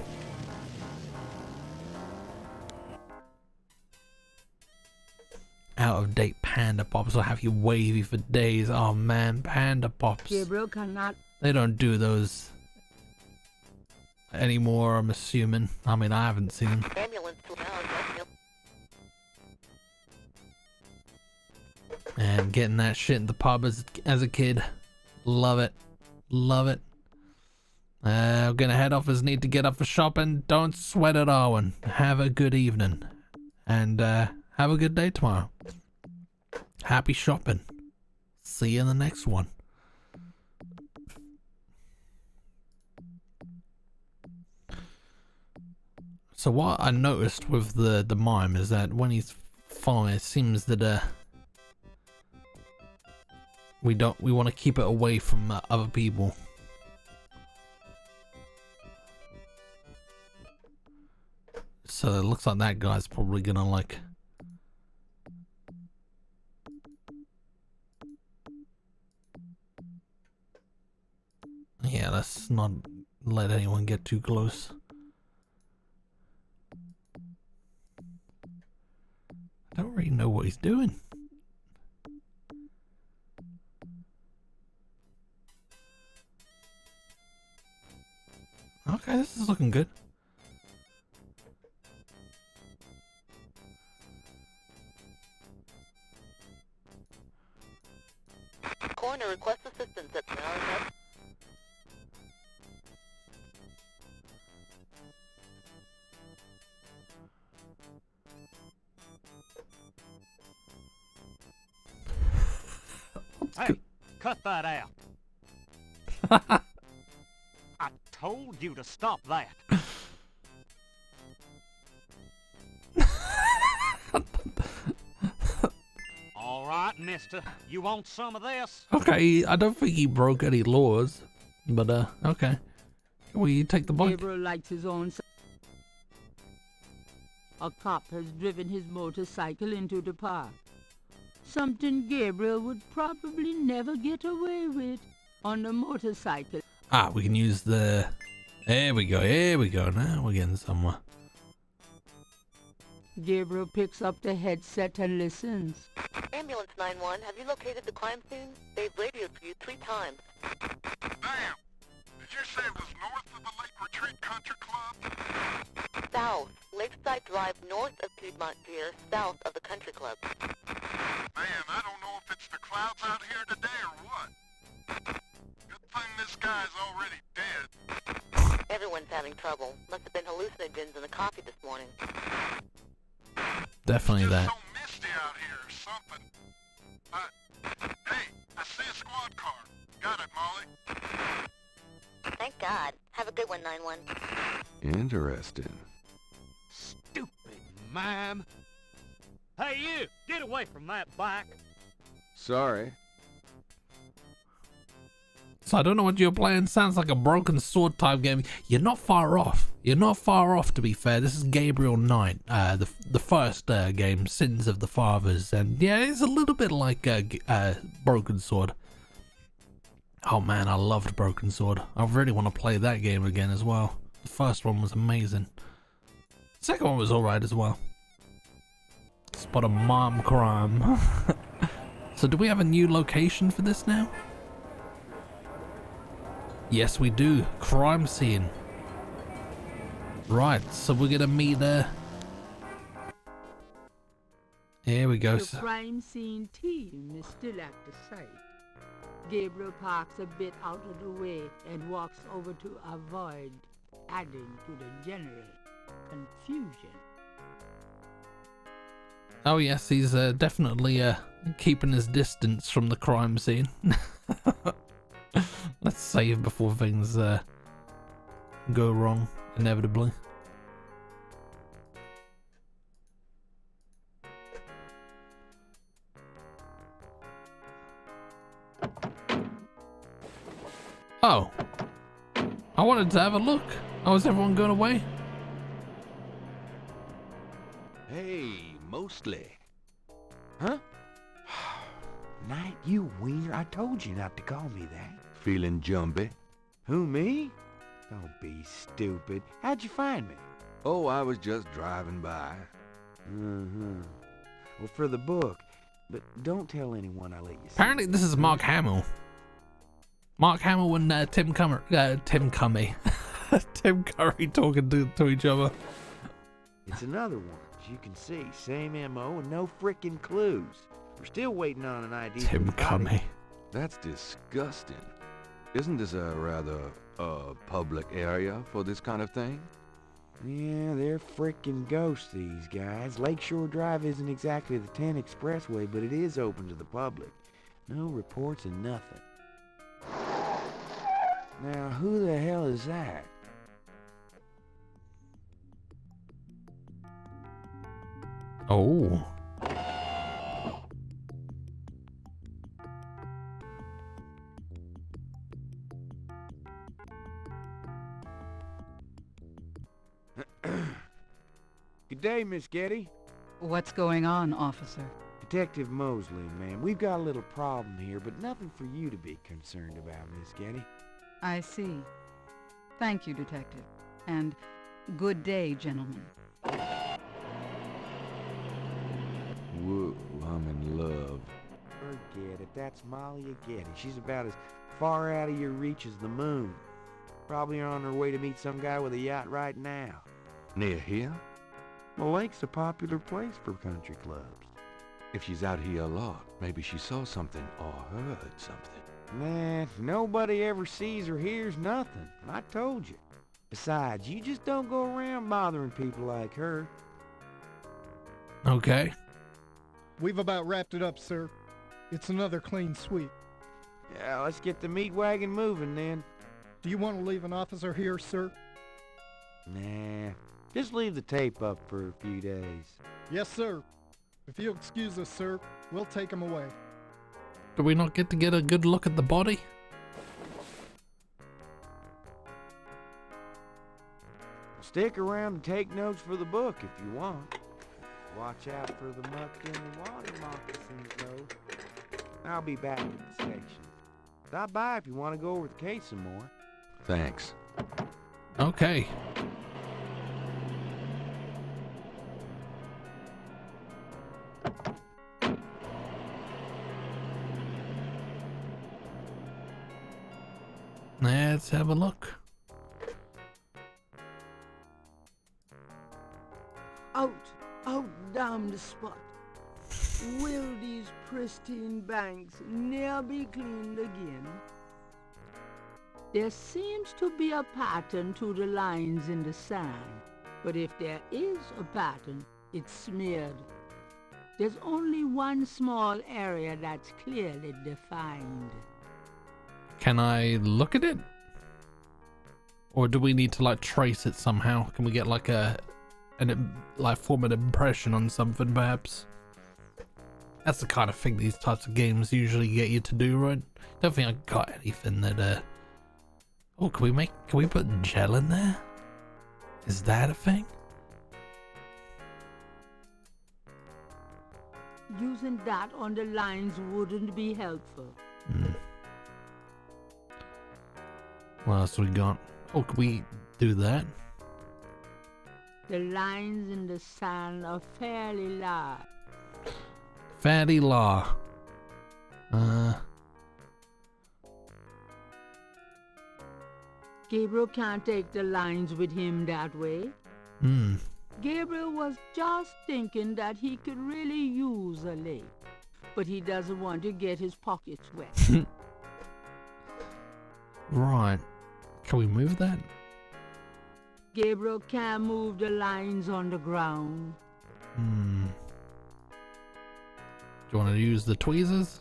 Out of date Panda Pops will have you wavy for days. Oh man, Panda Pops. Gabriel cannot. They don't do those anymore, I'm assuming. I mean, I haven't seen them. And getting that shit in the pub as a kid. Love it. Love it. I'm gonna head off as need to get up for shopping. Don't sweat it, Arwen. Have a good evening. And have a good day tomorrow. Happy shopping. See you in the next one. So what I noticed with the mime is that when he's following, it seems that we want to keep it away from other people. So it looks like that guy's probably gonna like... Yeah, let's not let anyone get too close. I don't really know what he's doing. Okay, this is looking good. Coroner requests assistance at Pinellas. Hey, cut that out. I told you to stop that. All right, mister. You want some of this? Okay, I don't think he broke any laws, but okay. Will you take the bike? Gabriel likes his own. A cop has driven his motorcycle into the park. Something Gabriel would probably never get away with on a motorcycle. Ah, we can use the... There we go, now we're getting somewhere. Gabriel picks up the headset and listens. Ambulance 911, have you located the crime scene? They've radioed for you 3 times. Damn! Did you say it was north of the Lake Retreat Country Club? South. Lakeside Drive north of Piedmont Pier, south of the country club. Man, I don't know if it's the clouds out here today or what. Good thing this guy's already dead. Everyone's having trouble. Must have been hallucinogens in the coffee this morning. Definitely that. So misty out here or something. Hey, I see a squad car. Got it, Molly. Thank God. Have a good one, 9-1. Interesting. Stupid mime. Hey, you! Get away from that bike. Sorry. So I don't know what you're playing. Sounds like a Broken Sword type game. You're not far off. You're not far off, to be fair. This is Gabriel Knight, the first game, Sins of the Fathers, and yeah, it's a little bit like Broken Sword. Oh man, I loved Broken Sword. I really want to play that game again as well. The first one was amazing. The second one was alright as well. Spot a mom crime. So do we have a new location for this now? Yes, we do. Crime scene. Right, so we're gonna meet Here we go. The crime scene team is still at the site. Gabriel parks a bit out of the way and walks over to avoid adding to the general confusion. Oh yes, he's definitely keeping his distance from the crime scene. Let's save before things go wrong, inevitably. Oh, I wanted to have a look. How is everyone going away? Hey, mostly. Huh? Knight, you wiener. I told you not to call me that. Feeling jumpy? Who, me? Don't be stupid. How'd you find me? Oh, I was just driving by. Well, for the book. But don't tell anyone I let you see. Apparently this is Mark Hamill. Mark Hamill and Tim Curry talking to each other. It's another one, as you can see. Same MO and no frickin' clues. We're still waiting on an ID. Tim Curry. That's disgusting. Isn't this a rather public area for this kind of thing? Yeah, they're frickin' ghosts, these guys. Lakeshore Drive isn't exactly the 10 expressway, but it is open to the public. No reports and nothing. Now, who the hell is that? Oh. Good day, Miss Getty. What's going on, officer? Detective Mosley, ma'am. We've got a little problem here, but nothing for you to be concerned about, Miss Getty. I see. Thank you, Detective. And good day, gentlemen. Whoa, I'm in love. Forget it. That's Malia Getty. She's about as far out of your reach as the moon. Probably on her way to meet some guy with a yacht right now. Near here? The lake's a popular place for country clubs. If she's out here a lot, maybe she saw something or heard something. Nah, nobody ever sees or hears nothing. I told you. Besides, you just don't go around bothering people like her. Okay. We've about wrapped it up, sir. It's another clean sweep. Yeah, let's get the meat wagon moving then. Do you want to leave an officer here, sir? Nah, just leave the tape up for a few days. Yes, sir. If you'll excuse us, sir, we'll take him away. Do we not get to get a good look at the body? Stick around and take notes for the book if you want. Watch out for the muck in the water moccasins, though. I'll be back at the station. Stop by if you want to go over the case some more. Thanks. Okay. Let's have a look. Out down the spot. Will these pristine banks ne'er be cleaned again? There seems to be a pattern to the lines in the sand, but if there is a pattern, it's smeared. There's only one small area that's clearly defined. Can I look at it? Or do we need to like trace it somehow? Can we get like form an impression on something perhaps? That's the kind of thing these types of games usually get you to do, right? Don't think I got anything that oh, can we put gel in there? Is that a thing? Using that on the lines wouldn't be helpful. What else we got? Oh, can we do that? The lines in the sand are fairly large. Fairly large. Gabriel can't take the lines with him that way. Gabriel was just thinking that he could really use a lake, but he doesn't want to get his pockets wet. Right. Can we move that? Gabriel can't move the lines on the ground. Do you want to use the tweezers?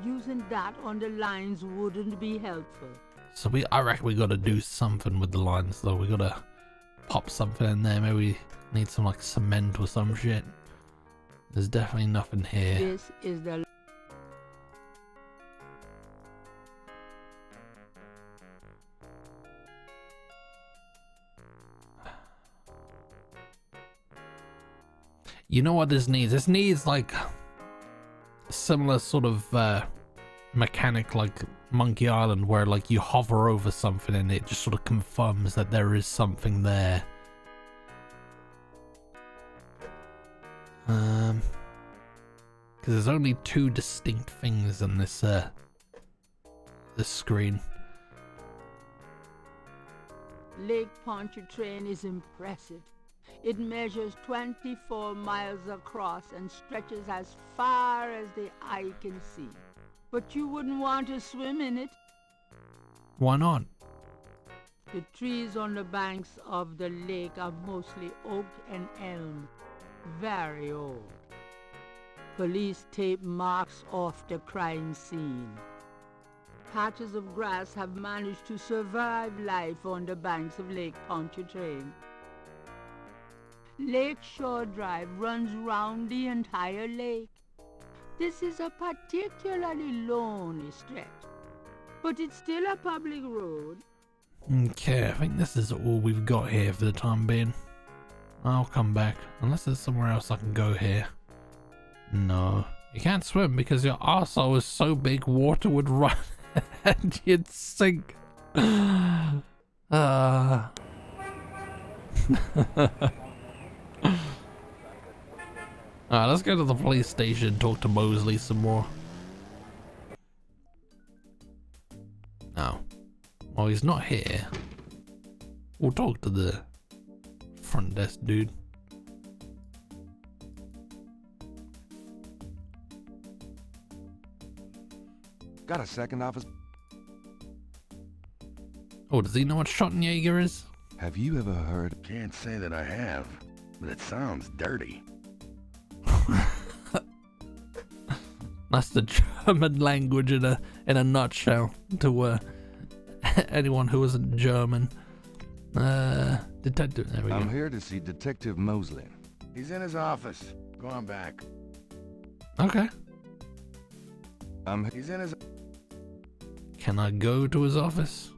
Using that on the lines wouldn't be helpful. So I reckon we gotta do something with the lines though. We gotta pop something in there. Maybe we need some like cement or some shit. There's definitely nothing here. This is the... You know what this needs? This needs like a similar sort of mechanic like Monkey Island, where like you hover over something and it just sort of confirms that there is something there. Because there's only two distinct things on this this screen. Lake Pontchartrain is impressive. It measures 24 miles across and stretches as far as the eye can see. But you wouldn't want to swim in it. Why not? The trees on the banks of the lake are mostly oak and elm, very old. Police tape marks off the crime scene. Patches of grass have managed to survive life on the banks of Lake Pontchartrain. Lakeshore Drive runs round the entire lake. This is a particularly lonely stretch, but it's still a public road. Okay, I think this is all we've got here for the time being. I'll come back. Unless there's somewhere else I can go here. No. You can't swim because your arsehole is so big water would run and you'd sink. Alright, let's go to the police station and talk to Mosley some more. Oh. Well, he's not here. We'll talk to the front desk dude. Got a second, officer? Oh, does he know what Schottenjäger is? Have you ever heard? Can't say that I have, but it sounds dirty. That's the German language in a nutshell to anyone who isn't German. Detective, there we go. I'm here to see Detective Mosley. He's in his office. Go on back. Okay. He's in his... Can I go to his office?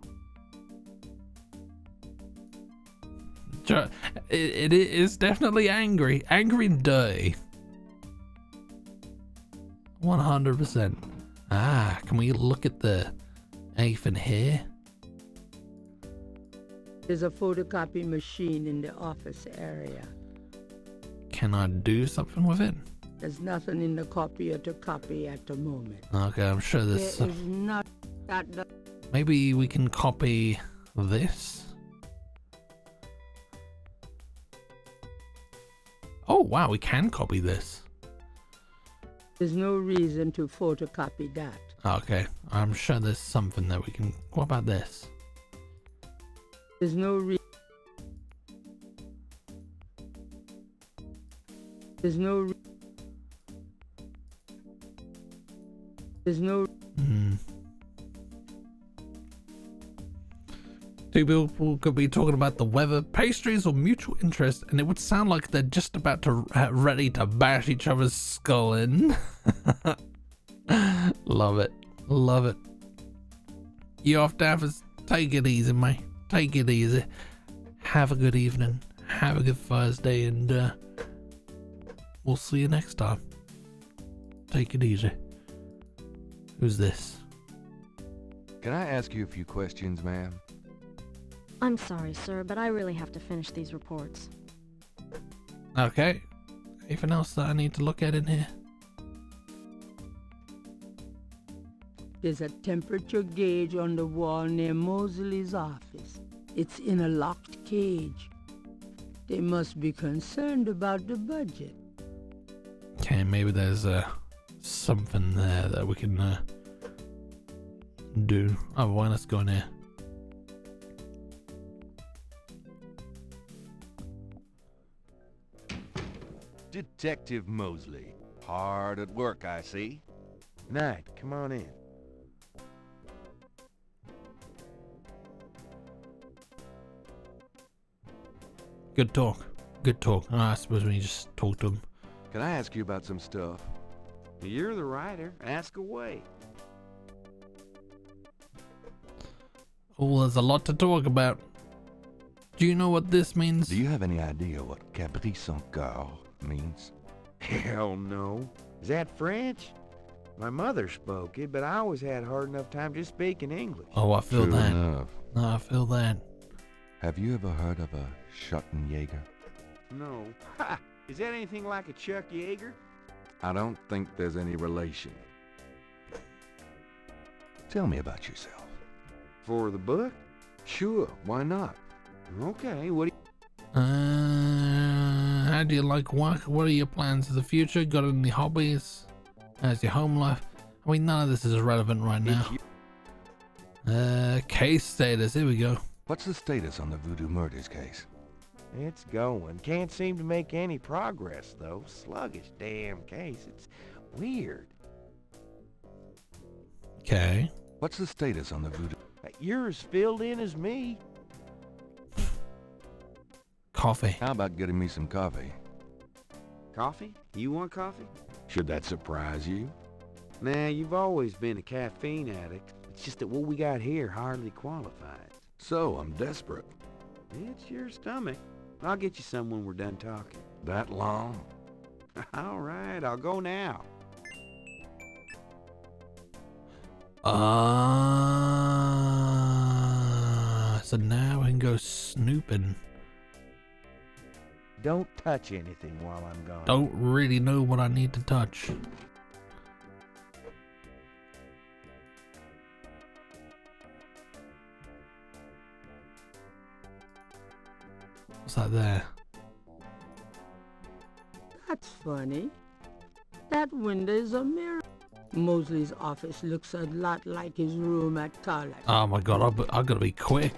It is definitely angry. Angry and dirty. 100%. Ah, can we look at the anything here? There's a photocopy machine in the office area. Can I do something with it? There's nothing in the copier to copy at the moment. Okay, I'm sure there's There is not that. Maybe we can copy this. Oh wow, we can copy this. There's no reason to photocopy that. Okay, I'm sure there's something that we can. What about this? There's no reason. There's no. There's no. Two people could be talking about the weather, pastries, or mutual interest, and it would sound like they're just about to ready to bash each other's skull in. Love it, love it. You off, Daffers? Take it easy, mate. Take it easy. Have a good evening. Have a good Thursday, and we'll see you next time. Take it easy. Who's this? Can I ask you a few questions, ma'am? I'm sorry, sir, but I really have to finish these reports. Okay. Anything else that I need to look at in here? There's a temperature gauge on the wall near Mosley's office. It's in a locked cage. They must be concerned about the budget. Okay, maybe there's something there that we can do. Oh, why let's go in here. Detective Mosley. Hard at work, I see. Knight, come on in. Good talk. Good talk. Oh, I suppose we just talk to him. Can I ask you about some stuff? You're the writer. Ask away. Oh, there's a lot to talk about. Do you know what this means? Do you have any idea what Cabri sans cœur means? Hell no. Is that French? My mother spoke it, but I always had hard enough time just speaking English. Oh, I feel True that. enough. No, I feel that. Have you ever heard of a Schottenjäger? No. Ha! Is that anything like a Chuck Yeager? I don't think there's any relation. Tell me about yourself. For the book? Sure, why not? Okay, what do you... How do you like work? What are your plans for the future? Got any hobbies? How's your home life? I mean, none of this is relevant right now. Case status. Here we go. What's the status on the Voodoo Murders case? It's going. Can't seem to make any progress, though. Sluggish damn case. It's weird. Okay. What's the status on the Voodoo? You're as filled in as me. Coffee. How about getting me some coffee? Coffee? You want coffee? Should that surprise you? Nah, you've always been a caffeine addict. It's just that what we got here hardly qualifies. So, I'm desperate. It's your stomach. I'll get you some when we're done talking. That long? All right, I'll go now. So now we can go snooping. Don't touch anything while I'm gone. Don't really know what I need to touch. What's that there? That's funny. That window is a mirror. Mosley's office looks a lot like his room at college. Oh my god, I gotta be quick.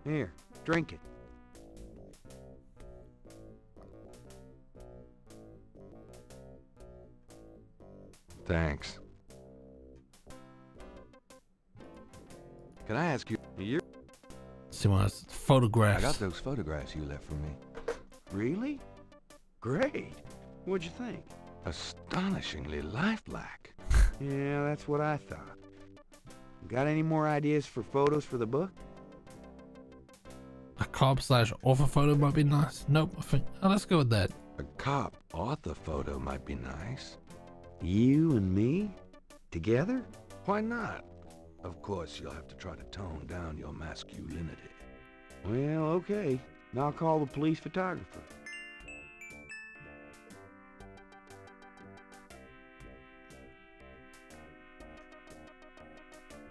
Here, drink it. Thanks. Can I ask you? See my photographs. I got those photographs you left for me. Really? Great. What'd you think? Astonishingly lifelike. Yeah, that's what I thought. Got any more ideas for photos for the book? A cop/author photo might be nice. Nope, I think. Oh, let's go with that. A cop author photo might be nice. You and me? Together? Why not? Of course, you'll have to try to tone down your masculinity. Well, okay. I'll call the police photographer.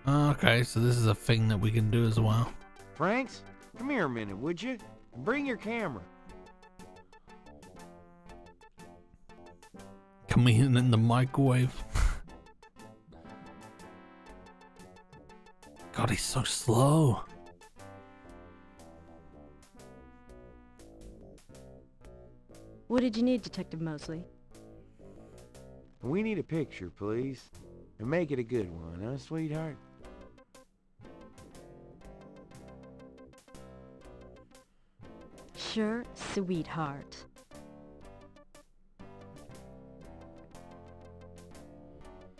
Okay, so this is a thing that we can do as well. Franks, come here a minute, would you? Bring your camera. Coming in the microwave. God, he's so slow. What did you need, Detective Mosley? We need a picture, please. And make it a good one, huh, sweetheart? Sure, sweetheart.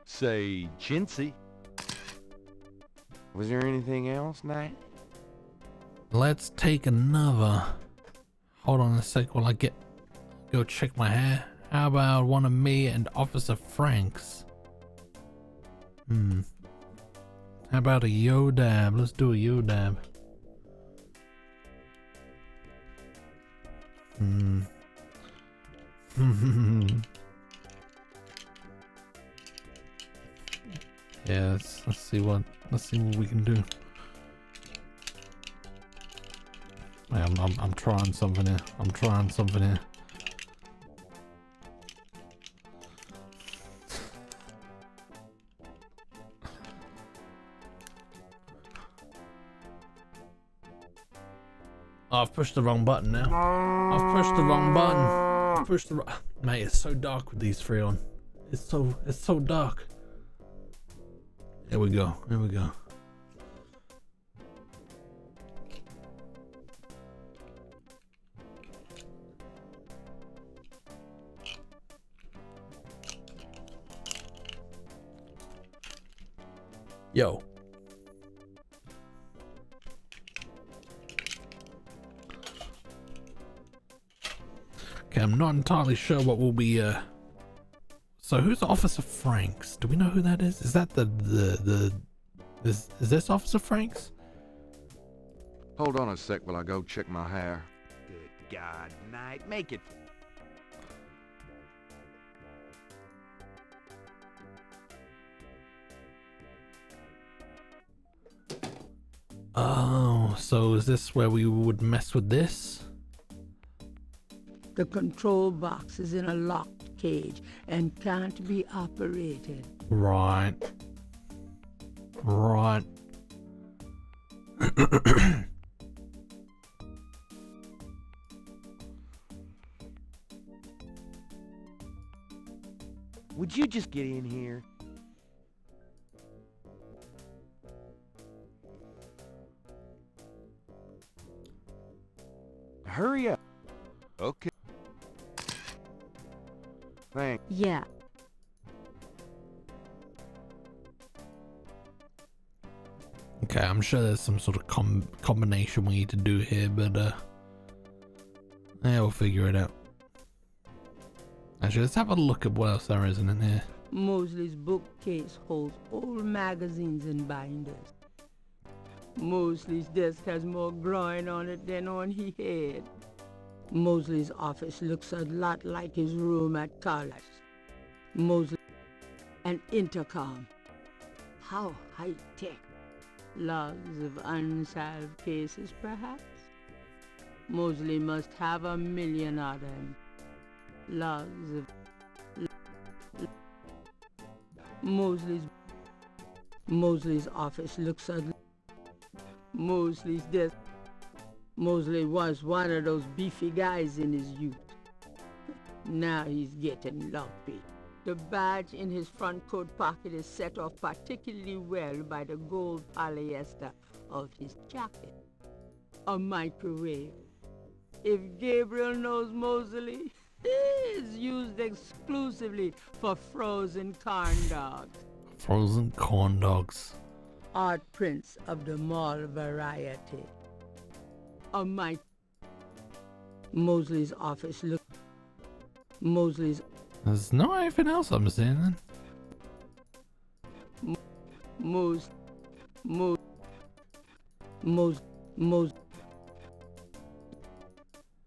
Say, chintzy. Was there anything else, Knight? Let's take another. Hold on a sec while I go check my hair. How about one of me and Officer Franks? How about a yo dab? Let's do a yo dab. Yeah, let's see what we can do. Yeah, I'm trying something here. I'm trying something here. Oh, I've pushed the wrong button now. I've pushed the wrong button. I've pushed the wrong... Mate, it's so dark with these three on. It's so dark. Here we go. Here we go. Yo. Okay, I'm not entirely sure what will be so who's Officer Franks? Do we know who that is? Is that is this Officer Franks? Hold on a sec while I go check my hair. Good God, Knight, make it. Oh, so is this where we would mess with this? The control box is in a locked cage and can't be operated. Right. Right. Would you just get in here? Hurry up. Okay. Thanks. Yeah. Okay, I'm sure there's some sort of combination we need to do here, but yeah, we'll figure it out. Actually, let's have a look at what else there is in here. Mosley's bookcase holds old magazines and binders. Mosley's desk has more groin on it than on his head. Mosley's office looks a lot like his room at college. Mosley, an intercom. How high-tech. Logs of unsolved cases, perhaps? Mosley must have 1 million of them. Logs of... Mosley's office looks a... Mosley's desk... Mosley was one of those beefy guys in his youth. Now he's getting lumpy. The badge in his front coat pocket is set off particularly well by the gold polyester of his jacket. A microwave. If Gabriel knows Mosley, it's used exclusively for frozen corn dogs. Frozen corn dogs. Art prints of the mall variety. A Mosley's office look. Mosley's. There's not anything else I'm seeing then.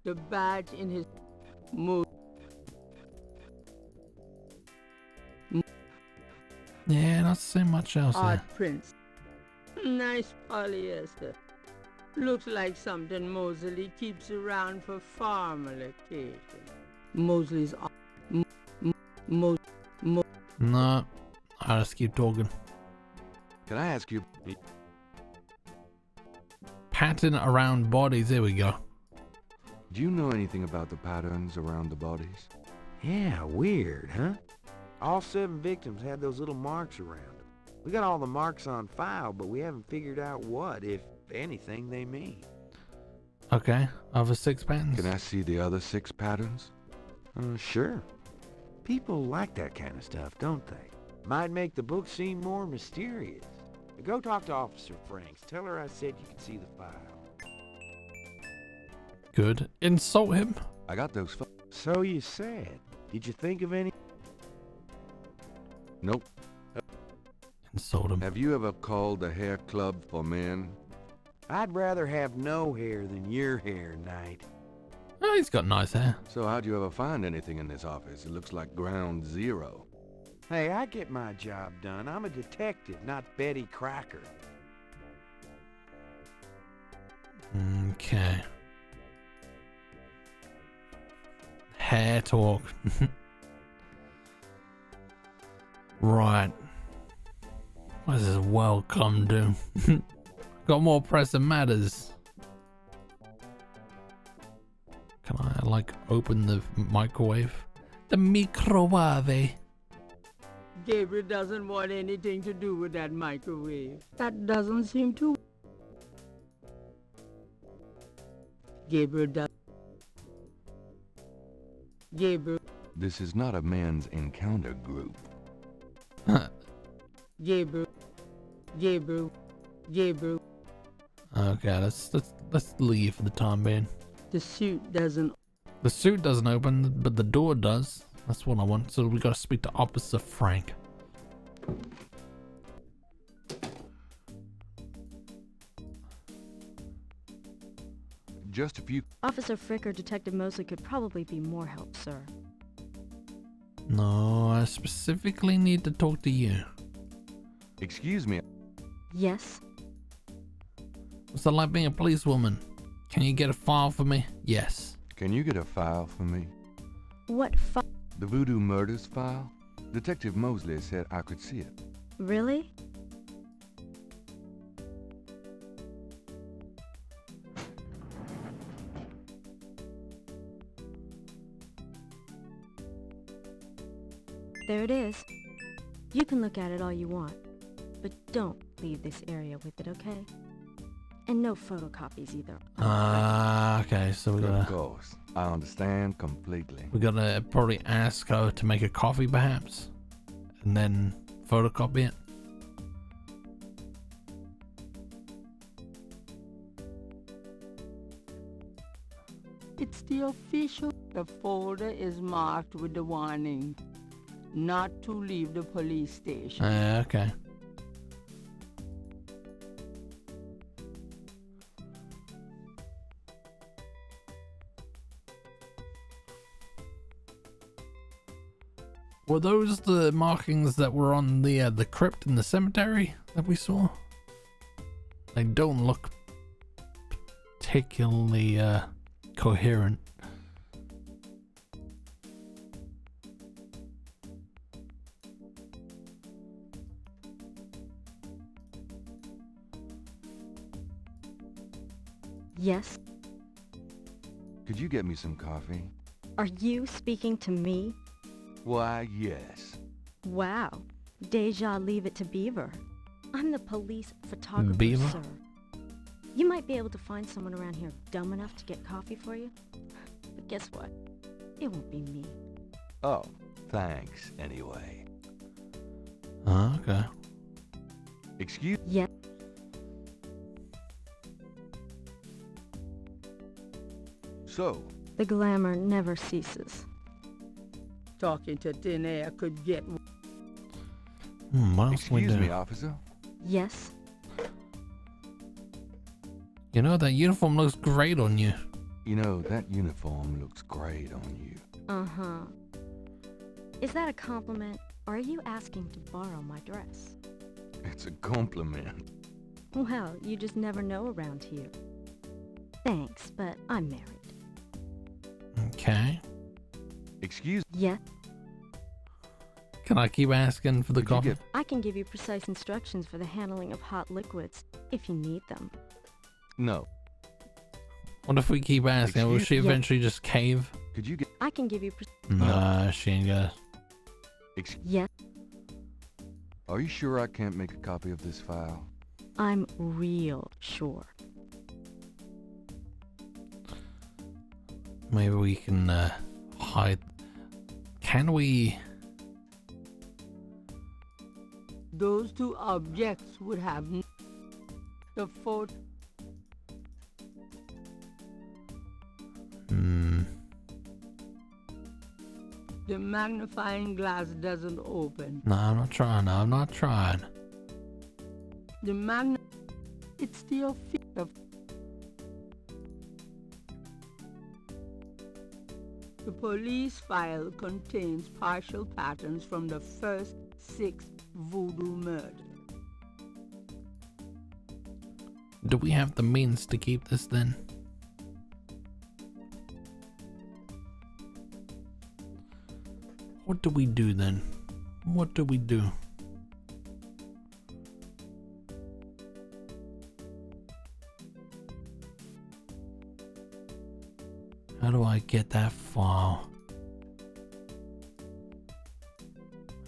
The badge in his Yeah, not seeing much else art there. prints. Nice polyester. Looks like something Mosley keeps around for formal occasion. Mosley's No, I'll just keep talking. Can I ask you? Pattern around bodies, there we go. Do you know anything about the patterns around the bodies? Yeah, weird, huh? All 7 victims had those little marks around them. We got all the marks on file, but we haven't figured out what, if anything, they mean. Okay, other 6 patterns? Can I see the other 6 patterns? Sure. People like that kind of stuff, don't they? Might make the book seem more mysterious. Go talk to Officer Franks. Tell her I said you could see the file. Good. Insult him. I got those. So you said. Did you think of any? Nope. Insult him. Have you ever called the hair club for men? I'd rather have no hair than your hair, Knight. Oh, he's got nice hair. So how'd you ever find anything in this office? It looks like ground zero. Hey, I get my job done. I'm a detective, not Betty Crocker. Okay. Hair talk. Right. What does this world come to? Got more pressing matters. Can I, like, open the microwave? The microwave. Gabriel doesn't want anything to do with that microwave. That doesn't seem to... Gabriel does... Gabriel... This is not a men's encounter group. Gabriel... Okay, let's leave for the time being. The suit doesn't... The suit doesn't open, but the door does. That's what I want. So we gotta speak to Officer Frank. Just a few... Officer Frick or Detective Mosley could probably be more help, sir. No, I specifically need to talk to you. Excuse me. Yes? What's it like being a policewoman? Can you get a file for me? Yes. Can you get a file for me? What file? The Voodoo Murders file? Detective Mosley said I could see it. Really? There it is. You can look at it all you want, but don't leave this area with it, okay? And no photocopies either. Okay, so we gotta... Of course. I understand completely. We gotta probably ask her to make a coffee, perhaps? And then photocopy it? It's the official. The folder is marked with the warning not to leave the police station. Okay. Were those the markings that were on the crypt in the cemetery that we saw? They don't look particularly coherent. Yes? Could you get me some coffee? Are you speaking to me? Why, yes. Wow. Deja leave it to Beaver. I'm the police photographer, Beaver? sir. You might be able to find someone around here dumb enough to get coffee for you. But guess what? It won't be me. Oh, thanks, anyway. Okay. Excuse? Yeah. So? The glamour never ceases. Talking to thin air could get... What else we Excuse do? me, officer. Yes? You know, that uniform looks great on you. You know, that uniform looks great on you. Uh-huh. Is that a compliment, or are you asking to borrow my dress? It's a compliment. Well, you just never know around here. Thanks, but I'm married. Okay. Excuse? Yeah? Can I keep asking for the coffee? I can give you precise instructions for the handling of hot liquids, if you need them. No. What if we keep asking? Will she eventually just cave? Could you get... I can give you... Nah, she ain't gonna. Yes? Are you sure I can't make a copy of this file? I'm real sure. Maybe we can hide. Can we? Those two objects would have the photo. The magnifying glass doesn't open. No, I'm not trying. I'm not trying. The it's the official. The police file contains partial patterns from the first 6 voodoo murders. Do we have the means to keep this then? What do we do then? What do we do? How do I get that file?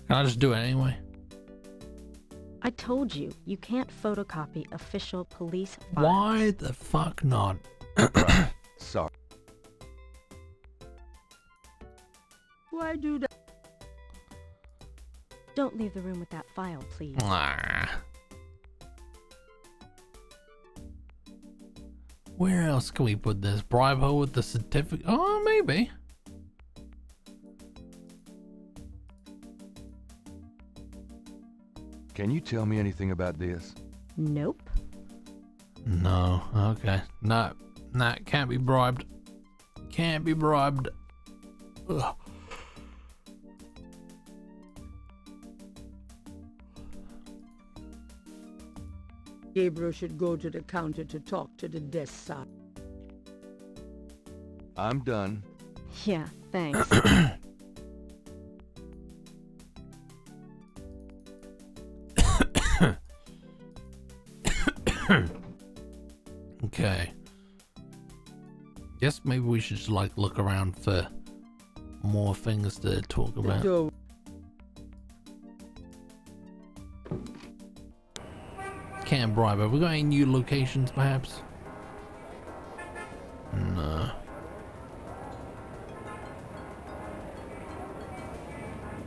Can I just do it anyway? I told you, you can't photocopy official police files. Why the fuck not? Sorry. Why do that? Don't leave the room with that file, please. Where else can we put this? Bribe her with the certificate? Oh, maybe. Can you tell me anything about this? Nope. No. Okay. No. Nah, can't be bribed. Can't be bribed. Ugh. Gabriel should go to the counter to talk to the desk side. I'm done. Yeah, thanks. Okay. Guess maybe we should just like look around for more things to talk about. Can't bribe her. We got any new locations perhaps? No.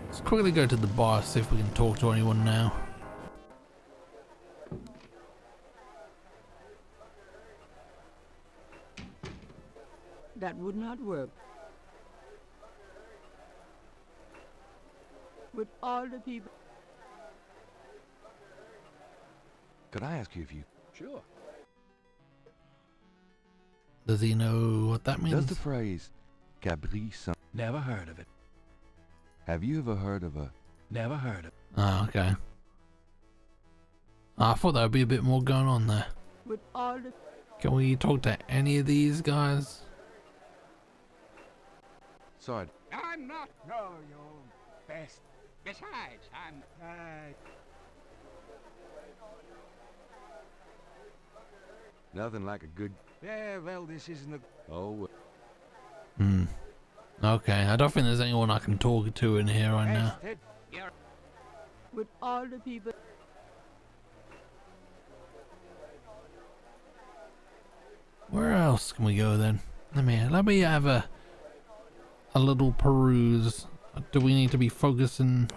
Let's quickly go to the bar, see if we can talk to anyone now. That would not work. With all the people... Could I ask you if you... Sure. Does he know what that means? Does the phrase Gabriel Never heard of it. Have you ever heard of a... Never heard of it. Oh, okay. I thought there would be a bit more going on there. With all the... Can we talk to any of these guys? Sorry. I'm not no your best. Besides, I'm Nothing like a good... yeah, well, this isn't a... Oh, Okay, I don't think there's anyone I can talk to in here right now. With all the people... Where else can we go then? Let me have a little peruse. Do we need to be focusing?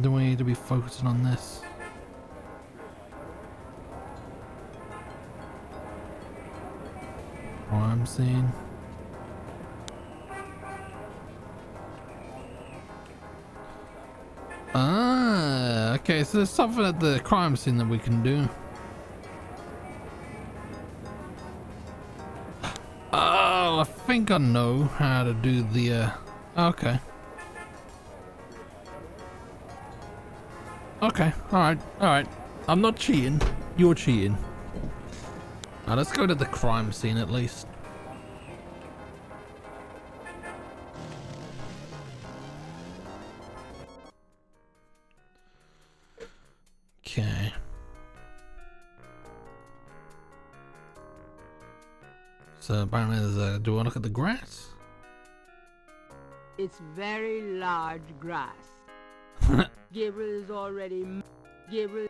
Do we need to be focusing on this? Crime scene. Ah, okay, so there's something at the crime scene that we can do. Oh, I think I know how to do the, okay. Okay, alright. I'm not cheating. You're cheating. Now let's go to the crime scene at least. Okay. So apparently there's a... Do I look at the grass? It's very large grass. Gabriel is already... Gabriel...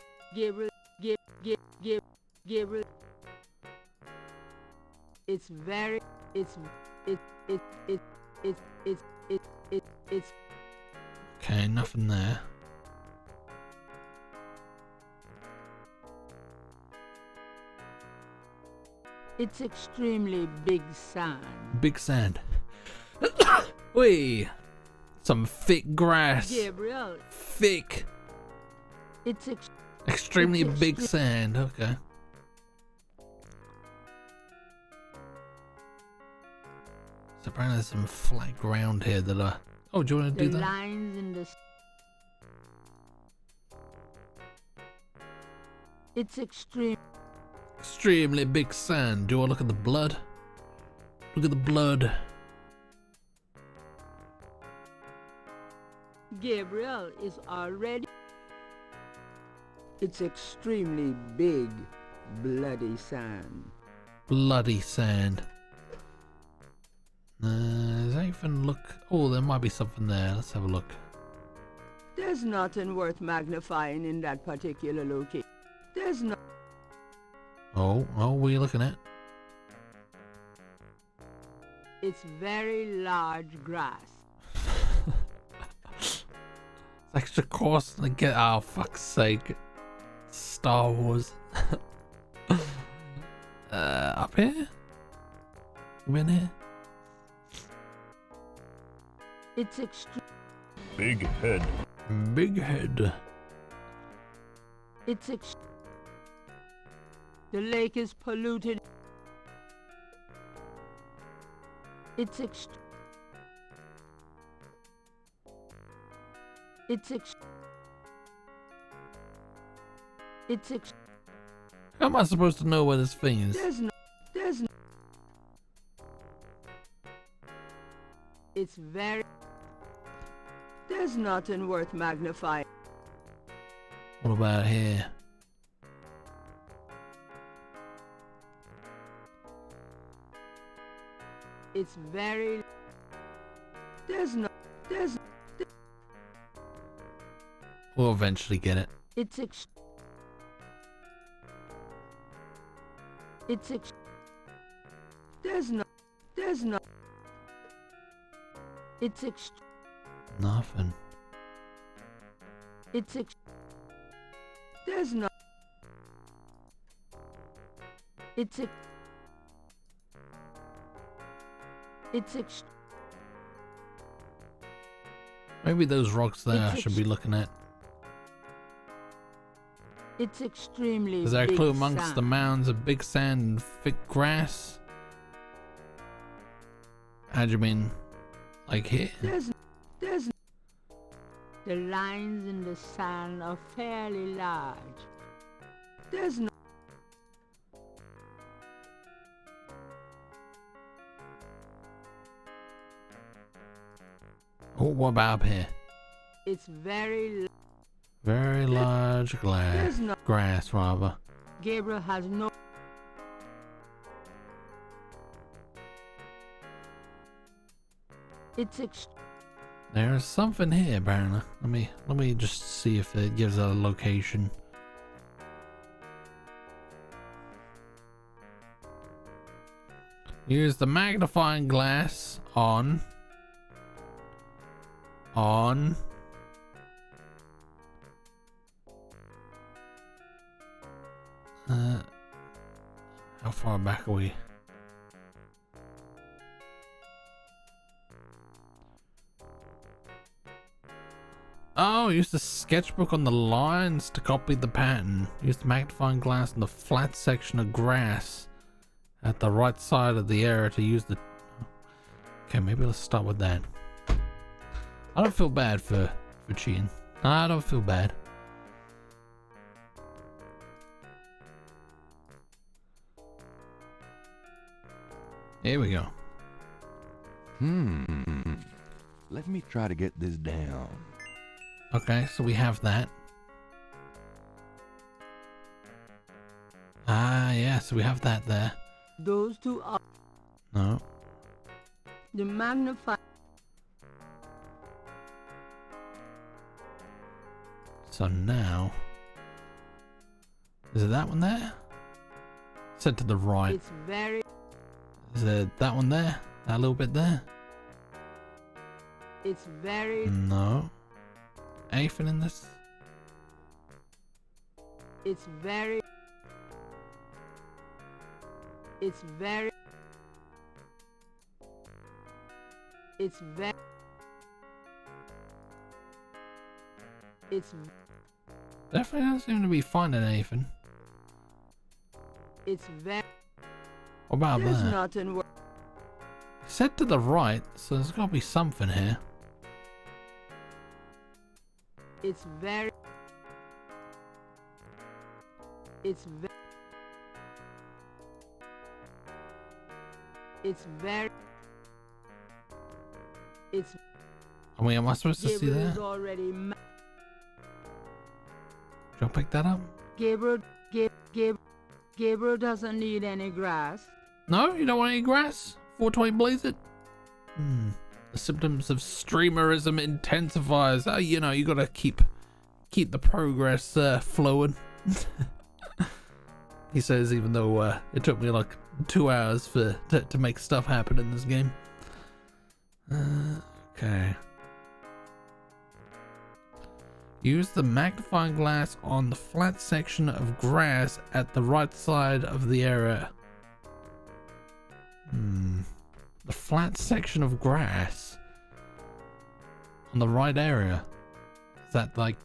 It's very... It's... Okay, nothing there. It's extremely big sand. Big sand. Wait. Some thick grass. Gabriel. Thick. It's extremely big sand. Okay. So apparently there's some flat ground here that I... Oh, do you want to do the that? lines in the... It's extremely big sand. Do I look at the blood? Look at the blood. Gabriel is already... It's extremely big, bloody sand. Bloody sand. Does that even look... Oh, there might be something there. Let's have a look. There's nothing worth magnifying in that particular location. There's no... Oh, what are you looking at? It's very large grass. It's extra cost to get... Oh, fuck's sake. Star Wars. Up here? In here? It's extreme. Big head. Big head. It's the lake is polluted. It's How am I supposed to know where this thing is? There's no... It's very... There's nothing worth magnifying. What about here? It's very... We'll eventually get it. It's Nothing. Maybe those rocks there I should be looking at. It's extremely Is there a big clue amongst sand. the mounds of big sand and thick grass? How do you mean? Like here? There's the lines in the sand are fairly large. There's no Oh, what about up here? It's very Very large There's no- grass, rather. Gabriel has no It's There's something here, apparently. Let me just see if it gives a location. Use the magnifying glass on how far back are we? Oh, use the sketchbook on the lines to copy the pattern. Use the magnifying glass on the flat section of grass at the right side of the area to use the... Okay, maybe let's start with that. I don't feel bad for cheating. I don't feel bad. Here we go. Let me try to get this down. Okay, so we have that. Ah, yeah, so we have that there. those two are No. the magnify So now... Is it that one there? Said to the right. it's very Is it that one there? That little bit there? it's very No. Anything in this? it's very it's very it's very it's Definitely don't seem to be finding anything. it's very What about there's that? nothing wor- Said to the right, so there's got to be something here. it's very it's very it's very it's I mean, am I supposed to see Gabriel that? is already ma- Should I pick that up? Gabriel doesn't need any grass. No, you don't want any grass? 420 blaze it? The symptoms of streamerism intensifies. You know, you gotta keep the progress flowing. He says, even though it took me like 2 hours to make stuff happen in this game. Okay. Use the magnifying glass on the flat section of grass at the right side of the area. The flat section of grass on the right area. Is that like...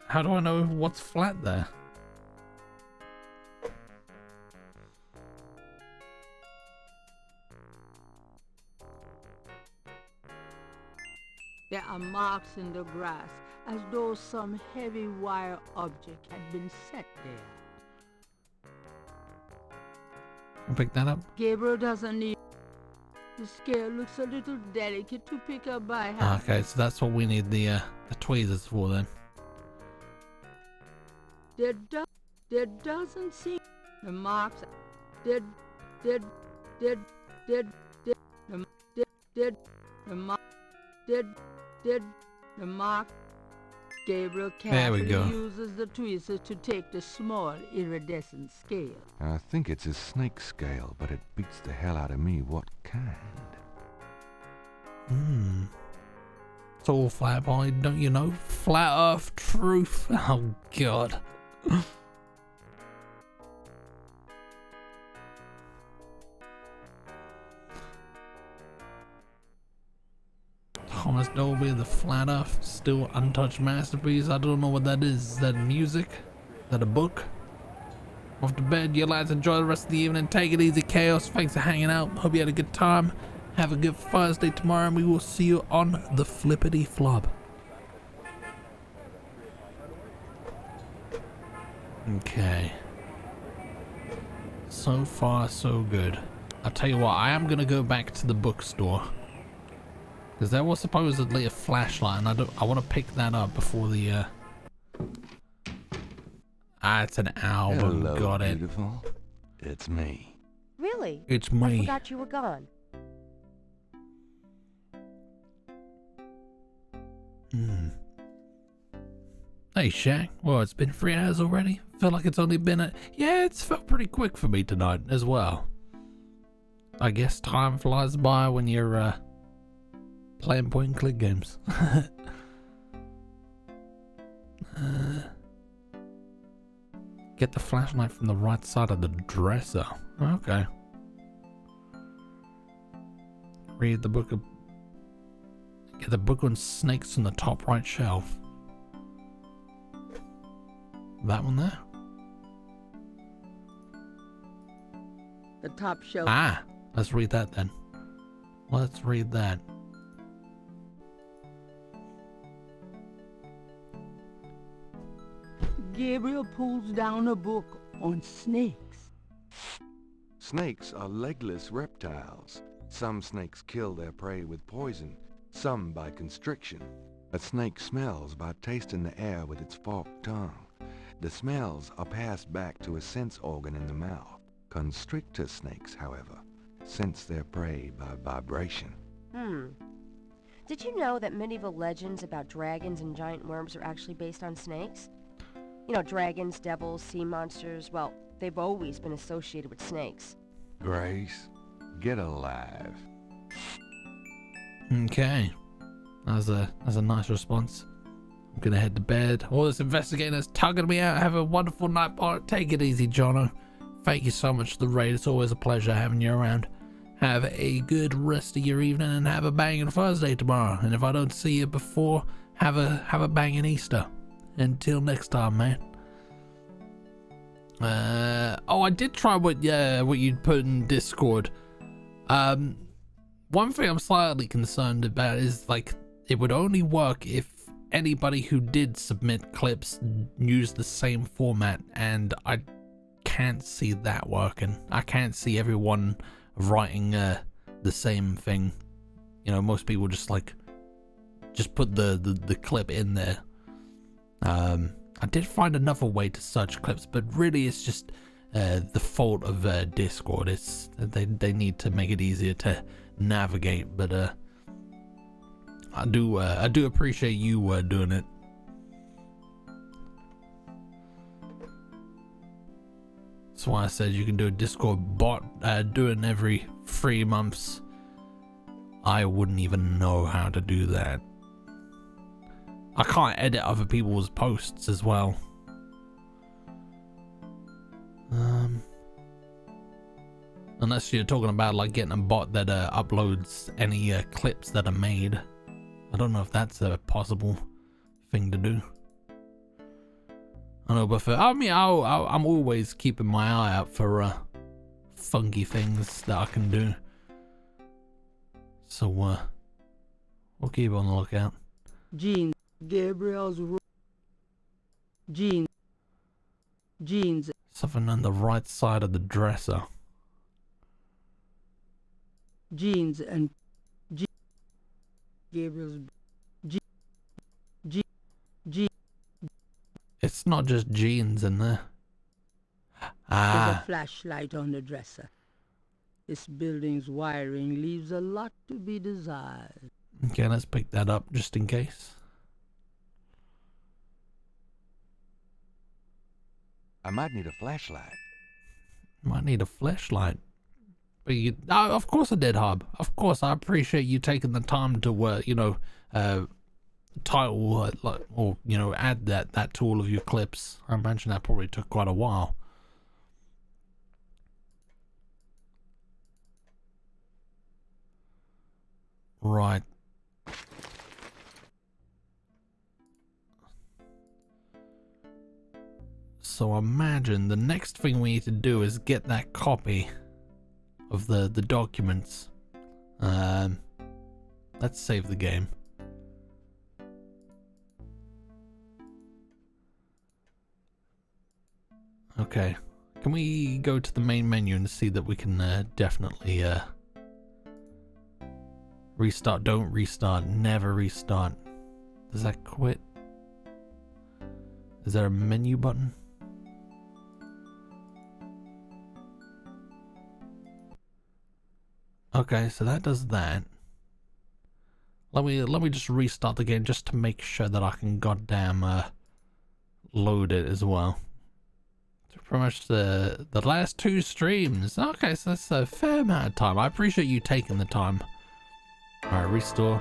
How do I know what's flat there? There are marks in the grass as though some heavy wire object had been set there. I'll pick that up. Gabriel doesn't need. The scale looks a little delicate to pick up by hand. Okay, so that's what we need the tweezers for then. There doesn't seem the marks. The mark. Gabriel There we carefully go. uses the tweezers to take the small iridescent scale. I think it's a snake scale, but it beats the hell out of me what kind. It's all flat point, don't you know? Flat earth truth. Oh god. Thomas Dolby, The Flat Earth, still untouched masterpiece. I don't know what that is. Is that music? Is that a book? Off to bed, you lads. Enjoy the rest of the evening. Take it easy, Chaos. Thanks for hanging out. Hope you had a good time. Have a good Thursday tomorrow, and we will see you on the Flippity Flop. Okay. So far, so good. I'll tell you what, I am gonna go back to the bookstore. Because there was supposedly a flashlight, and I want to pick that up before the it's an album. Hello, got it. Beautiful. It's me. Really? It's me. I forgot you were gone. Hey, Shaq. Well, it's been 3 hours already. Feel like it's only been yeah, it's felt pretty quick for me tonight as well. I guess time flies by when you're playing point and click games. Get the flashlight from the right side of the dresser. Okay. Read the book of... Get the book on snakes on the top right shelf. That one there? The top shelf. Ah! Let's read that then. Let's read that. Gabriel pulls down a book on snakes. Snakes are legless reptiles. Some snakes kill their prey with poison, some by constriction. A snake smells by tasting the air with its forked tongue. The smells are passed back to a sense organ in the mouth. Constrictor snakes, however, sense their prey by vibration. Did you know that medieval legends about dragons and giant worms are actually based on snakes? You know, dragons, devils, sea monsters, well, they've always been associated with snakes. Grace, get alive. Okay. That's a nice response. I'm gonna head to bed. All this investigating is tugging me out. Have a wonderful night, Bart. Take it easy, Jono. Thank you so much for the raid. It's always a pleasure having you around. Have a good rest of your evening and have a banging Thursday tomorrow. And if I don't see you before, have a banging Easter. Until next time, man. Oh, I did try what you'd put in Discord. One thing I'm slightly concerned about is like it would only work if anybody who did submit clips used the same format, and I can't see that working. I can't see everyone writing the same thing. You know, most people just put the clip in there. I did find another way to search clips, but really it's just the fault of Discord. It's they need to make it easier to navigate, but I do appreciate you doing it. That's why I said you can do a Discord bot doing every 3 months. I wouldn't even know how to do that. I can't edit other people's posts as well. Unless you're talking about like getting a bot that uploads any clips that are made. I don't know if that's a possible thing to do. I know, but I'm always keeping my eye out for funky things that I can do. So we'll keep on the lookout. Jeans. Gabriel's jeans. Something on the right side of the dresser. Jeans and Gabriel's It's not just jeans in there. There's a flashlight on the dresser. This building's wiring leaves a lot to be desired. Okay, let's pick that up just in case. I might need a flashlight. Might need a flashlight. But you, of course I did, Hub. Of course, I appreciate you taking the time to, title or add that to all of your clips. I imagine that probably took quite a while. Right. So I imagine the next thing we need to do is get that copy of the documents. Let's save the game. Okay, can we go to the main menu and see that we can definitely restart? Don't restart, never restart. Does that quit? Is there a menu button? Okay, so that does that. Let me just restart the game just to make sure that I can goddamn load it as well. So pretty much the last 2 streams. Okay, so that's a fair amount of time. I appreciate you taking the time. Alright, restore.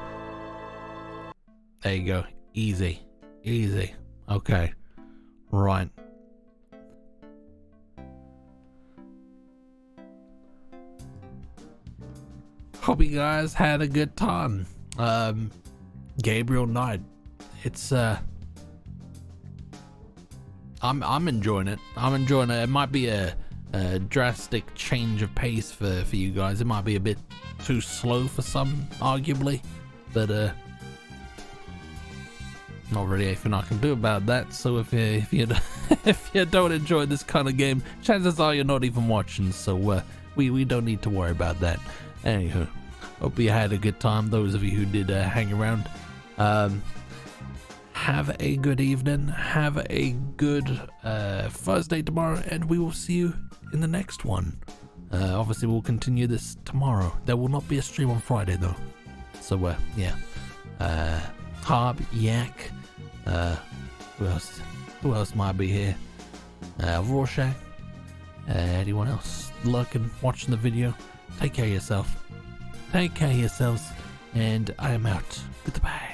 There you go. Easy. Easy. Okay. Right. Hope you guys had a good time. Gabriel Knight. It's I'm enjoying it. I'm enjoying it. It might be a drastic change of pace for you guys. It might be a bit too slow for some, arguably, but not really anything I can do about that. So if you if you don't enjoy this kind of game, chances are you're not even watching. So we don't need to worry about that. Anywho, hope you had a good time. Those of you who did hang around, have a good evening. Have a good Thursday tomorrow, and we will see you in the next one. Obviously, we'll continue this tomorrow. There will not be a stream on Friday though. So yeah. Harb, Yak, who else might be here? Rorschach, anyone else lurking, watching the video? Take care of yourself. Take care of yourselves, and I am out. Goodbye.